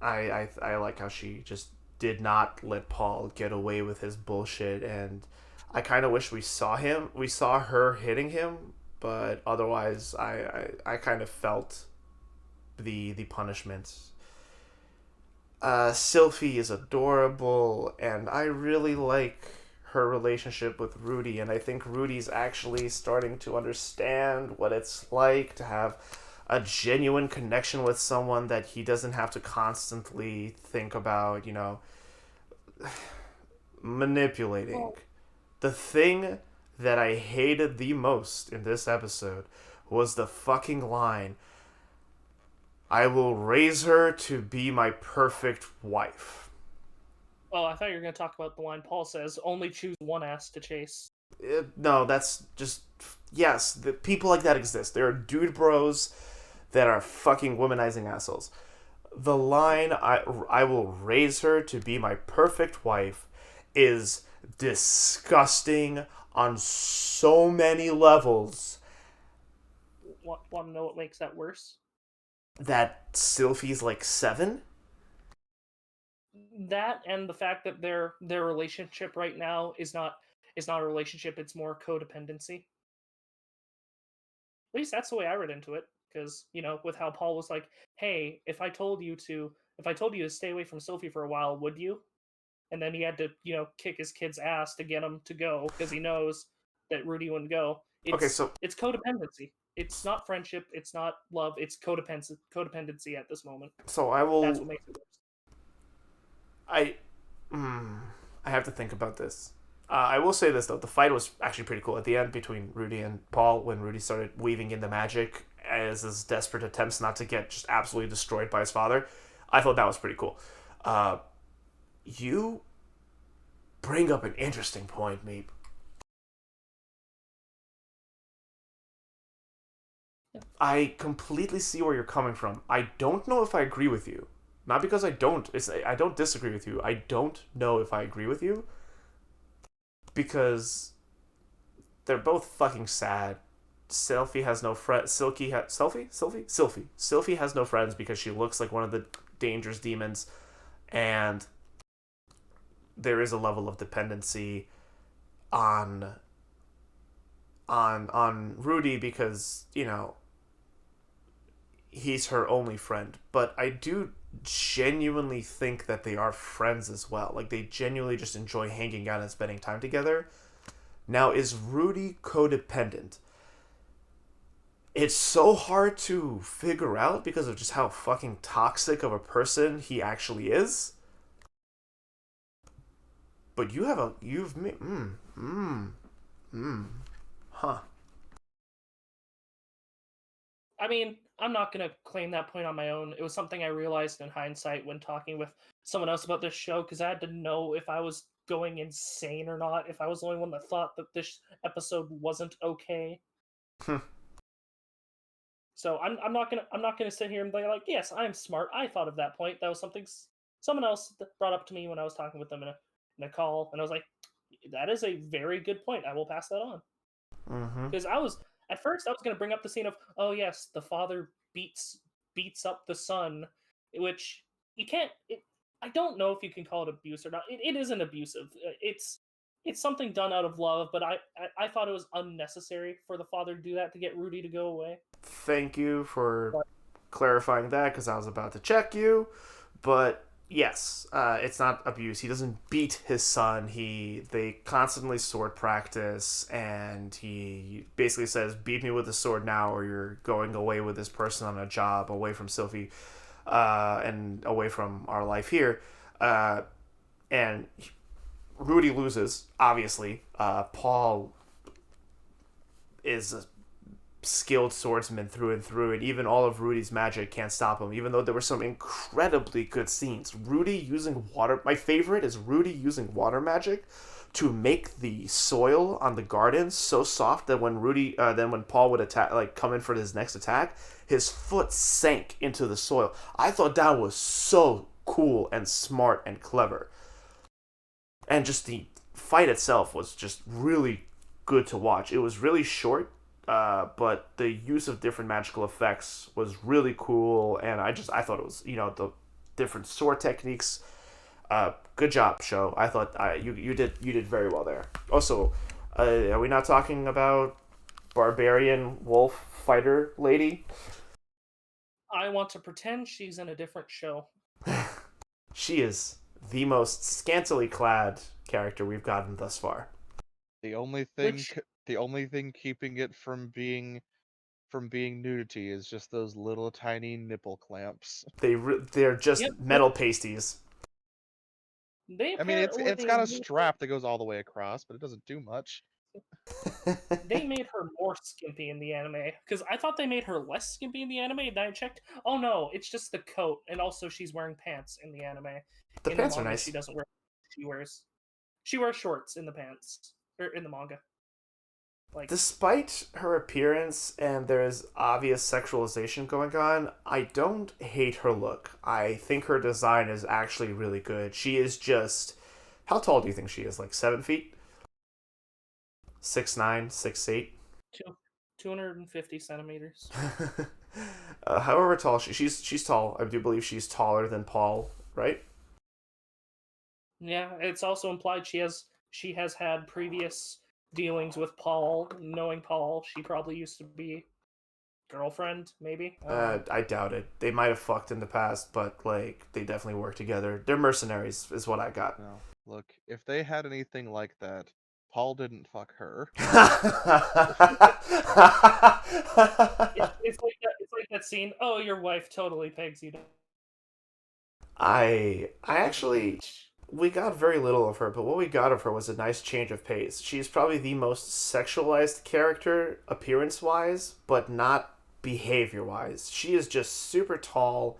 like how she just did not let Paul get away with his bullshit, and I kind of wish we saw her hitting him, but otherwise, I kind of felt the punishment. Sylphie is adorable, and I really like her relationship with Rudy, and I think Rudy's actually starting to understand what it's like to have a genuine connection with someone that he doesn't have to constantly think about, manipulating. Well, The thing that I hated the most in this episode was the fucking line, I will raise her to be my perfect wife. oh, I thought you were going to talk about the line Paul says, only choose one ass to chase. No, that's just... Yes, the people like that exist. There are dude bros that are fucking womanizing assholes. The line, I will raise her to be my perfect wife, is disgusting on so many levels Want to know what makes that worse? that Sylphie's like 7? That and the fact that their relationship right now is not a relationship, it's more codependency. At least that's the way I read into it, because with how Paul was like, "Hey, if I told you to stay away from Sophie for a while, would you?" And then he had to kick his kid's ass to get him to go because he knows that Rudy wouldn't go. Okay, It's codependency. It's not friendship. It's not love. It's codependency at this moment. so That's what makes it worse. I mm, I have to think about this. I will say this though, the fight was actually pretty cool at the end between Rudy and Paul when Rudy started weaving in the magic as his desperate attempts not to get just absolutely destroyed by his father. I thought that was pretty cool. You bring up an interesting point, Meep. I completely see where you're coming from. I don't know if I agree with you. Not because I don't. I don't disagree with you. I don't know if I agree with you because they're both fucking sad. Sylphie has no friends. Sylphie has no friends because she looks like one of the dangerous demons, and there is a level of dependency on Rudy because he's her only friend. But I do genuinely think that they are friends as well. Like they genuinely just enjoy hanging out and spending time together. Now, is Rudy codependent? It's so hard to figure out because of just how fucking toxic of a person he actually is. But huh. I mean, I'm not gonna claim that point on my own. It was something I realized in hindsight when talking with someone else about this show, because I had to know if I was going insane or not. If I was the only one that thought that this episode wasn't okay. So I'm not gonna sit here and be like, yes, I'm smart. I thought of that point. That was something someone else brought up to me when I was talking with them in a call, and I was like, that is a very good point. I will pass that on. Because at first I was going to bring up the scene of, oh yes, the father beats up the son, which you can't. I don't know if you can call it abuse or not. It isn't abusive. It's something done out of love, but I thought it was unnecessary for the father to do that to get Rudy to go away. Thank you for clarifying that because I was about to check you, but yes, it's not abuse. He doesn't beat his son. They constantly sword practice, and he basically says, "Beat me with the sword now, or you're going away with this person on a job away from Sylphie." and away from our life here. And Rudy loses, obviously. Paul is a skilled swordsman through and through, and even all of Rudy's magic can't stop him, even though there were some incredibly good scenes. Rudy using water. My favorite is Rudy using water magic to make the soil on the garden so soft that when Paul would attack, like come in for his next attack, his foot sank into the soil. I thought that was so cool and smart and clever. And just the fight itself was just really good to watch. It was really short, but the use of different magical effects was really cool, and I thought it was, the different sword techniques. Good job, show. I thought you did very well there. Also, are we not talking about barbarian wolf fighter lady? I want to pretend she's in a different show. She is the most scantily clad character we've gotten thus far. The only thing keeping it from being nudity is just those little tiny nipple clamps. They're just metal pasties. I mean, it's got a strap that goes all the way across, but it doesn't do much. They made her more skimpy in the anime, because I thought they made her less skimpy in the anime, and I checked. Oh no, it's just the coat, and also she's wearing pants in the anime. The in pants the manga, are nice. She doesn't wear. She wears shorts in the pants or in the manga. Like, despite her appearance and there's obvious sexualization going on, I don't hate her look. I think her design is actually really good. She is just... How tall do you think she is? Like 7 feet? 6'9", 6'8"? 250 centimeters. However tall she's tall. I do believe she's taller than Paul, right? Yeah, it's also implied she has had previous dealings with Paul. Knowing Paul, she probably used to be girlfriend, maybe. I doubt it. They might have fucked in the past, but like they definitely work together. They're mercenaries, is what I got. No, look, if they had anything like that, Paul didn't fuck her. It's like that scene. Oh, your wife totally pegs you. I actually, we got very little of her, but what we got of her was a nice change of pace. She's probably the most sexualized character appearance-wise, but not behavior-wise. She is just super tall,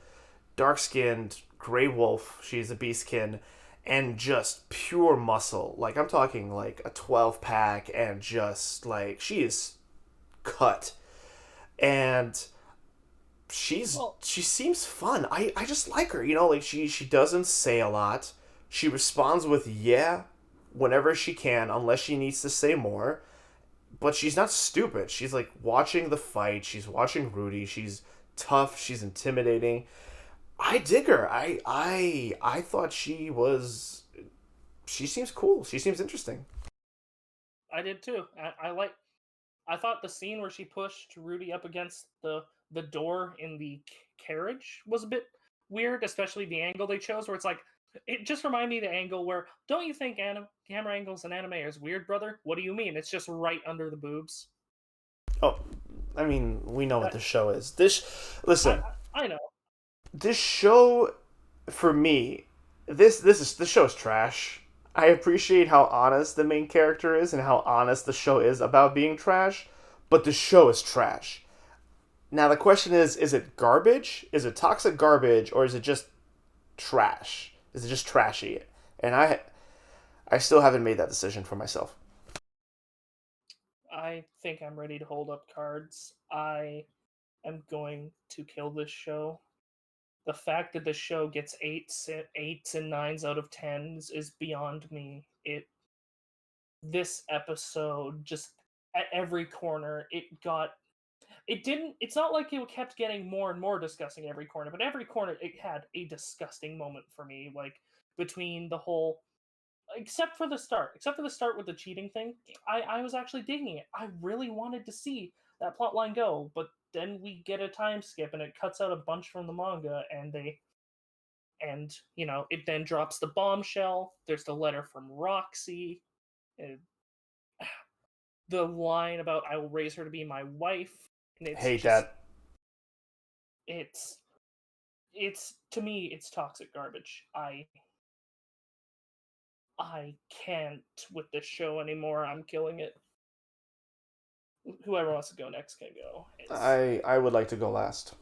dark-skinned, gray wolf. She's a beastkin, and just pure muscle. Like, I'm talking like a 12-pack, and just like, she is cut. And she seems fun. I just like her, like she doesn't say a lot. She responds with yeah whenever she can, unless she needs to say more. But she's not stupid. She's like watching the fight. She's watching Rudy. She's tough. She's intimidating. I dig her. I thought she seems cool. She seems interesting. I did too. I thought the scene where she pushed Rudy up against the door in the carriage was a bit weird, especially the angle they chose, where it's like, it just reminded me of the angle where, don't you think camera angles in anime is weird, brother? What do you mean? It's just right under the boobs. Oh, I mean, we know what the show is. Listen, I know. This show, for me, the show's trash. I appreciate how honest the main character is and how honest the show is about being trash, but the show is trash. Now the question is it garbage? Is it toxic garbage, or is it just trash? Is it just trashy? And I still haven't made that decision for myself. I think I'm ready to hold up cards. I am going to kill this show. The fact that the show gets 8s and 9s out of 10s is beyond me. This episode, just at every corner, it's not like it kept getting more and more disgusting every corner, but every corner it had a disgusting moment for me, like between the whole, except for the start with the cheating thing. I was actually digging it. I really wanted to see that plot line go, but then we get a time skip and it cuts out a bunch from the manga, and it then drops the bombshell. There's the letter from Roxy, the line about I will raise her to be my wife. And it's hate that. It's it's, to me, it's toxic garbage. I can't with this show anymore. I'm killing it. Whoever wants to go next can go. I would like to go last.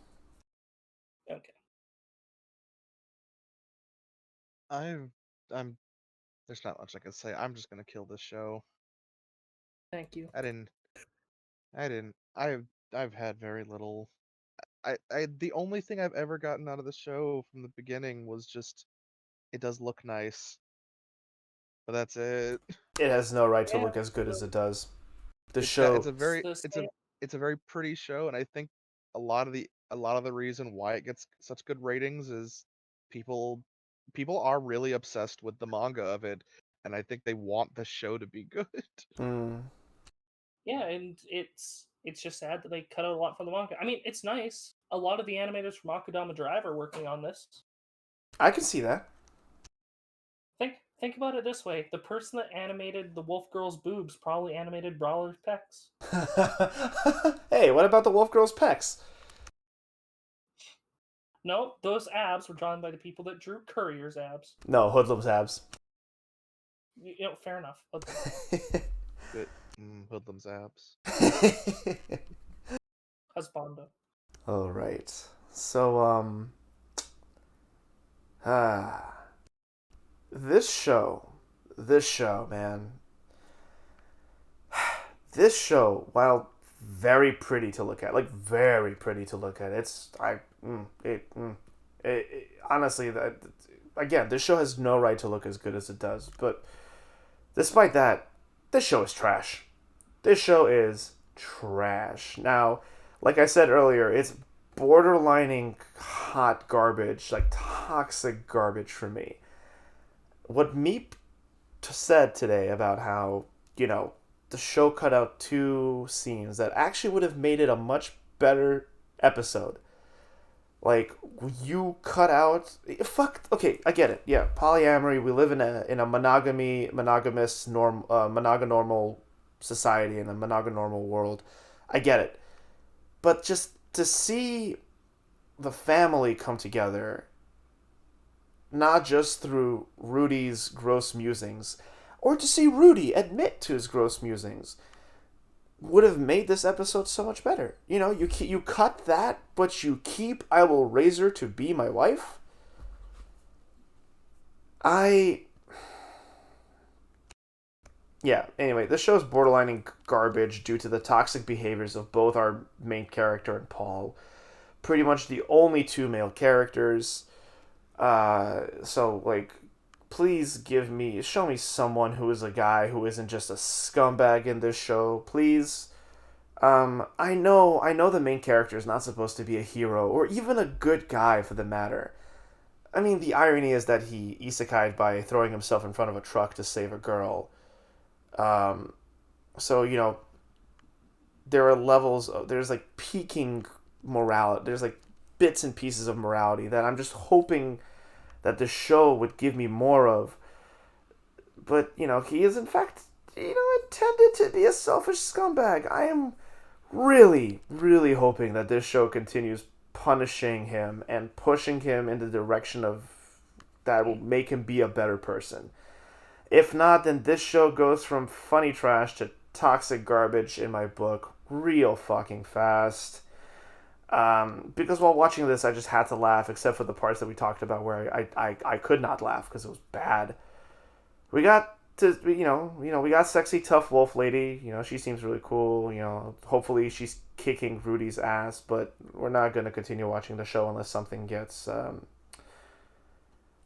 Okay. I'm there's not much I can say. I'm just gonna kill this show. Thank you. I've had very little. I the only thing I've ever gotten out of the show from the beginning was just it does look nice. But that's it. It has no right to Yeah, look as good as it does. The It's show, the same. it's a very pretty show, and I think a lot of the reason why it gets such good ratings is people people are really obsessed with the manga of it, and I think they want the show to be good. mm, Yeah, and it's just sad that they cut out a lot from the manga. I mean, it's nice. A lot of the animators from Akudama Drive are working on this. I can see that. Think about it this way: the person that animated the Wolf Girl's boobs probably animated Brawler's pecs. Hey, what about the Wolf Girl's pecs? No, those abs were drawn by the people that drew Courier's abs. No, Hoodlum's abs. Fair enough. Good. Hoodlum's abs. Husbando. All right. So this show, man. This show, while very pretty to look at, like very pretty to look at, honestly, that again, this show has no right to look as good as it does. But despite that, this show is trash. This show is trash. Now, like I said earlier, it's borderlining hot garbage, like toxic garbage for me. What Meep said today about how, the show cut out 2 scenes that actually would have made it a much better episode. Like, you cut out... Fuck, okay, I get it. Yeah, polyamory, we live in a monogamous, mononormal society, in a mononormal world. I get it. But just to see the family come together, not just through Rudy's gross musings, or to see Rudy admit to his gross musings, would have made this episode so much better. You cut that, but you keep "I will raise her to be my wife." Yeah, anyway, this show's borderlining garbage due to the toxic behaviors of both our main character and Paul. Pretty much the only 2 male characters. So, like, please show me someone who is a guy who isn't just a scumbag in this show, please. I know the main character is not supposed to be a hero, or even a good guy for the matter. I mean, the irony is that he isekai'd by throwing himself in front of a truck to save a girl. So, there are levels there's like peaking morality, there's like bits and pieces of morality that I'm just hoping that the show would give me more of. But, he is in fact, intended to be a selfish scumbag. I am really, really hoping that this show continues punishing him and pushing him in the direction of that will make him be a better person. If not, then this show goes from funny trash to toxic garbage in my book real fucking fast. Because while watching this, I just had to laugh, except for the parts that we talked about where I could not laugh because it was bad. We got we got sexy tough wolf lady. She seems really cool. Hopefully she's kicking Rudy's ass, but we're not gonna continue watching the show unless something gets.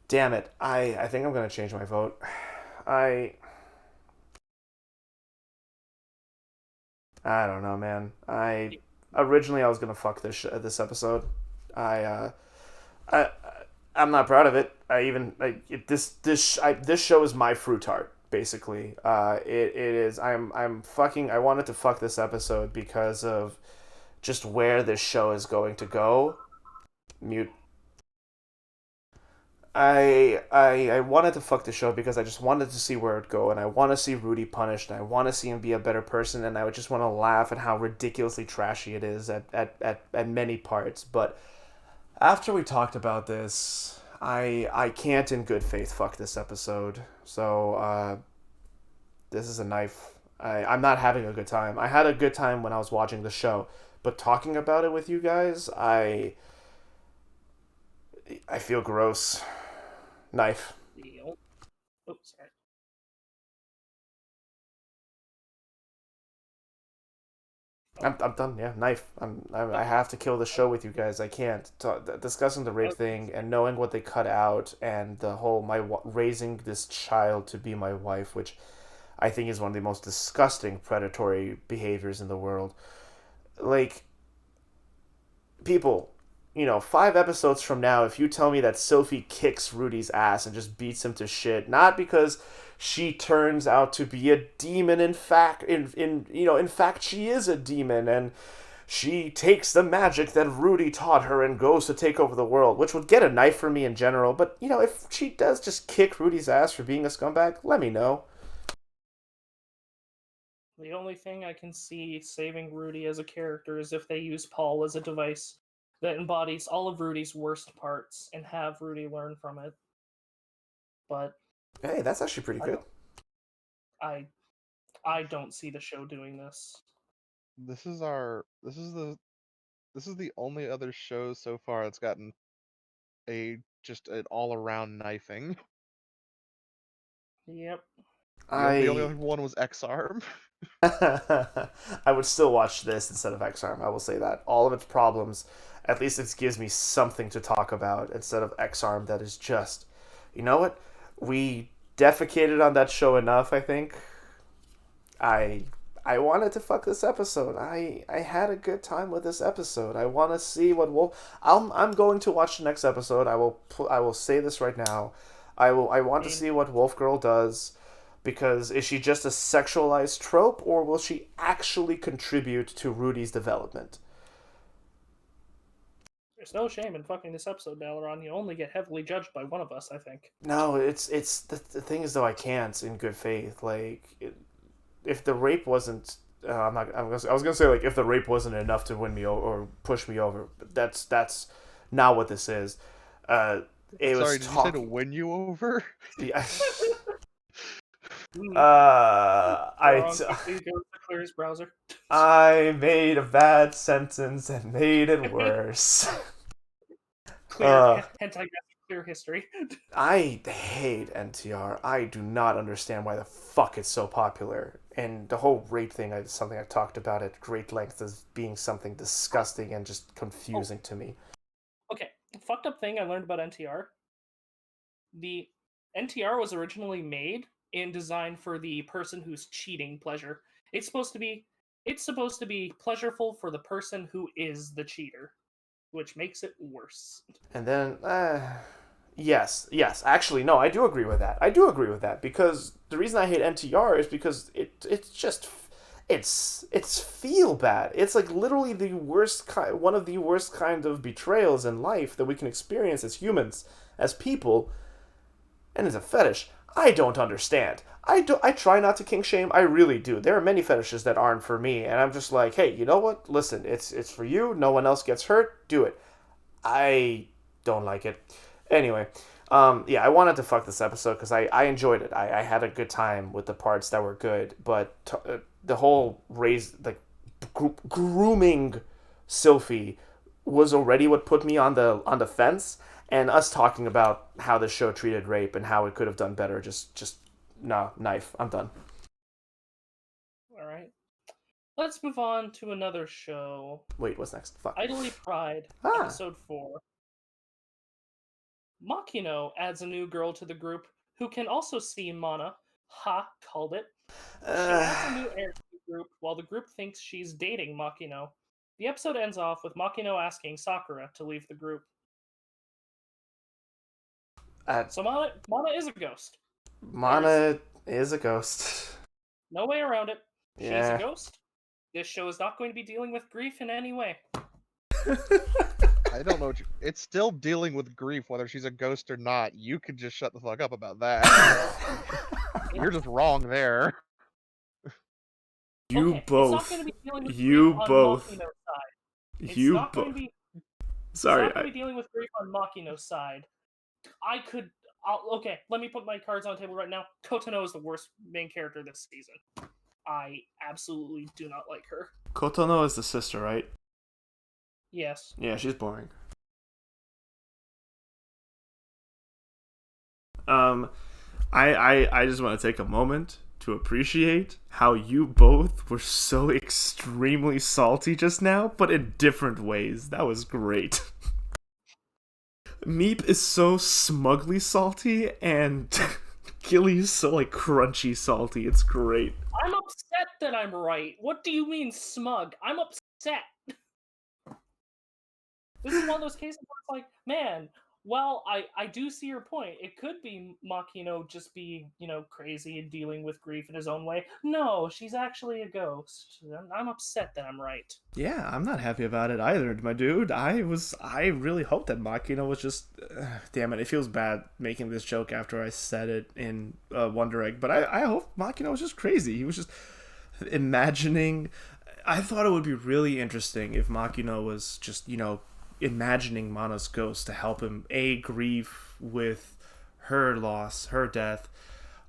Damn it! I think I'm gonna change my vote. I don't know, man. Originally I was gonna fuck this episode. I'm not proud of it. This show is my fruit tart, basically. It is. I wanted to fuck this episode because of just where this show is going to go. Mute. I wanted to fuck the show because I just wanted to see where it'd go, and I want to see Rudy punished, and I want to see him be a better person, and I would just want to laugh at how ridiculously trashy it is at many parts. But After we talked about this, I can't in good faith fuck this episode. So this is a knife. I'm not having a good time. I had a good time when I was watching the show, but talking about it with you guys, I feel gross. Knife. Oh, sorry. I'm done. Yeah, knife. I have to kill the show with you guys. I can't. Discussing the rape thing and knowing what they cut out and the whole raising this child to be my wife, which I think is one of the most disgusting predatory behaviors in the world. Like, people, 5 episodes from now, if you tell me that Sophie kicks Rudy's ass and just beats him to shit, not because she turns out to be a demon, in fact, in fact she is a demon, and she takes the magic that Rudy taught her and goes to take over the world, which would get a knife for me in general. But if she does just kick Rudy's ass for being a scumbag, let me know. The only thing I can see saving Rudy as a character is if they use Paul as a device that embodies all of Rudy's worst parts and have Rudy learn from it. But hey, that's actually pretty good. I don't see the show doing this. This is the only other show so far that's gotten just an all around knifing. Yep. The only other one was X-Arm. I would still watch this instead of X-Arm. I will say that. All of its problems, at least it gives me something to talk about instead of X-Arm that is just, you know what? We defecated on that show enough, I think. I wanted to fuck this episode. I had a good time with this episode. I want to see what Wolf. I'm going to watch the next episode. I will say this right now. I want to see what Wolf Girl does. Because is she just a sexualized trope, or will she actually contribute to Rudy's development? There's no shame in fucking this episode, Dalaran. You only get heavily judged by one of us, I think. No, it's the thing is though, I can't in good faith. If the rape wasn't, I was gonna say if the rape wasn't enough to win me or push me over, but that's not what this is. Sorry, did you say to win you over? Yeah. Clear his browser. I made a bad sentence and made it worse. Clear history. I hate NTR. I do not understand why the fuck it's so popular. And the whole rape thing is something I've talked about at great length as being something disgusting and just confusing to me. Okay, fucked up thing I learned about NTR. The NTR was originally made and designed for the person who's cheating pleasure. It's supposed to be pleasureful for the person who is the cheater, which makes it worse. And then yes, actually no, I do agree with that. Because the reason I hate NTR is because it's feel bad. It's literally the worst one of the worst kind of betrayals in life that we can experience as humans, as people, and it's a fetish. I don't understand. I try not to kink shame. I really do. There are many fetishes that aren't for me, and I'm just like, hey, you know what? Listen, it's for you. No one else gets hurt. Do it. I don't like it. Anyway, yeah, I wanted to fuck this episode because I enjoyed it. I had a good time with the parts that were good, but the whole grooming Sophie was already what put me on the fence. And us talking about how the show treated rape and how it could have done better, no, knife. I'm done. All right. Let's move on to another show. Wait, what's next? Fuck. Idoly Pride, episode 4. Makino adds a new girl to the group who can also see Mana. Ha, called it. She adds a new heir to the group while the group thinks she's dating Makino. The episode ends off with Makino asking Sakura to leave the group. So Mana is a ghost. Mana is a ghost. No way around it. She's a ghost. This show is not going to be dealing with grief in any way. I don't know. It's still dealing with grief, whether she's a ghost or not. You could just shut the fuck up about that. You're just wrong there. You okay, both. It's not going to be dealing with you grief both. On Makino's side. It's you not both. Going to be... Sorry. not going to be dealing with grief on Makino's side. Okay, let me put my cards on the table right now. Kotono is the worst main character this season. I absolutely do not like her. Kotono is the sister, right? Yes. Yeah, she's boring. I just want to take a moment to appreciate how you both were so extremely salty just now, but in different ways. That was great. Meep is so smugly salty, and Gilly is so like crunchy salty. It's great. I'm upset that I'm right. What do you mean smug? I'm upset. This is one of those cases where it's like, man, well, I do see your point. It could be Makino just being, crazy and dealing with grief in his own way. No, she's actually a ghost. I'm upset that I'm right. Yeah, I'm not happy about it either, my dude. I really hoped that Makino was just... damn it, it feels bad making this joke after I said it in Wonder Egg, but I hope Makino was just crazy. He was just imagining... I thought it would be really interesting if Makino was just, imagining Mana's ghost to help him grieve with her loss, her death,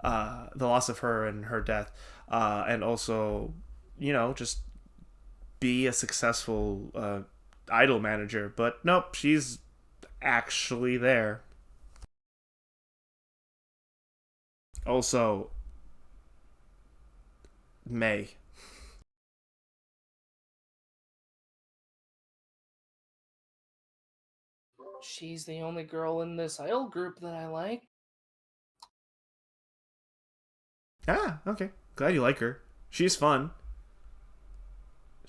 the loss of her and her death, and also, just be a successful idol manager. But nope, she's actually there. Also, May. She's the only girl in this idol group that I like. Ah, okay. Glad you like her. She's fun.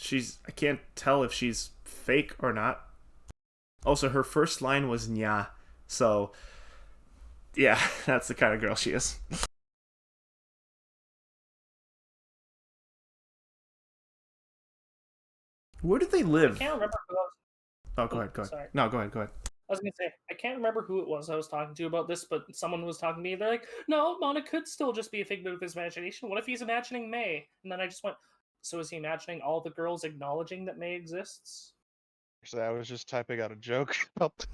I can't tell if she's fake or not. Also, her first line was nya. So, yeah, that's the kind of girl she is. Where did they live? I can't remember who I was... Oh, go ahead. Sorry. No, go ahead. I was gonna say, I can't remember who it was I was talking to about this, but someone was talking to me. They're like, no, Mana could still just be a figment of his imagination. What if he's imagining May? And then I just went, so is he imagining all the girls acknowledging that May exists? So I was just typing out a joke about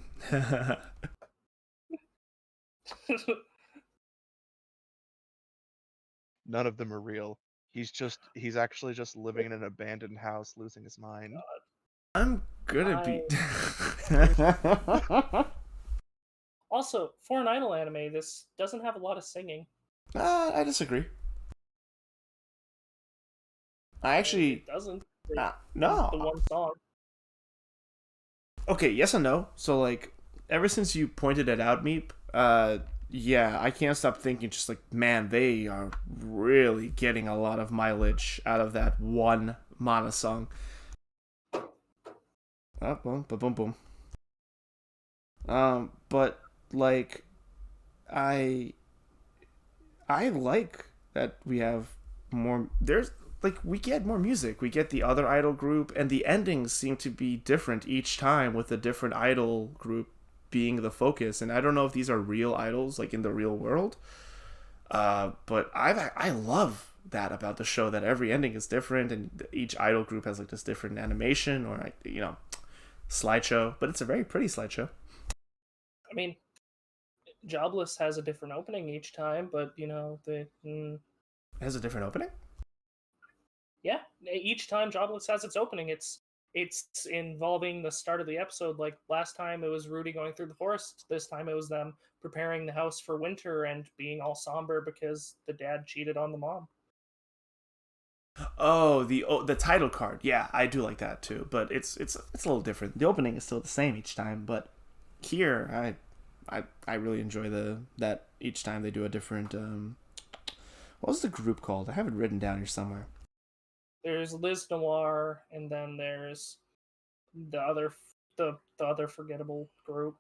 none of them are real. He's actually just living in an abandoned house, losing his mind. I'm gonna be... Also, for an idol anime, this doesn't have a lot of singing. I disagree. It doesn't. No. The one song. Okay, yes and no. So, like, ever since you pointed it out, Meep, yeah, I can't stop thinking just like, man, they are really getting a lot of mileage out of that one Mana song. Oh, boom, boom, boom. But like, I like that we have more. There's like we get more music. We get the other idol group, and the endings seem to be different each time, with a different idol group being the focus. And I don't know if these are real idols, like in the real world. But I love that about the show, that every ending is different, and each idol group has like this different animation or like slideshow. But it's a very pretty slideshow. I mean, Jobless has a different opening each time, but it has a different opening. Yeah, each time Jobless has its opening, it's involving the start of the episode. Like last time it was Rudy going through the forest. This time it was them preparing the house for winter and being all somber because the dad cheated on the mom. Oh, the title card. Yeah, I do like that too, but it's a little different. The opening is still the same each time, but here I really enjoy that each time they do a different what was the group called? I have it written down here somewhere. There's Liz Noir, and then there's the other forgettable group.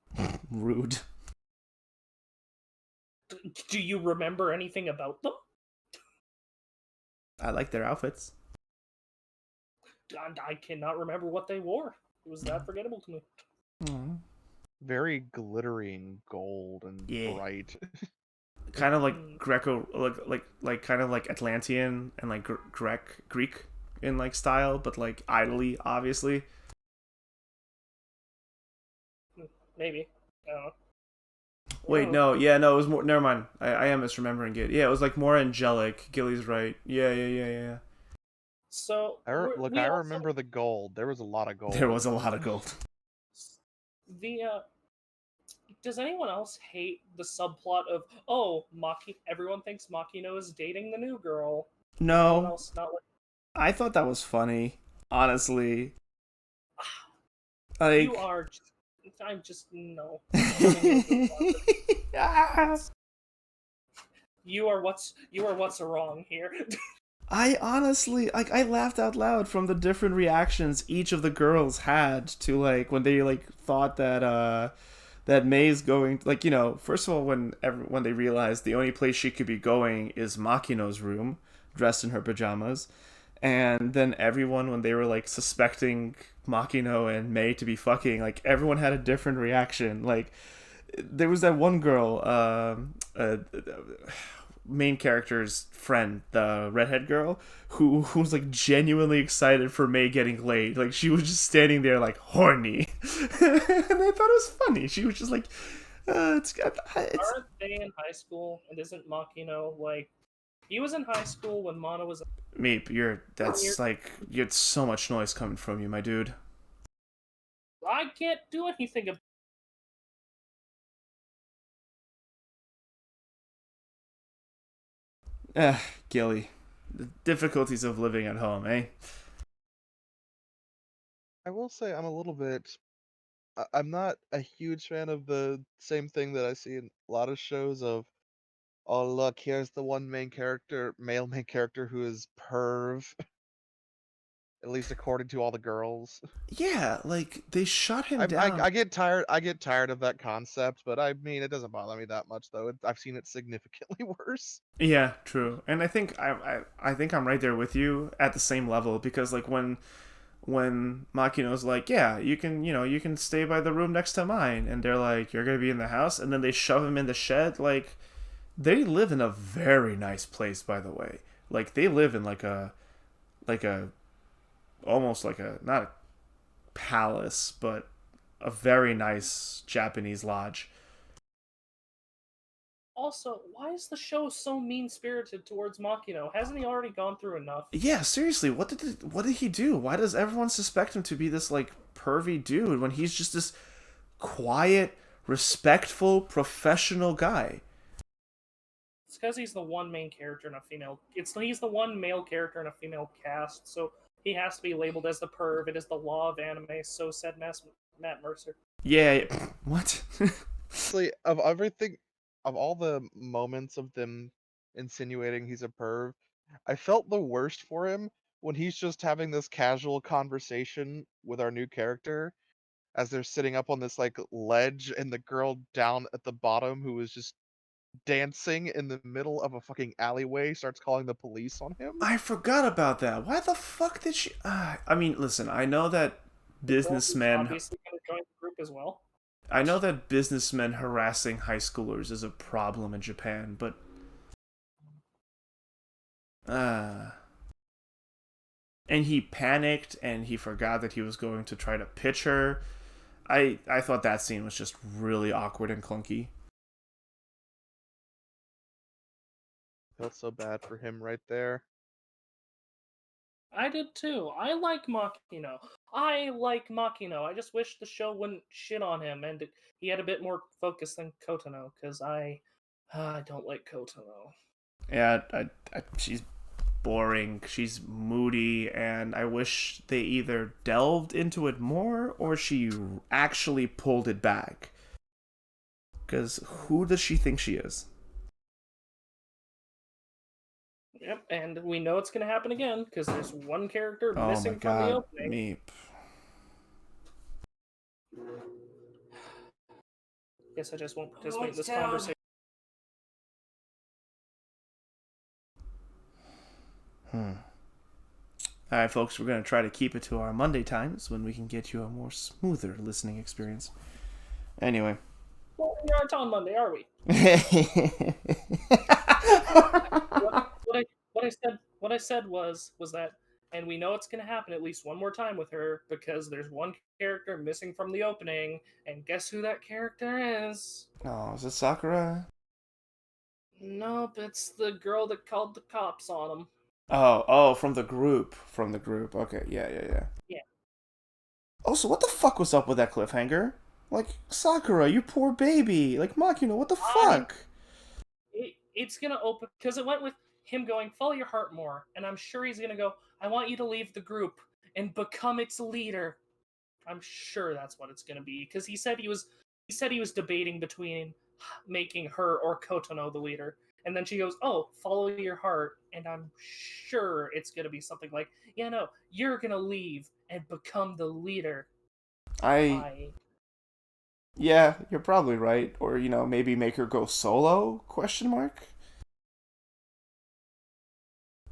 Rude. Do you remember anything about them? I like their outfits. And I cannot remember what they wore. It was that forgettable to me. Aww. Very glittering gold and bright. Kind of like Greco, like kind of like Atlantean and like Greek in like style, but like Idoly, obviously. maybe. I don't know. Wait, no, yeah, no, it was more. Never mind. I am misremembering it. Yeah, it was like more angelic. Gilly's right. Yeah. So I remember the gold. There was a lot of gold. There was a lot of gold. The does anyone else hate the subplot of everyone thinks Makino is dating the new girl? Anyone No, else not like I thought that was funny. Honestly, you like. are? I'm just no. Ah. You are what's wrong here. I honestly like I laughed out loud from the different reactions each of the girls had to like when they like thought that May's going like first of all when they realized the only place she could be going is Makino's room dressed in her pajamas, and then everyone when they were like suspecting Makino and May to be fucking, like everyone had a different reaction. Like there was that one girl main character's friend, the redhead girl, who was like genuinely excited for May getting laid. Like she was just standing there like horny, and I thought it was funny. She was just like, "It's." Aren't they in high school? And isn't Makino like he was in high school when Mana was? Meep, you had so much noise coming from you, my dude. I can't do anything about. Gilly, the difficulties of living at home, eh? I will say I'm a little bit. I'm not a huge fan of the same thing that I see in a lot of shows of, oh look, here's the one male main character who is perv, at least according to all the girls. Yeah, like they shut him I down. I get tired of that concept, but I mean it doesn't bother me that much though. I've seen it significantly worse. Yeah, true. And I think I think I'm right there with you at the same level, because like when Makino's like, yeah, you can stay by the room next to mine, and they're like, you're gonna be in the house, and then they shove him in the shed. Like they live in a very nice place, by the way. Like they live in like a almost like a, not a palace, but a very nice Japanese lodge. Also, why is the show so mean-spirited towards Makino? Hasn't he already gone through enough? Yeah, seriously, what did he do? Why does everyone suspect him to be this like pervy dude when he's just this quiet, respectful, professional guy? It's because he's the one main character in a female. He's the one male character in a female cast, so he has to be labeled as the perv. It is the law of anime. So said Matt Mercer. Yeah, what? Honestly, of everything, of all the moments of them insinuating he's a perv, I felt the worst for him when he's just having this casual conversation with our new character as they're sitting up on this like ledge, and the girl down at the bottom who is just dancing in the middle of a fucking alleyway starts calling the police on him. I forgot about that. Why the fuck did she? I mean, listen, I know that businessmen. Obviously, going to join the group as well. I know that businessmen harassing high schoolers is a problem in Japan, but and he panicked and he forgot that he was going to try to pitch her. I thought that scene was just really awkward and clunky. Felt so bad for him right there. I did too. I like Makino. I just wish the show wouldn't shit on him and he had a bit more focus than Kotono, because I don't like Kotono. Yeah, she's boring, she's moody, and I wish they either delved into it more or she actually pulled it back. Because who does she think she is? Yep, and we know it's going to happen again, because there's one character missing from the opening. Meep. Guess I just won't participate in this conversation. Alright, folks, we're going to try to keep it to our Monday times when we can get you a more smoother listening experience. Anyway. Well, we aren't on Monday, are we? what I said was that And we know it's going to happen at least one more time with her because there's one character missing from the opening, and guess who that character is? Oh, is it Sakura? Nope, it's the girl that called the cops on him. Oh, from the group. From the group. Okay, yeah. Yeah. Also, what the fuck was up with that cliffhanger? Like, Sakura, you poor baby. Like, Makino, what the fuck? It's gonna open because it went with him going, follow your heart more, and I'm sure he's gonna go, I want you to leave the group and become its leader. I'm sure that's what it's gonna be because he said he was debating between making her or Kotono the leader, and then she goes, oh, follow your heart, and I'm sure it's gonna be something like, yeah, no, you're gonna leave and become the leader. Yeah, you're probably right. Or, maybe make her go solo? Question mark?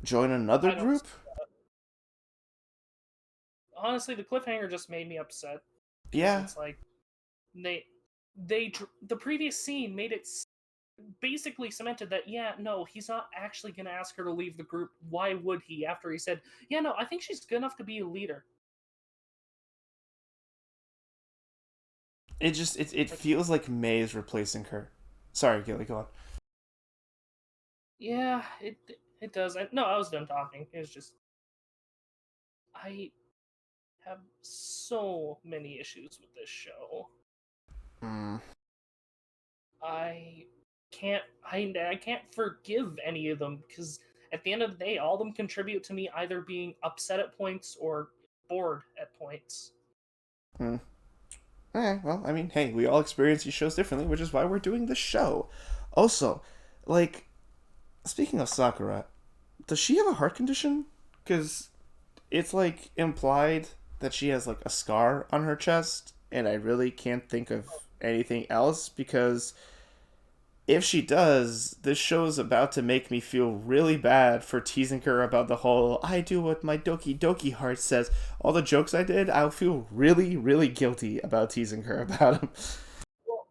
Join another group? Honestly, the cliffhanger just made me upset. Yeah. It's like the previous scene made it basically cemented that, yeah, no, he's not actually going to ask her to leave the group. Why would he? After he said, yeah, no, I think she's good enough to be a leader. It feels like May is replacing her. Sorry, Gilly, go on. Yeah, it does. No, I was done talking. It was just I have so many issues with this show. I can't forgive any of them because at the end of the day, all of them contribute to me either being upset at points or bored at points. Okay, well, I mean, hey, we all experience these shows differently, which is why we're doing this show. Also, like, speaking of Sakura, does she have a heart condition? Because it's, like, implied that she has, like, a scar on her chest, and I really can't think of anything else, because if she does, this show's about to make me feel really bad for teasing her about the whole I do what my Doki Doki heart says. All the jokes I did, I'll feel really, really guilty about teasing her about them. Well,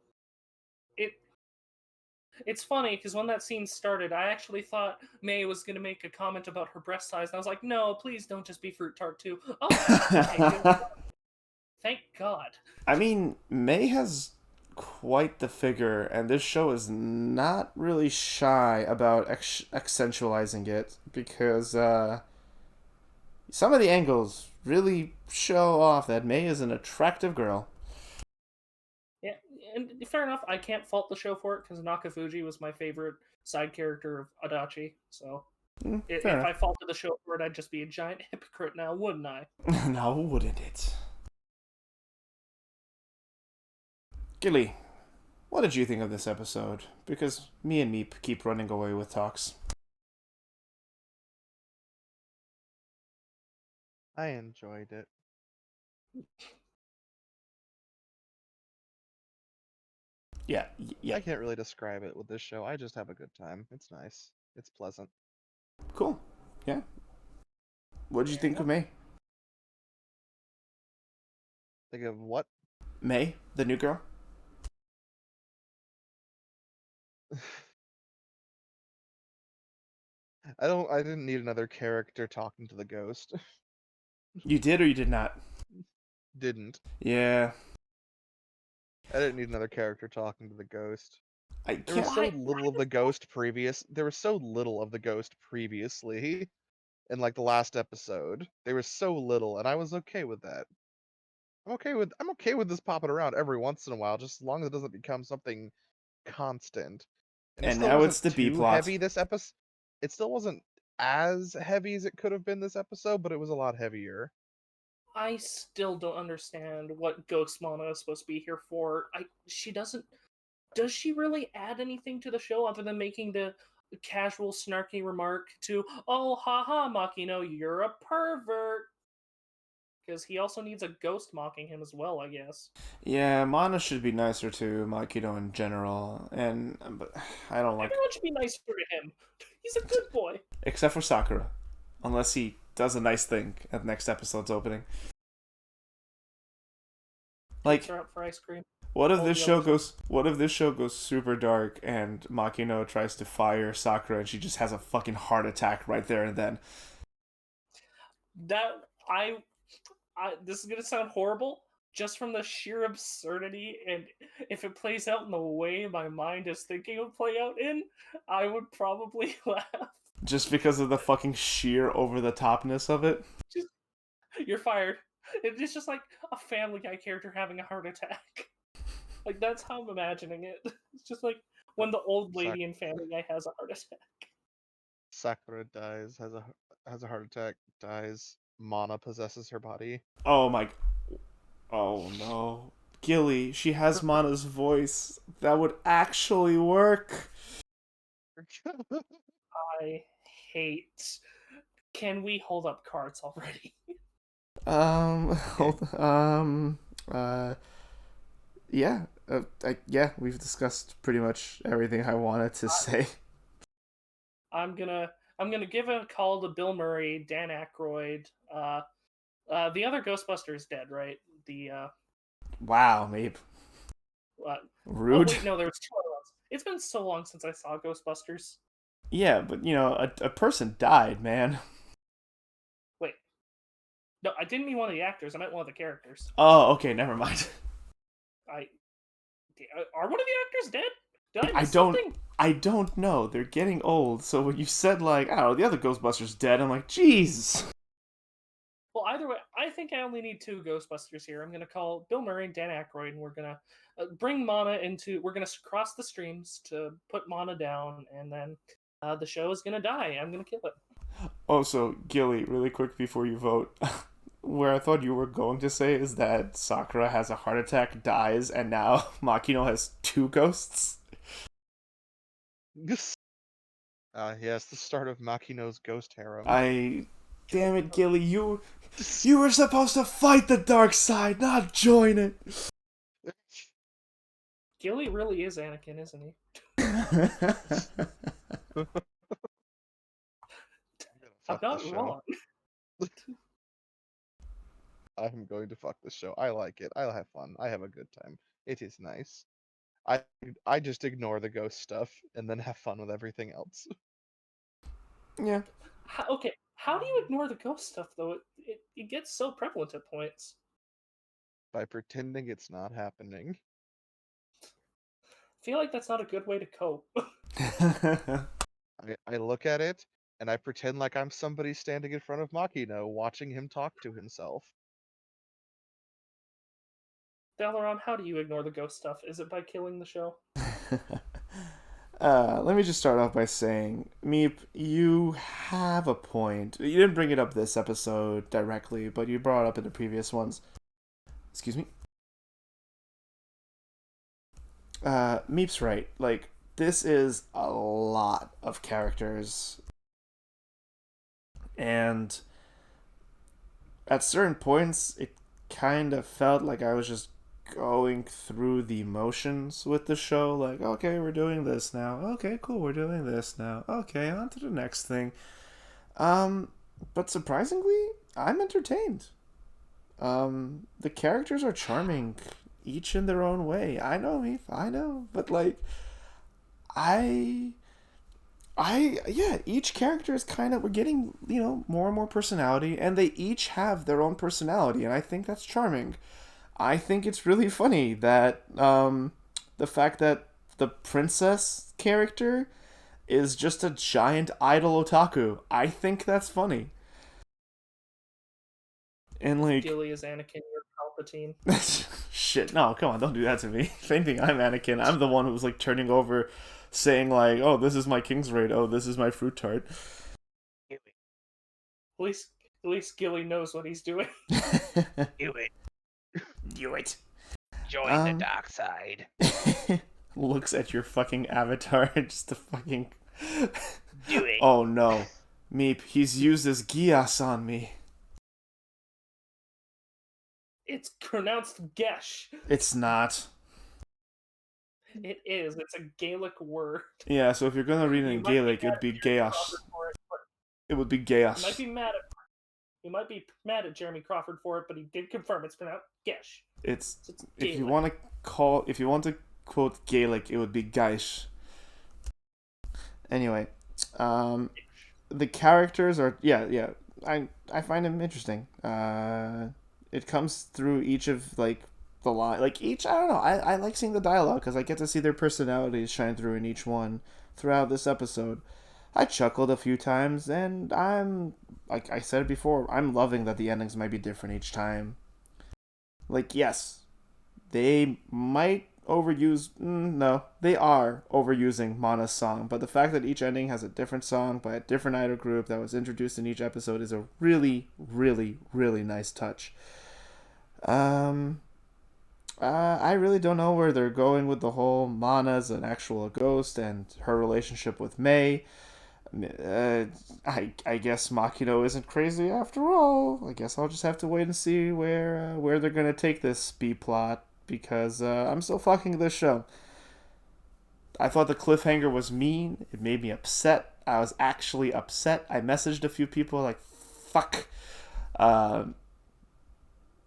it's funny because when that scene started, I actually thought May was going to make a comment about her breast size, and I was like, no, please don't just be Fruit Tart too. Oh, okay, thank God. I mean, May has quite the figure, and this show is not really shy about accentualizing it because some of the angles really show off that May is an attractive girl. Yeah, and fair enough. I can't fault the show for it because Nakafuji was my favorite side character of Adachi. So if I faulted the show for it, I'd just be a giant hypocrite now, wouldn't I? Now, wouldn't it? Gilly, what did you think of this episode? Because me and Meep keep running away with talks. I enjoyed it. Yeah. I can't really describe it with this show. I just have a good time. It's nice. It's pleasant. Cool. Yeah. What did you think of May? Think of what? May, the new girl? I didn't need another character talking to the ghost. You did or you did not? Didn't. Yeah. I didn't need another character talking to the ghost. I There was can't. so little of the ghost There was so little of the ghost previously in like the last episode. There was so little, and I was okay with that. I'm okay with this popping around every once in a while, just as long as it doesn't become something constant. And it And still now wasn't it's the B too plot. heavy this episode. It still wasn't as heavy as it could have been this episode, but it was a lot heavier. I still don't understand what Ghost Mana is supposed to be here for. She doesn't. Does she really add anything to the show other than making the casual, snarky remark to, "Oh, haha, Makino, you're a pervert"? Because he also needs a ghost mocking him as well, I guess. Yeah, Mana should be nicer to Makino in general, and but I don't like. Everyone should be nicer to him. He's a good boy. Except for Sakura, unless he does a nice thing at next episode's opening. Like, Her up for ice cream. what if this show goes super dark and Makino tries to fire Sakura and she just has a fucking heart attack right there and then? That this is gonna sound horrible, just from the sheer absurdity, and if it plays out in the way my mind is thinking it would play out in, I would probably laugh. Just because of the fucking sheer over-the-topness of it? Just, you're fired. It's just like a Family Guy character having a heart attack. Like, that's how I'm imagining it. It's just like when the old lady in Family Guy has a heart attack. Sakura dies, has a heart attack, dies. Mana possesses her body. Oh my... Oh no. Gilly, she has Mana's voice. That would actually work. I hate. Can we hold up cards already? Hold, yeah, yeah, we've discussed pretty much everything I wanted to say. I'm gonna give a call to Bill Murray, Dan Aykroyd. The other Ghostbuster is dead, right? Wow, Mape. Oh Rude. wait, no, there was two other ones. It's been so long since I saw Ghostbusters. Yeah, but you know, a person died, man. Wait, no, I didn't mean one of the actors. I meant one of the characters. Oh, okay, never mind. Are one of the actors dead? Did I miss something? I don't know. They're getting old. So when you said like, I don't know, the other Ghostbusters dead, I'm like, jeez. Well, either way, I think I only need two Ghostbusters here. I'm gonna call Bill Murray and Dan Aykroyd, and we're gonna bring Mana into. We're gonna cross the streams to put Mana down, and then the show is gonna die. I'm gonna kill it. Also, Gilly, really quick before you vote, where I thought you were going to say is that Sakura has a heart attack, dies, and now Makino has two ghosts. Yes, the start of Makino's ghost harem. Damn it, Gilly, you were supposed to fight the dark side, not join it. Gilly really is Anakin, isn't he? I'm not wrong. I'm going to fuck this show. I like it. I'll have fun. I have a good time. It is nice. I just ignore the ghost stuff and then have fun with everything else. Yeah. Okay, how do you ignore the ghost stuff though? It gets so prevalent at points. By pretending it's not happening. I feel like that's not a good way to cope. I look at it and I pretend like I'm somebody standing in front of Makino watching him talk to himself. Dalaran, how do you ignore the ghost stuff? Is it by killing the show? Let me just start off by saying, Meep, you have a point. You didn't bring it up this episode directly, but you brought it up in the previous ones. Excuse me? Meep's right. Like, this is a lot of characters. And at certain points, it kind of felt like I was just going through the motions with the show. Like, okay, we're doing this now. Okay, cool, we're doing this now. Okay, on to the next thing. But surprisingly, I'm entertained. The characters are charming, each in their own way. I know, Heath, I know. But, like, yeah, each character is kind of, we're getting, you know, more and more personality, and they each have their own personality, and I think that's charming. I think it's really funny that, the fact that the princess character is just a giant idol otaku. I think that's funny. And, like... Gilly is Anakin, you're Palpatine. Shit, no, come on, don't do that to me. If anything, I'm Anakin. I'm the one who's, like, turning over, saying, like, oh, this is my Kingsraid, oh, this is my fruit tart. At least Gilly knows what he's doing. Do it. Do it. Join the dark side. Looks at your fucking avatar just to fucking... Do it. Oh no. Meep, he's used his Gias on me. It's pronounced Gesh. It's not. It is. It's a Gaelic word. Yeah, so if you're gonna read it in Gaelic, it'd be Geas. It would be Geas. You might be mad at Jeremy Crawford for it, but he did confirm it's pronounced Gesh. It's Gaelic. if you want to quote Gaelic, it would be Gaish. Anyway, the characters are I find him interesting. It comes through each of like the line, like each. I don't know. I like seeing the dialogue because I get to see their personalities shine through in each one throughout this episode. I chuckled a few times, and I'm like I said before. I'm loving that the endings might be different each time. Like yes, they might overuse. No, they are overusing Mana's song, but the fact that each ending has a different song by a different idol group that was introduced in each episode is a really, really, really nice touch. I really don't know where they're going with the whole Mana's an actual ghost and her relationship with May. I guess Makino isn't crazy after all. I guess I'll just have to wait and see where they're gonna take this B plot because I'm still fucking this show. I thought the cliffhanger was mean. It made me upset. I was actually upset. I messaged a few people like, "Fuck."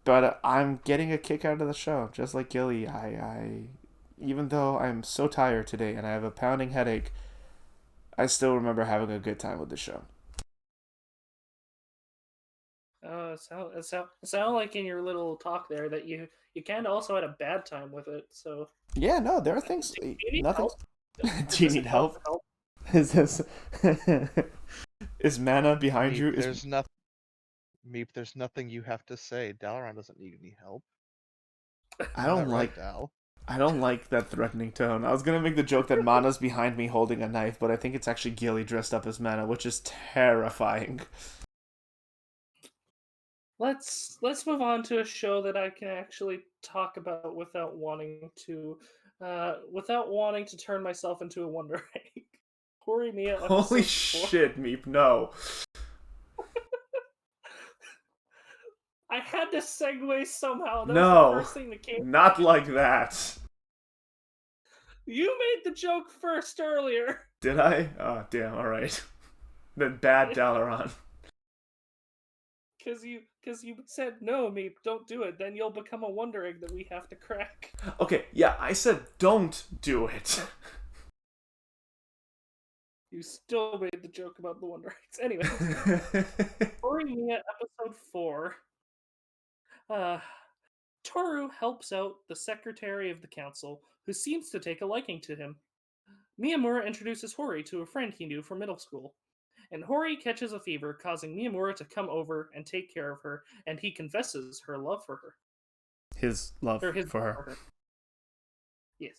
But I'm getting a kick out of the show, just like Gilly. I even though I'm so tired today and I have a pounding headache, I still remember having a good time with the show. It sound like in your little talk there that you kind of also had a bad time with it. So Yeah, no, there are things. do you need Nothing. help? Do you need help? Is this? Is Mana behind you? There's nothing. Meep, there's nothing you have to say. Dalaran doesn't need any help. I don't Right, like. Dal. I don't like that threatening tone. I was gonna make the joke that Mana's behind me holding a knife, but I think it's actually Gilly dressed up as Mana, which is terrifying. Let's move on to a show that I can actually talk about without wanting to turn myself into a Wonder Egg. Horimiya episode Holy 4. shit, Meep! No. I had to segue somehow. That was No, the first thing that came. not like that. You made the joke first earlier. Did I? Oh, damn. All right. Then bad Dalaran. Because you said no, Meep, don't do it. Then you'll become a Wonder Egg that we have to crack. Okay, yeah, I said don't do it. You still made the joke about the Wonder Eggs. Anyway, Horimiya episode 4. Toru helps out the secretary of the council, who seems to take a liking to him. Miyamura introduces Hori to a friend he knew from middle school, and Hori catches a fever, causing Miyamura to come over and take care of her, and he confesses her love for her. His love for her. Yes.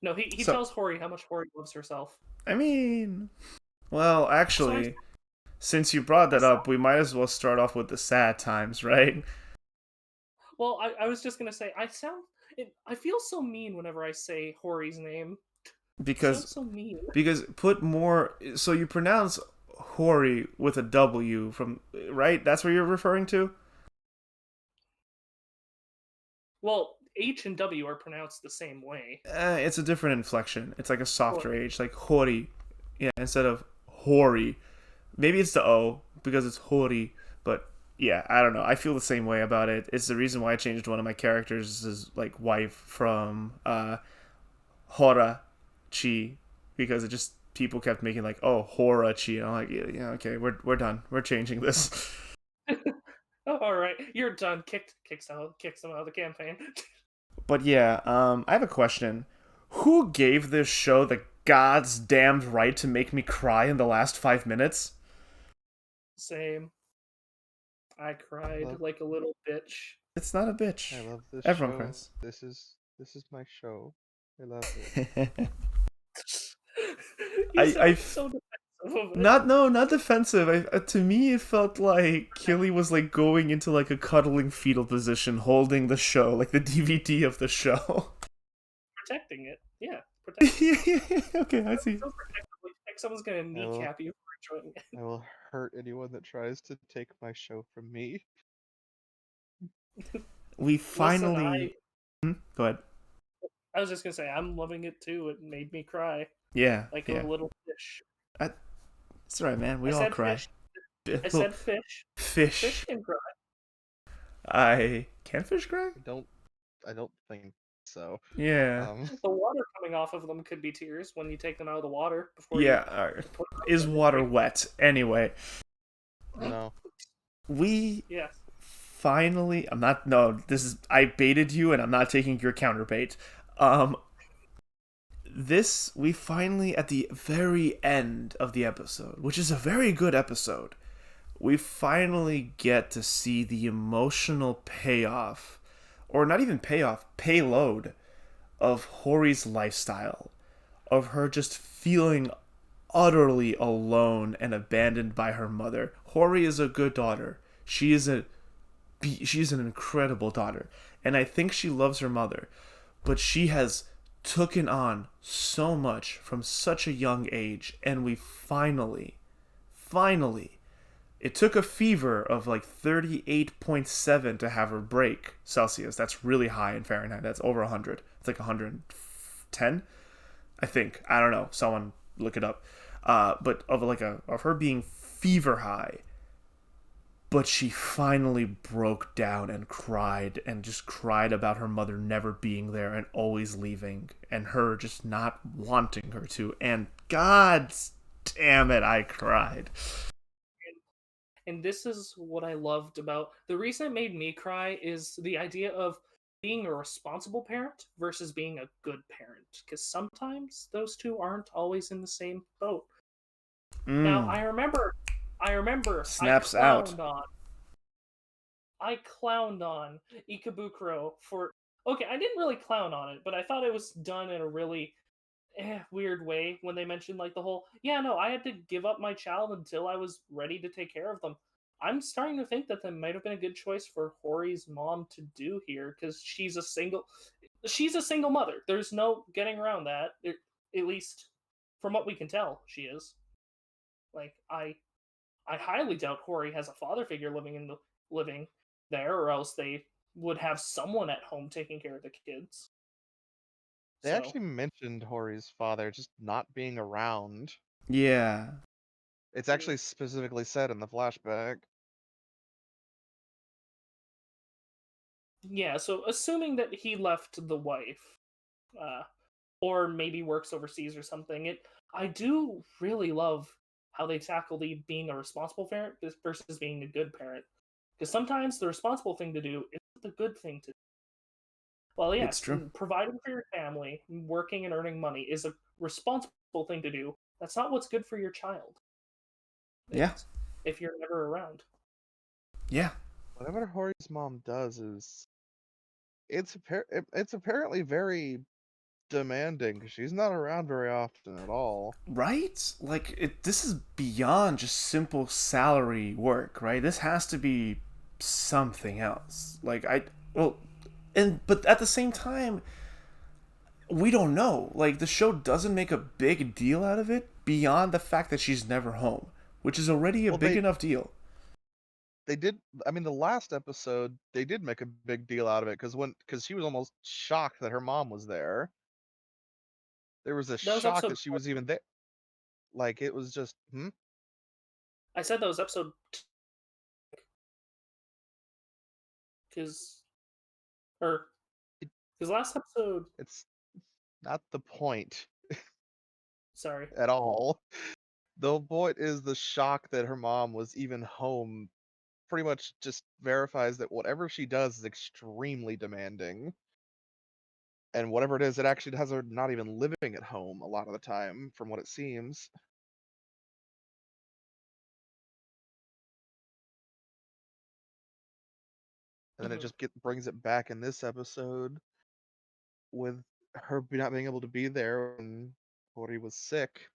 No, he tells Hori how much Hori loves herself. I mean, well, actually, since you brought that up, we might as well start off with the sad times, right? Well, I was just gonna say, I feel so mean whenever I say Hori's name. Because so mean. Because put more. So you pronounce Hori with a W from right? That's what you're referring to. Well, H and W are pronounced the same way. It's a different inflection. It's like a softer H, like Hori, yeah, instead of Hori. Maybe it's the O because it's Hori, but yeah, I don't know. I feel the same way about it. It's the reason why I changed one of my characters' like wife from Hora Chi, because it just people kept making like, oh, Hora Chi, and I'm like, yeah, okay, we're done. We're changing this. Oh, all right, you're done. Kicks them out of the campaign. But yeah, I have a question. Who gave this show the God's damned right to make me cry in the last 5 minutes? Same. I cried like a little bitch. It's not a bitch. I love this Everyone show. cries. This is my show. I love it. I so defensive of it. not defensive. To me, it felt like Killy was like going into like a cuddling fetal position, holding the show, like the DVD of the show. Protecting it, yeah. Okay, I see. So like someone's gonna kneecap you for enjoying it. I will hurt anyone that tries to take my show from me. We finally. Listen, Go ahead. I was just gonna say I'm loving it too. It made me cry. Yeah, like yeah. a little fish. It's alright, man. We all cry. I said fish. Fish can cry. Can fish cry? I don't think so. Yeah. The water coming off of them could be tears when you take them out of the water. Is water wet? Anyway. No. We Yes. finally, I baited you and I'm not taking your counterbait. We finally, at the very end of the episode, which is a very good episode, we finally get to see the emotional payoff, or not even payoff, payload of Hori's lifestyle, of her just feeling utterly alone and abandoned by her mother. Hori is a good daughter. She's an incredible daughter, and I think she loves her mother, but she has taken on so much from such a young age, and we finally, it took a fever of like 38.7 to have her break Celsius. That's really high in Fahrenheit. That's over 100. It's like 110, I think. I don't know. Someone look it up. But of her being fever high. But she finally broke down and just cried about her mother never being there and always leaving, and her just not wanting her to. And God damn it, I cried. And this is what I loved about the reason it made me cry is the idea of being a responsible parent versus being a good parent, because sometimes those two aren't always in the same boat. Now I remember Snaps I clowned on Ikebukuro for okay, I didn't really clown on it, but I thought it was done in a really weird way when they mentioned like the whole I had to give up my child until I was ready to take care of them. I'm starting to think that might have been a good choice for Hori's mom to do here, because she's a single mother. There's no getting around that. At least from what we can tell, she is. Like I highly doubt Hori has a father figure living there, or else they would have someone at home taking care of the kids. They actually mentioned Hori's father just not being around. Yeah. It's actually specifically said in the flashback. Yeah, so assuming that he left the wife, or maybe works overseas or something, I do really love how they tackle the being a responsible parent versus being a good parent. Because sometimes the responsible thing to do isn't the good thing to do. Well, yes, It's true. providing for your family, working and earning money is a responsible thing to do. That's not what's good for your child. Yeah. If you're never around. Yeah. Whatever Hori's mom does is, it's apparently very demanding. She's not around very often at all. Right? Like, this is beyond just simple salary work, right? This has to be something else. But at the same time, we don't know. Like, the show doesn't make a big deal out of it beyond the fact that she's never home, which is already a big enough deal. They did. I mean, the last episode they did make a big deal out of it because she was almost shocked that her mom was there. There was a shock that she was even there. Like, it was just I said that was episode because last episode. It's not the point. Sorry. At all. The point is the shock that her mom was even home pretty much just verifies that whatever she does is extremely demanding. And whatever it is, it actually has her not even living at home a lot of the time, from what it seems. And then it just brings it back in this episode with her not being able to be there when Hori was sick.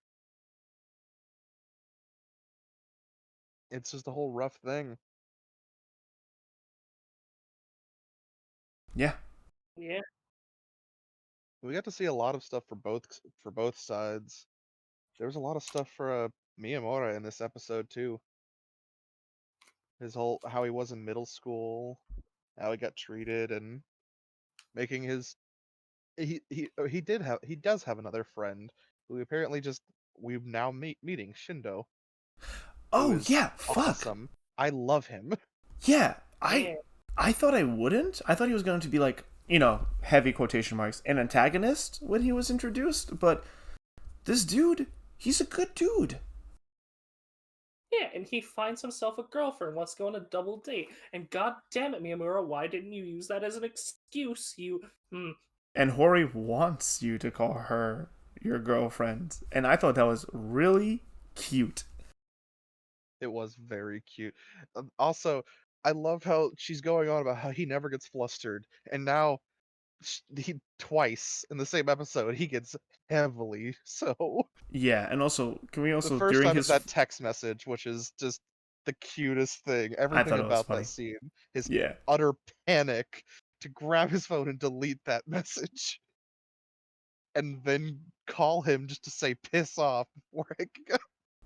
It's just a whole rough thing. Yeah. Yeah. We got to see a lot of stuff for both sides. There was a lot of stuff for Miyamura in this episode too. His whole how he was in middle school, how he got treated, and making his he does have another friend who apparently just we're now meeting Shindo. Oh yeah, awesome. fuck. I love him. Yeah, I thought I wouldn't. I thought he was going to be like, heavy quotation marks, an antagonist when he was introduced, but this dude, he's a good dude. Yeah, and he finds himself a girlfriend, wants to go on a double date. And god damn it, Miyamura, why didn't you use that as an excuse? And Hori wants you to call her your girlfriend. And I thought that was really cute. It was very cute. Also, I love how she's going on about how he never gets flustered, and now he twice in the same episode he gets heavily so. Yeah, and also, can we The also, first during time is his... that text message, which is just the cutest thing. I Everything thought it was about funny. that scene. His Yeah. utter panic to grab his phone and delete that message. And then call him just to say piss off before I can go.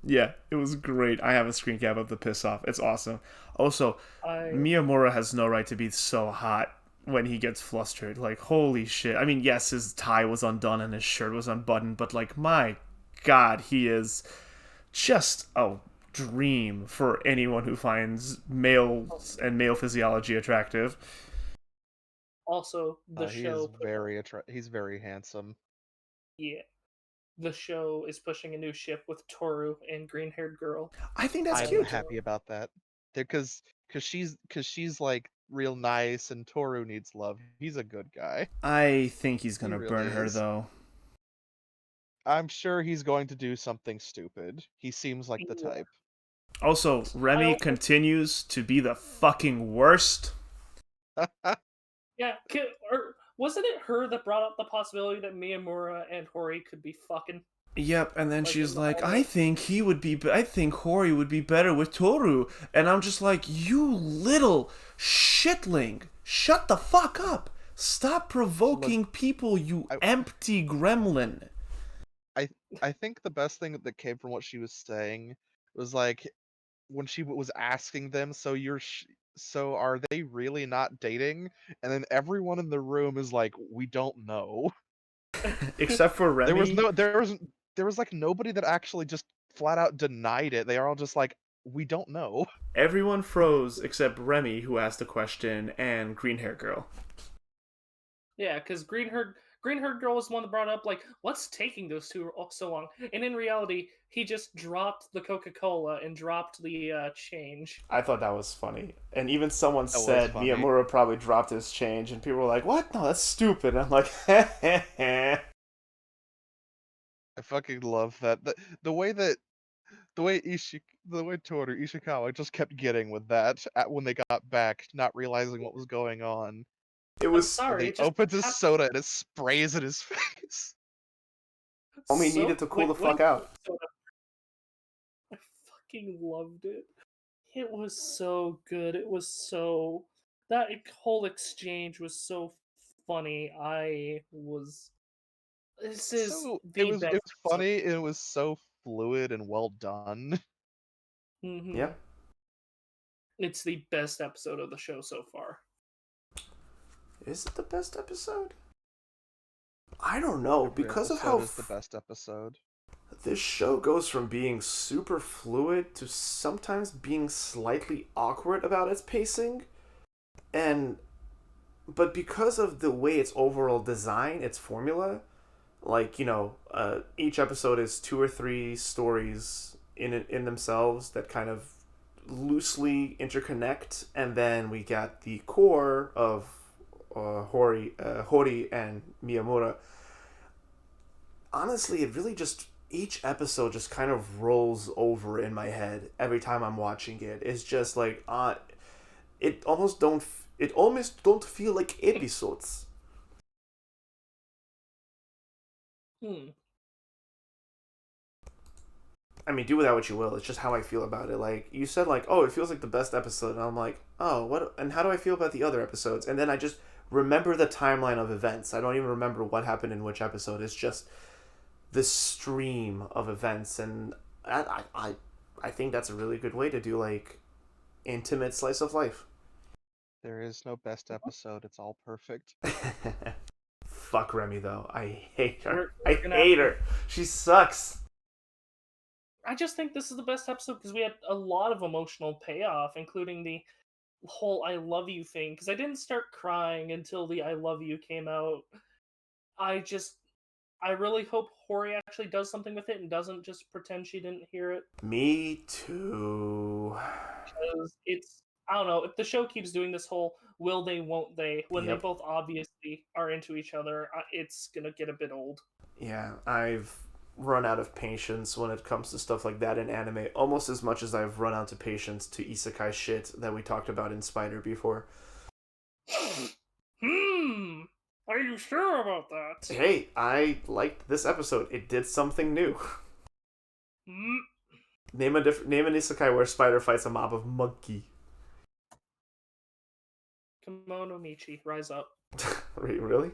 Yeah, it was great. I have a screen cap of the piss off. It's awesome. Also, I Miyamura has no right to be so hot when he gets flustered. Like, holy shit. I mean, yes, his tie was undone and his shirt was unbuttoned, but like, my god, he is just a dream for anyone who finds males and male physiology attractive. also the He is show he's very handsome. yeah. The show is pushing a new ship with Toru and green-haired girl. I think that's I'm cute. happy about that. Because she's like real nice and Toru needs love. He's a good guy. I think he's He gonna really burn her, is. though. I'm sure he's going to do something stupid. He seems like the Yeah. type. Also, Remy also- continues to be the fucking worst. Yeah, or wasn't it her that brought up the possibility that Miyamura and Hori could be fucking? Yep, and then Like, she's in the like, hallway? I think Hori would be better with Toru. And I'm just like, you little shitling. Shut the fuck up. Stop provoking people, you I- empty gremlin. I think the best thing that came from what she was saying was like when she was asking them, so are they really not dating? And then everyone in the room is like, we don't know. Except for Remy. There was like nobody that actually just flat out denied it. They are all just like, we don't know. Everyone froze except Remy, who asked the question, and Green Hair Girl. Yeah, because green-haired girl was the one that brought up like, what's taking those two so long? And in reality, he just dropped the Coca-Cola and dropped the change. I thought that was funny. And even someone was said funny. Miyamura probably dropped his change, and people were like, what? No, that's stupid. And I'm like, heh heh heh. I fucking love that. The way that the way Toru Ishikawa just kept getting with that when they got back, not realizing what was going on. It I'm was... And sorry, then it just opens his happened soda and it sprays in his face. Homie needed to cool the fuck out. I fucking loved it. It was so good. It was so that whole exchange was so funny. This is So the it best was episode. funny and it was so fluid and well done. Mhm. Yep. It's the best episode of the show so far. Is it the best episode? I don't know. Every Because of episode how is the best episode. this show goes from being super fluid to sometimes being slightly awkward about its pacing. But because of the way its overall design, its formula, like, each episode is 2 or 3 stories in themselves that kind of loosely interconnect, and then we got the core of Hori and Miyamura. Honestly, it really just... each episode just kind of rolls over in my head every time I'm watching it. It's just like it almost don't feel like episodes. I mean, do with that what you will. It's just how I feel about it. Like, you said, like, oh, it feels like the best episode. And I'm like, oh, what? And how do I feel about the other episodes? And then I just remember the timeline of events. I don't even remember what happened in which episode. It's just this stream of events. And I think that's a really good way to do, like, intimate slice of life. There is no best episode. It's all perfect. Fuck Remy, though. I hate her. We're I gonna hate have her. She sucks. I just think this is the best episode because we had a lot of emotional payoff, including the whole "I love you" thing. Because I didn't start crying until the "I love you" came out. I just I really hope Hori actually does something with it and doesn't just pretend she didn't hear it. Me too. Because it's, I don't know, if the show keeps doing this whole will they, won't they, when they Yep. both obviously are into each other, it's gonna get a bit old. Yeah, I've run out of patience when it comes to stuff like that in anime, almost as much as I've run out of patience to isekai shit that we talked about in Spider before. Are you sure about that? Hey, I liked this episode. It did something new. Hmm. Name an isekai where Spider fights a mob of monkey. Kimono Michi, rise up. Really?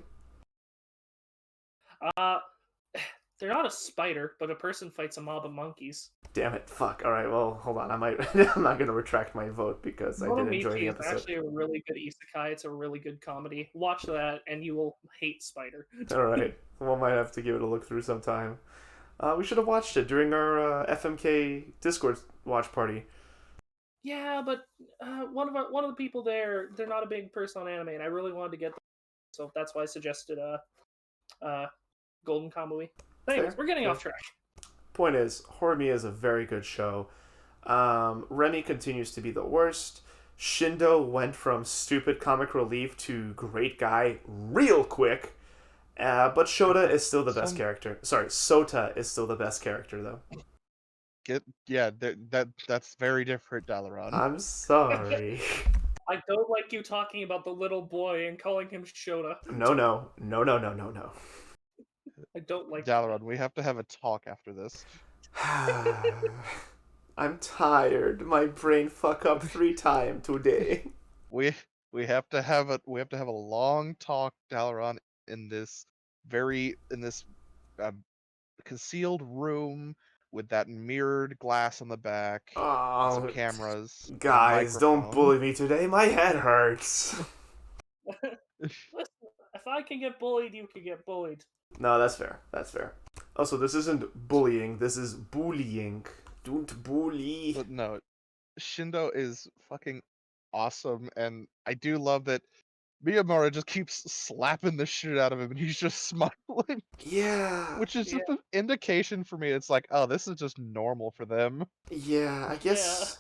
They're not a spider, but a person fights a mob of monkeys. Damn it! Fuck. All right. Well, hold on. I might. I'm not gonna retract my vote because I did enjoy the Monomichi is episode. actually a really good isekai. It's a really good comedy. Watch that, and you will hate Spider. All right. Well, might have to give it a look through sometime. We should have watched it during our FMK Discord watch party. Yeah, but one of the people there, they're not a big person on anime, and I really wanted to get them, so that's why I suggested Golden Kamui. Anyways, Fair, we're getting fair. off track. Point is, Horimiya is a very good show. Remy continues to be the worst. Shindo went from stupid comic relief to great guy real quick. But Shota is still the best character. Sorry, Sota is still the best character, though. That's very different, Dalaran. I'm sorry. I don't like you talking about the little boy and calling him Shota. No. I don't like Dalaran, we have to have a talk after this. I'm tired. My brain fuck up 3 times today. We have to have a long talk, Dalaran, in this concealed room with that mirrored glass on the back, and some cameras. Guys, don't microphone. bully me today. My head hurts. Listen, if I can get bullied, you can get bullied. No, that's fair. That's fair. Also, this isn't bullying. This is bullying. Don't bully. But no, Shindo is fucking awesome, and I do love that Miyamura just keeps slapping the shit out of him, and he's just smiling. Yeah. Which is just an indication for me. It's like, oh, this is just normal for them. Yeah, I guess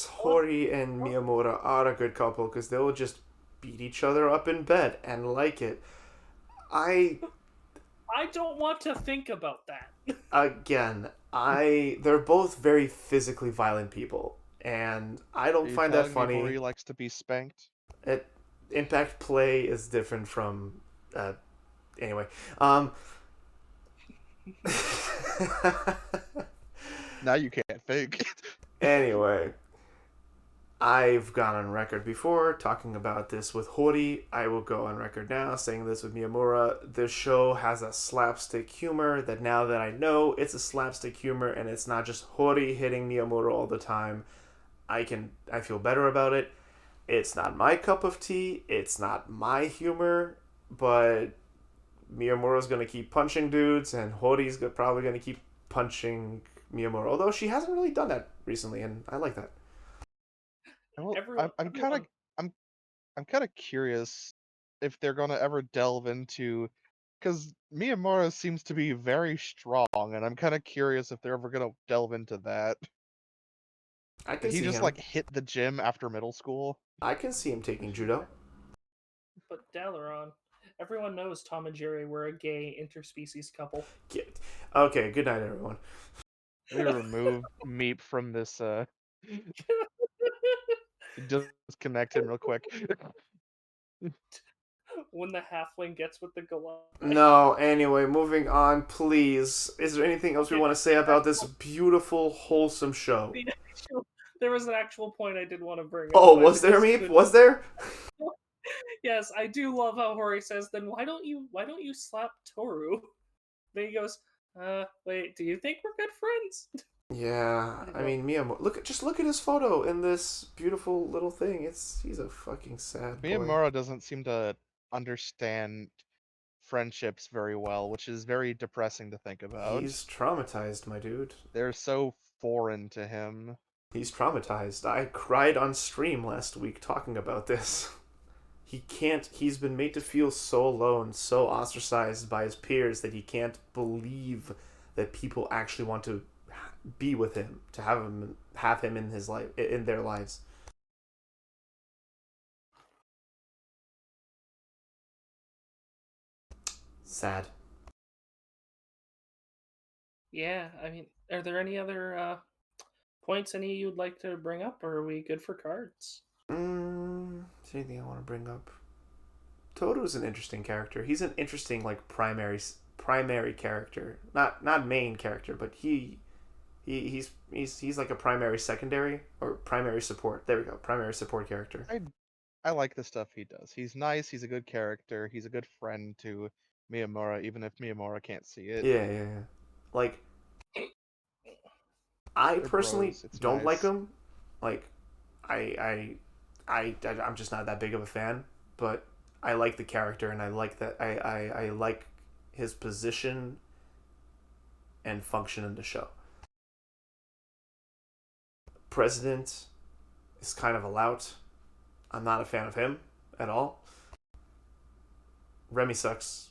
Hori and Miyamura are a good couple because they'll just beat each other up in bed and like it. I don't want to think about that. Again, they're both very physically violent people, and I don't find that funny. Hori likes to be spanked. Impact play is different from anyway. Now you can't fake. Anyway, I've gone on record before talking about this with Hori. I will go on record now saying this with Miyamura. The show has a slapstick humor that now that I know it's a slapstick humor and it's not just Hori hitting Miyamura all the time, I feel better about it. It's not my cup of tea. It's not my humor, but Miyamura's going to keep punching dudes and Hori's probably going to keep punching Miyamura, although she hasn't really done that recently, and I like that. I'm kind of curious if they're gonna ever delve into, because Miyamura seems to be very strong, and I'm kind of curious if they're ever gonna delve into that. I can he see just him. like hit the gym after middle school. I can see him taking judo. But Dalaran, everyone knows Tom and Jerry were a gay interspecies couple. Okay, good night, everyone. Let me remove Meep from this. Disconnect him real quick. When the halfling gets with the Goliath. No, anyway, moving on, please. Is there anything else we want to say about this beautiful, wholesome show? There was an actual point I did want to bring up. Oh, was there, Meep? Was there? Yes, I do love how Hori says, then why don't you slap Toru? Then he goes, wait, do you think we're good friends? Yeah, I mean, Miyamura. Just look at his photo in this beautiful little thing. He's a fucking sad boy. Miyamura doesn't seem to understand friendships very well, which is very depressing to think about. He's traumatized, my dude. They're so foreign to him. He's traumatized. I cried on stream last week talking about this. he's been made to feel so alone, so ostracized by his peers that he can't believe that people actually want to be with him, to have him in his life, in their lives. Sad. Yeah, I mean, are there any other points any you'd like to bring up, or are we good for cards? Is there anything I want to bring up? Toto's an interesting character. He's an interesting like primary character, not main character, but he's like a primary secondary or primary support. There we go, primary support character. I like the stuff he does. He's nice. He's a good character. He's a good friend to Miyamura, even if Miyamura can't see it. Yeah. Like, I They're personally bros. It's don't like nice. him. Like, I'm just not that big of a fan. But I like the character, and I like that. I like his position and function in the show. President is kind of a lout. I'm not a fan of him at all. Remy sucks.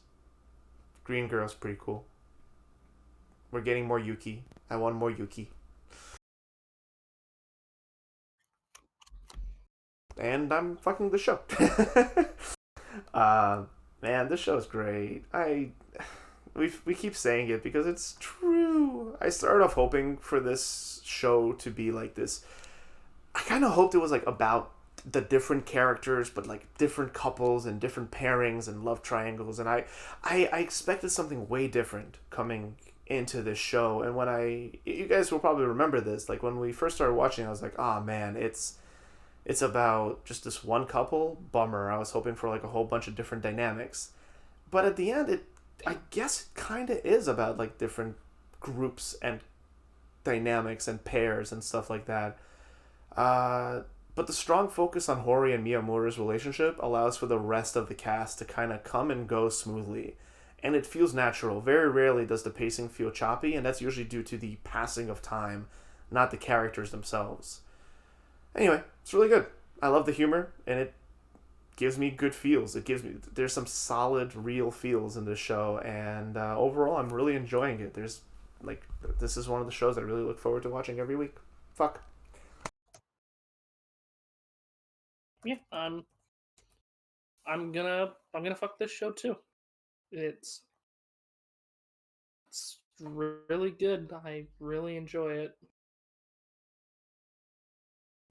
Green Girl's pretty cool. We're getting more Yuki. I want more Yuki. And I'm fucking the show. Man, this show's great. We keep saying it because it's true. I started off hoping for this show to be like this. I kind of hoped it was like about the different characters, but like different couples and different pairings and love triangles. And I expected something way different coming into this show. And you guys will probably remember this. Like when we first started watching, I was like, oh man, it's about just this one couple. Bummer. I was hoping for like a whole bunch of different dynamics. But at the end, I guess it kind of is about like different groups and dynamics and pairs and stuff like that. But the strong focus on Hori and Miyamura's relationship allows for the rest of the cast to kind of come and go smoothly. And it feels natural. Very rarely does the pacing feel choppy, and that's usually due to the passing of time, not the characters themselves. Anyway, it's really good. I love the humor, and it gives me good feels. There's some solid, real feels in this show, and overall, I'm really enjoying it. This is one of the shows I really look forward to watching every week. Fuck. Yeah, I'm gonna fuck this show too. It's really good. I really enjoy it.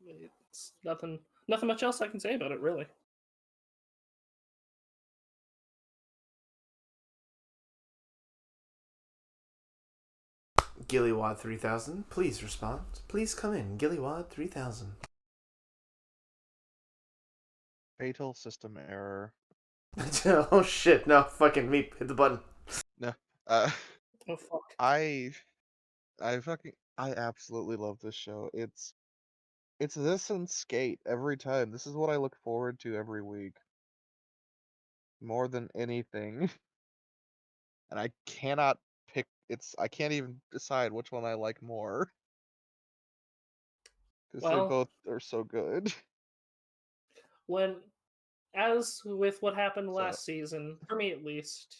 It's nothing much else I can say about it, really. Gillywad 3000, please respond. Please come in, Gillywad 3000. Fatal system error. Oh shit, no, fucking me, hit the button. No. Oh fuck. I absolutely love this show. It's this and Sk8 every time. This is what I look forward to every week. More than anything. And I cannot pick I can't even decide which one I like more. Because they Well, both are so good. as with what happened So last season, for me at least,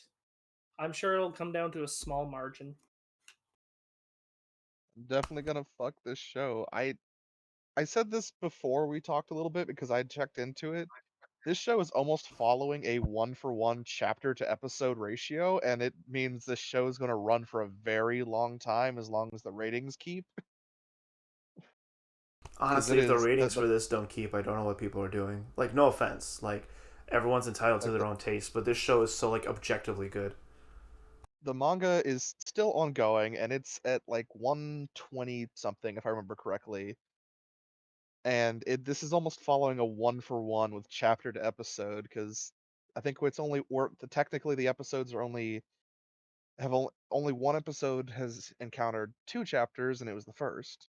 I'm sure it'll come down to a small margin. I'm definitely gonna fuck this show. I said this before we talked a little bit because I checked into it. This show is almost following a 1-for-1 chapter to episode ratio, and it means this show is going to run for a very long time as long as the ratings keep. Honestly, if the ratings for this don't keep, I don't know what people are doing. Like, no offense. Like, everyone's entitled to their own taste, but this show is so, like, objectively good. The manga is still ongoing, and it's at, like, 120 something, if I remember correctly. And this is almost following a 1-for-1 with chapter to episode, because I think technically the episodes are only one episode has encountered 2 chapters, and it was the first.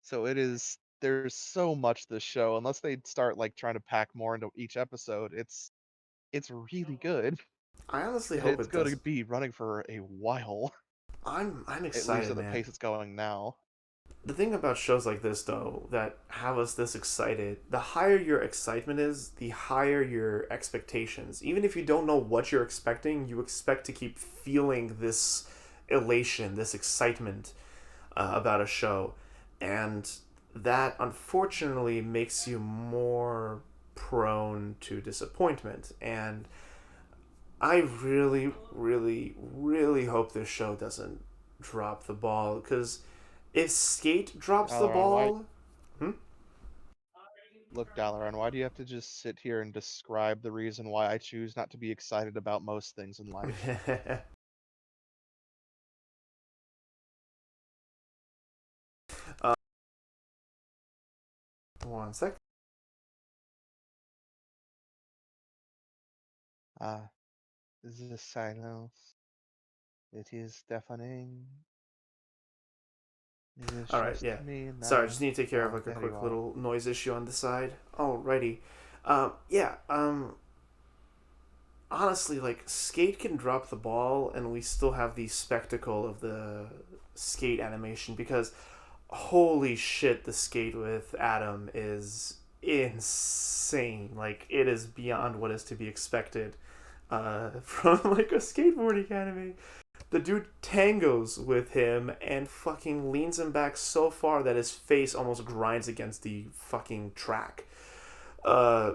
So there's so much this show. Unless they start like trying to pack more into each episode, it's really good. I honestly And hope it's it going does. to be running for a while. I'm At least excited, at the man. pace it's going now. The thing about shows like this, though, that have us this excited, the higher your excitement is, the higher your expectations. Even if you don't know what you're expecting, you expect to keep feeling this elation, this excitement about a show. And that unfortunately makes you more prone to disappointment. And I really, really, really hope this show doesn't drop the ball, because if Sk8 drops the Dalaran, why? ball, hmm? Look, Dalaran, why do you have to just sit here and describe the reason why I choose not to be excited about most things in life? uh, 1 sec. Ah, the silence. It is deafening. It is All right, just yeah. me Sorry, I now. just need to take care of Oh, like a there you quick are. little noise issue on the side. Alrighty. Yeah. Honestly, like Sk8 can drop the ball, and we still have the spectacle of the Sk8 animation, because holy shit, the Sk8 with Adam is insane. Like, it is beyond what is to be expected from like a skateboarding anime. The dude tangos with him and fucking leans him back so far that his face almost grinds against the fucking track. Uh,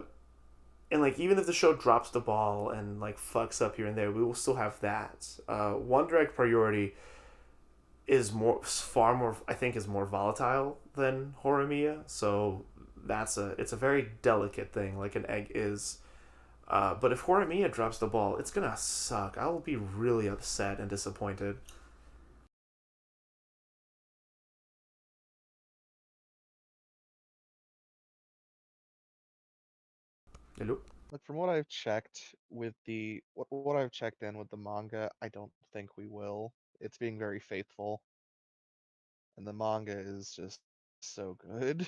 and like, even if the show drops the ball and like fucks up here and there, we will still have that. One Direct Priority is far more, I think, is more volatile than Horimiya, so it's a very delicate thing, like an egg is. But if Horimiya drops the ball, it's gonna suck. I will be really upset and disappointed. Hello? Look, from what I've checked with what I've checked in with the manga, I don't think we will. It's being very faithful, and the manga is just so good.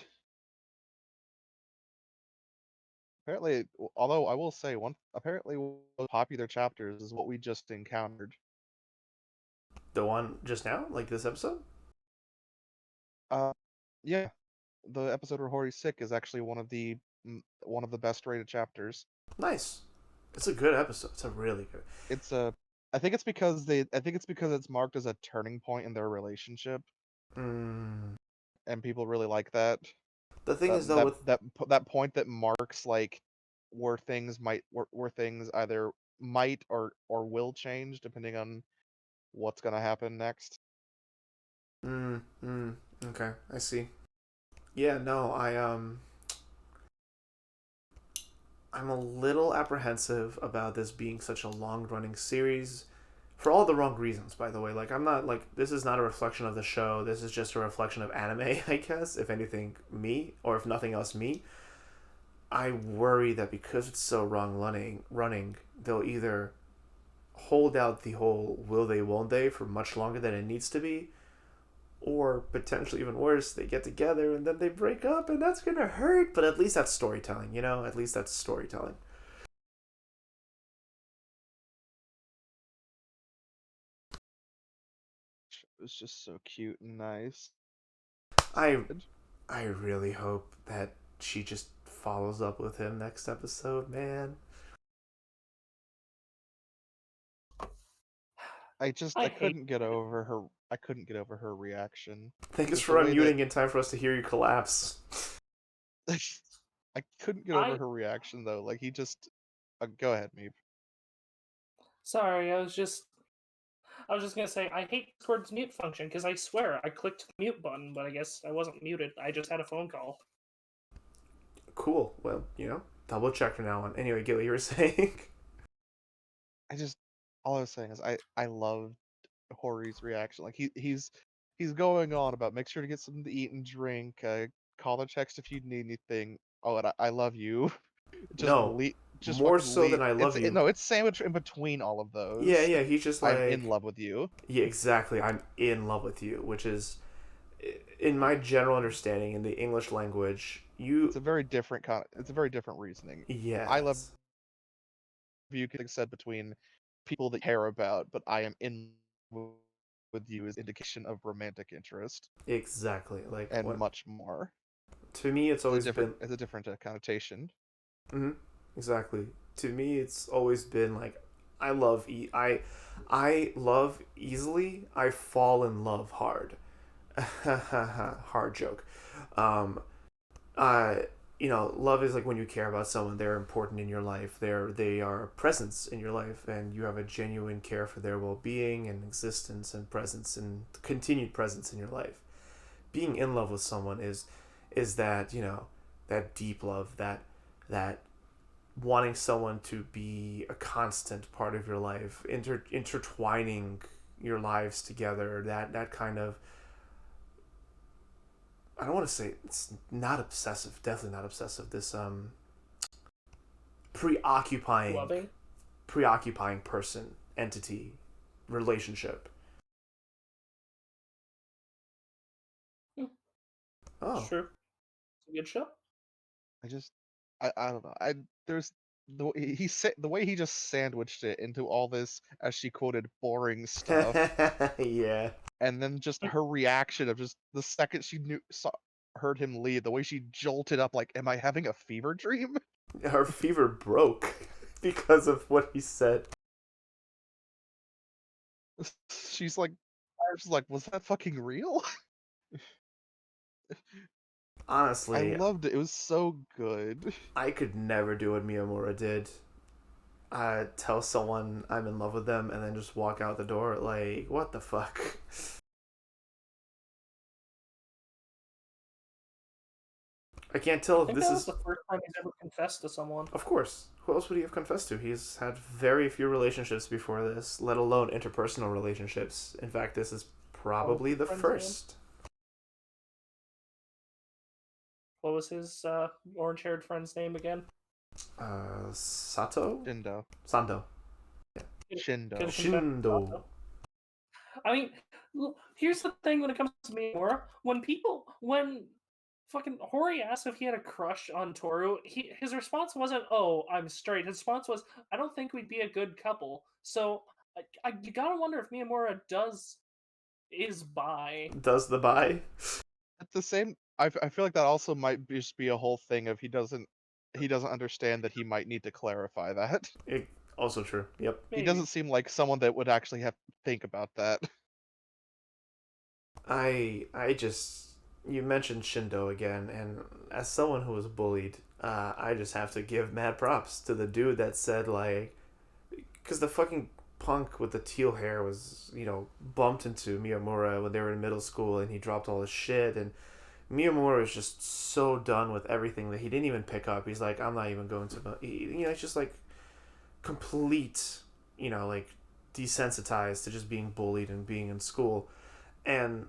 Apparently, although I will say apparently one of the popular chapters is what we just encountered. The one just now, like this episode. Uh, yeah, the episode where Hori's sick is actually one of the best rated chapters. Nice. It's a good episode. It's a really good. It's a, I think it's because it's marked as a turning point in their relationship, Mm. and people really like that. The thing That is, though, that with that that point that marks like where things either might or will change depending on what's gonna happen next. okay, I see. Yeah, no, I'm a little apprehensive about this being such a long running series, for all the wrong reasons, by the way. Like, I'm not like, this is not a reflection of the show. This is just a reflection of anime, I guess. If anything, me, or if nothing else, me. I worry that because it's so running, they'll either hold out the whole will they, won't they for much longer than it needs to be, or potentially even worse, they get together and then they break up, and that's gonna hurt. But at least that's storytelling, you know? At least that's storytelling. It was just so cute and nice. I I really hope that she just follows up with him next episode, man. I I hate couldn't get over her reaction. Thanks Just for the way that unmuting in time for us to hear you collapse. I couldn't get over I her reaction though. Like he just go ahead, Meep. sorry, I was just gonna say I hate Discord's mute function because I swear I clicked the mute button, but I guess I wasn't muted. I just had a phone call. Cool. Well, double check from now on. Anyway, Gilly, you were saying? I just all I was saying is I loved Hori's reaction. Like he's going on about make sure to get something to eat and drink. Call or text if you need anything. Oh, and I love you. No, Just more fucking so than leave. I love you. No, it's sandwiched in between all of Yeah, those. yeah, he's just I'm in like, love with you. yeah, exactly. I'm in love with you, which is, in my general understanding in the English language, It's a very different it's a very different reasoning. I love yes. you can said between people that you care about, but I am in love with you is indication of romantic interest Exactly. Like and what much more. to me, it's always been. It's a different connotation. Mm-hmm. Exactly. To me, it's always been like I love I love easily. I fall in love hard. Hard joke. Um, uh, love is like when you care about someone. They're important in your life. They are a presence in your life, and you have a genuine care for their well being and existence and presence and continued presence in your life. Being in love with someone is that that deep love that wanting someone to be a constant part of your life, intertwining your lives together, that kind of, I don't want to say it's not obsessive, definitely not obsessive, this preoccupying Loving. preoccupying person, entity, relationship. Hmm. Oh. True. It's a good show. I don't know. There's the way he just sandwiched it into all this, as she quoted, boring stuff, Yeah. and then just her reaction of just the second she heard him leave, the way she jolted up, like, "Am I having a fever dream?" Her fever broke because of what he said. She's like, "Was that fucking real?" I Honestly, loved it. It was so good. I could never do what Miyamura did. Tell someone I'm in love with them and then just walk out the door. Like, what the fuck? I can't tell I if think this that was is. the first time he's ever confessed to someone. Of course. Who else would he have confessed to? He's had very few relationships before this, let alone interpersonal relationships. In fact, this is probably the Friend's first. What was his orange-haired friend's name again? Sato? Shindo. Sando. Shindo. Could've confessed to Shindo. Sato. I mean, here's the thing when it comes to Miyamura. When fucking Hori asked if he had a crush on Toru, his response wasn't, "Oh, I'm straight." His response was, "I don't think we'd be a good couple." So, you gotta wonder if Miyamura is bi. Does the buy? At the same, I feel like that also might just be a whole thing of he doesn't understand that he might need to clarify that. It, also true. Yep. He Maybe. doesn't seem like someone that would actually have to think about that. I just you mentioned Shindo again, and as someone who was bullied, I just have to give mad props to the dude that said like, because the fucking punk with the teal hair was bumped into Miyamura when they were in middle school, and he dropped all his shit, and Miyamura was just so done with everything that he didn't even pick up. He's like, I'm not even going to, it's just like complete, like desensitized to just being bullied and being in school. And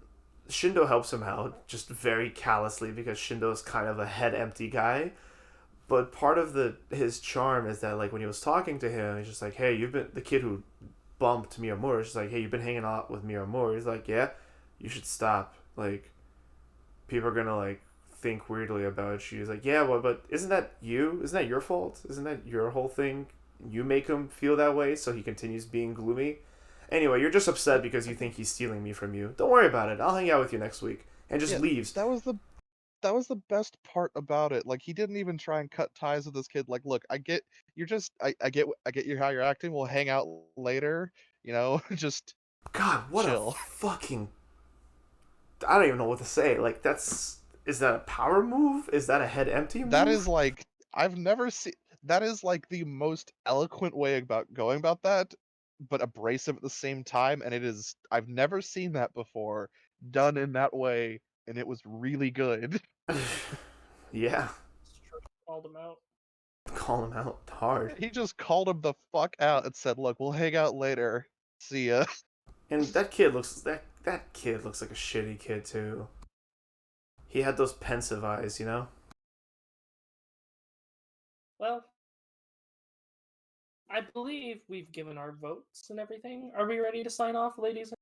Shindo helps him out just very callously because Shindo's kind of a head empty guy. But part of his charm is that like when he was talking to him, he's just like, "Hey, you've been the kid who bumped Miyamura." He's like, "Hey, you've been hanging out with Miyamura." He's like, "Yeah, you should stop. Like, people are gonna like think weirdly about you." He's like, "Yeah, well, but isn't that you? Isn't that your fault? Isn't that your whole thing? You make him feel that way, so he continues being gloomy." Anyway, you're just upset because you think he's stealing me from you. Don't worry about it. I'll hang out with you next week. And just Yeah, leaves. that was the best part about it. Like, he didn't even try and cut ties with this kid. Like, look, I get you're just I get you how you're acting. We'll hang out later. Just God, what a chill. fucking... I don't even know what to say. Like, that's... Is that a power move? Is that a head empty move? That is like I've never seen. That is like the most eloquent way about going about that, but abrasive at the same time. And it is I've never seen that before done in that way, and it was really good. Yeah. Called him out. Call him out hard. He just called him the fuck out and said, "Look, we'll hang out later. See ya." And that kid looks like a shitty kid too. He had those pensive eyes, you know? Well, I believe we've given our votes and everything. Are we ready to sign off, ladies?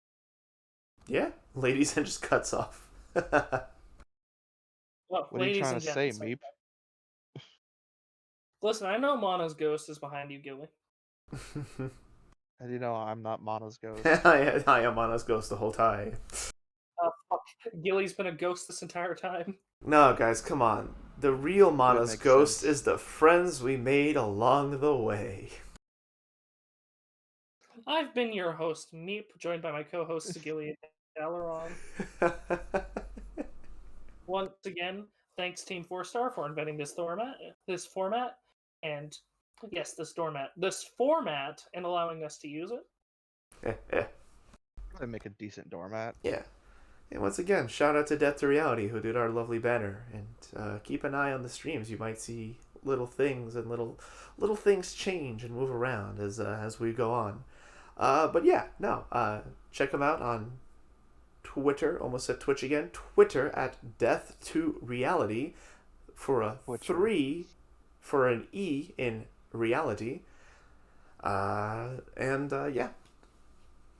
Yeah. Ladies and just cuts off. Well, What are you ladies trying and to say, gentlemen. Meep? Listen, I know Mono's ghost is behind you, Gilly. And I'm not Mana's ghost. I am Mana's ghost the whole time. Fuck. Gilly's been a ghost this entire time. No, guys, come on. The real Mana's makes ghost sense. is the friends we made along the way. I've been your host, Meep, joined by my co-hosts Gilly and Dalaron. Once again, thanks Team 4-Star for inventing this format, and yes, this format, and allowing us to use it. I make a decent doormat. Yeah. And once again, shout out to Death to Reality who did our lovely banner. And keep an eye on the streams. You might see little things and little things change and move around as we go on. But yeah, no. Check them out on Twitter. Almost said Twitch again. Twitter at Death to Reality for a Twitcher. 3 for an E in reality. Yeah.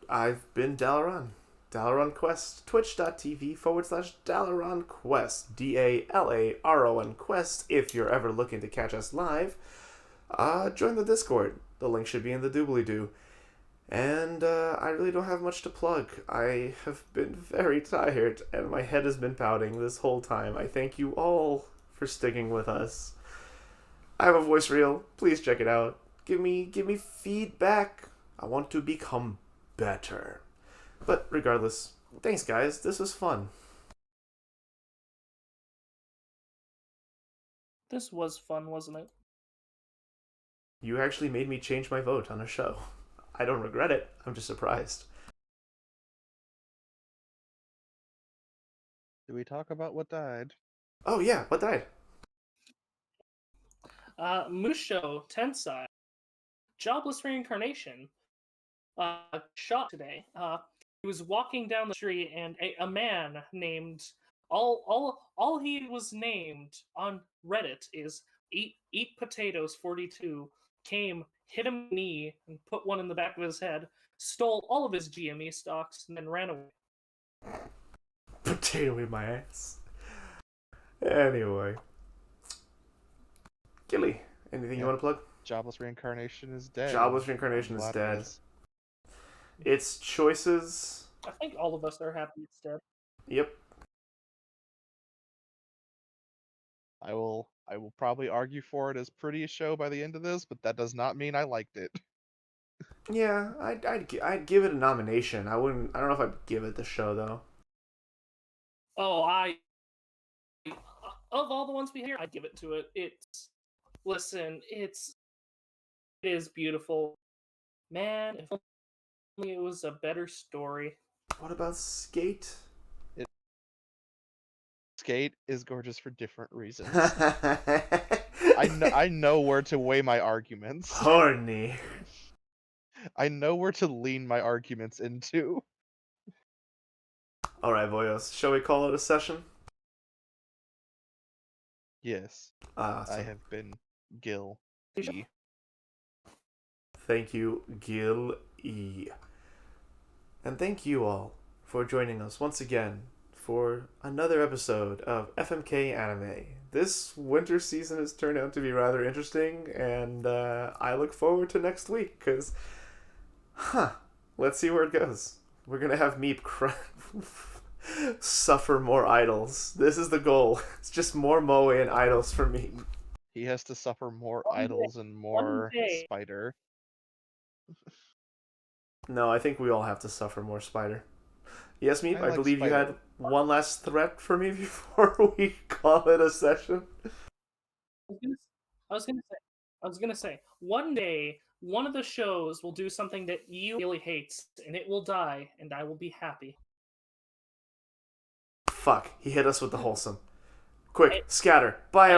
I've been Dalaron. Dalaron Quest, twitch.tv/Dalaron Quest, DALARON Quest. If you're ever looking to catch us live, join the Discord. The link should be in the doobly-doo. And I really don't have much to plug. I have been very tired, and my head has been pounding this whole time. I thank you all for sticking with us. I have a voice reel. Please check it out. Give me feedback. I want to become better. But regardless, thanks guys, this was fun. This was fun, wasn't it? You actually made me change my vote on a show. I don't regret it, I'm just surprised. Did we talk about what died? Oh yeah, what died? Musho Tensai, Jobless Reincarnation, shot today. He was walking down the street, and a man named all he was named on Reddit is Eat Potatoes 42 came, hit him in the knee, and put one in the back of his head, stole all of his GME stocks, and then ran away. Potato in my ass. Anyway. Gilly, anything you want to plug? Jobless Reincarnation is dead. Jobless Reincarnation is Glad it dead. is. Its choices... I think all of us are happy it's dead. Yep. I will probably argue for it as pretty a show by the end of this, but that does not mean I liked it. Yeah, I'd give it a nomination. I don't know if I'd give it the show though. Oh, of all the ones we hear, I'd give it to it. It is beautiful. Man, if only it was a better story. What about Sk8? Sk8 is gorgeous for different reasons. I I know where to weigh my arguments. Horny. I know where to lean my arguments into. Alright, boyos. Shall we call it a session? Yes. Awesome. I have been Gil E. Thank you, Gil E. And thank you all for joining us once again for another episode of FMK Anime. This winter season has turned out to be rather interesting, and I look forward to next week, because, let's see where it goes. We're going to have Meep suffer more idols. This is the goal. It's just more Moe and idols for Meep. He has to suffer more One day- idols and more day. Spider. No, I think we all have to suffer more Spider. Yes, Meep, I I like believe you Spider. had one last threat for me before we call it a session. I was gonna say, one day, one of the shows will do something that you really hates, and it will die, and I will be happy. Fuck, he hit us with the wholesome. Quick, scatter. Bye, everyone.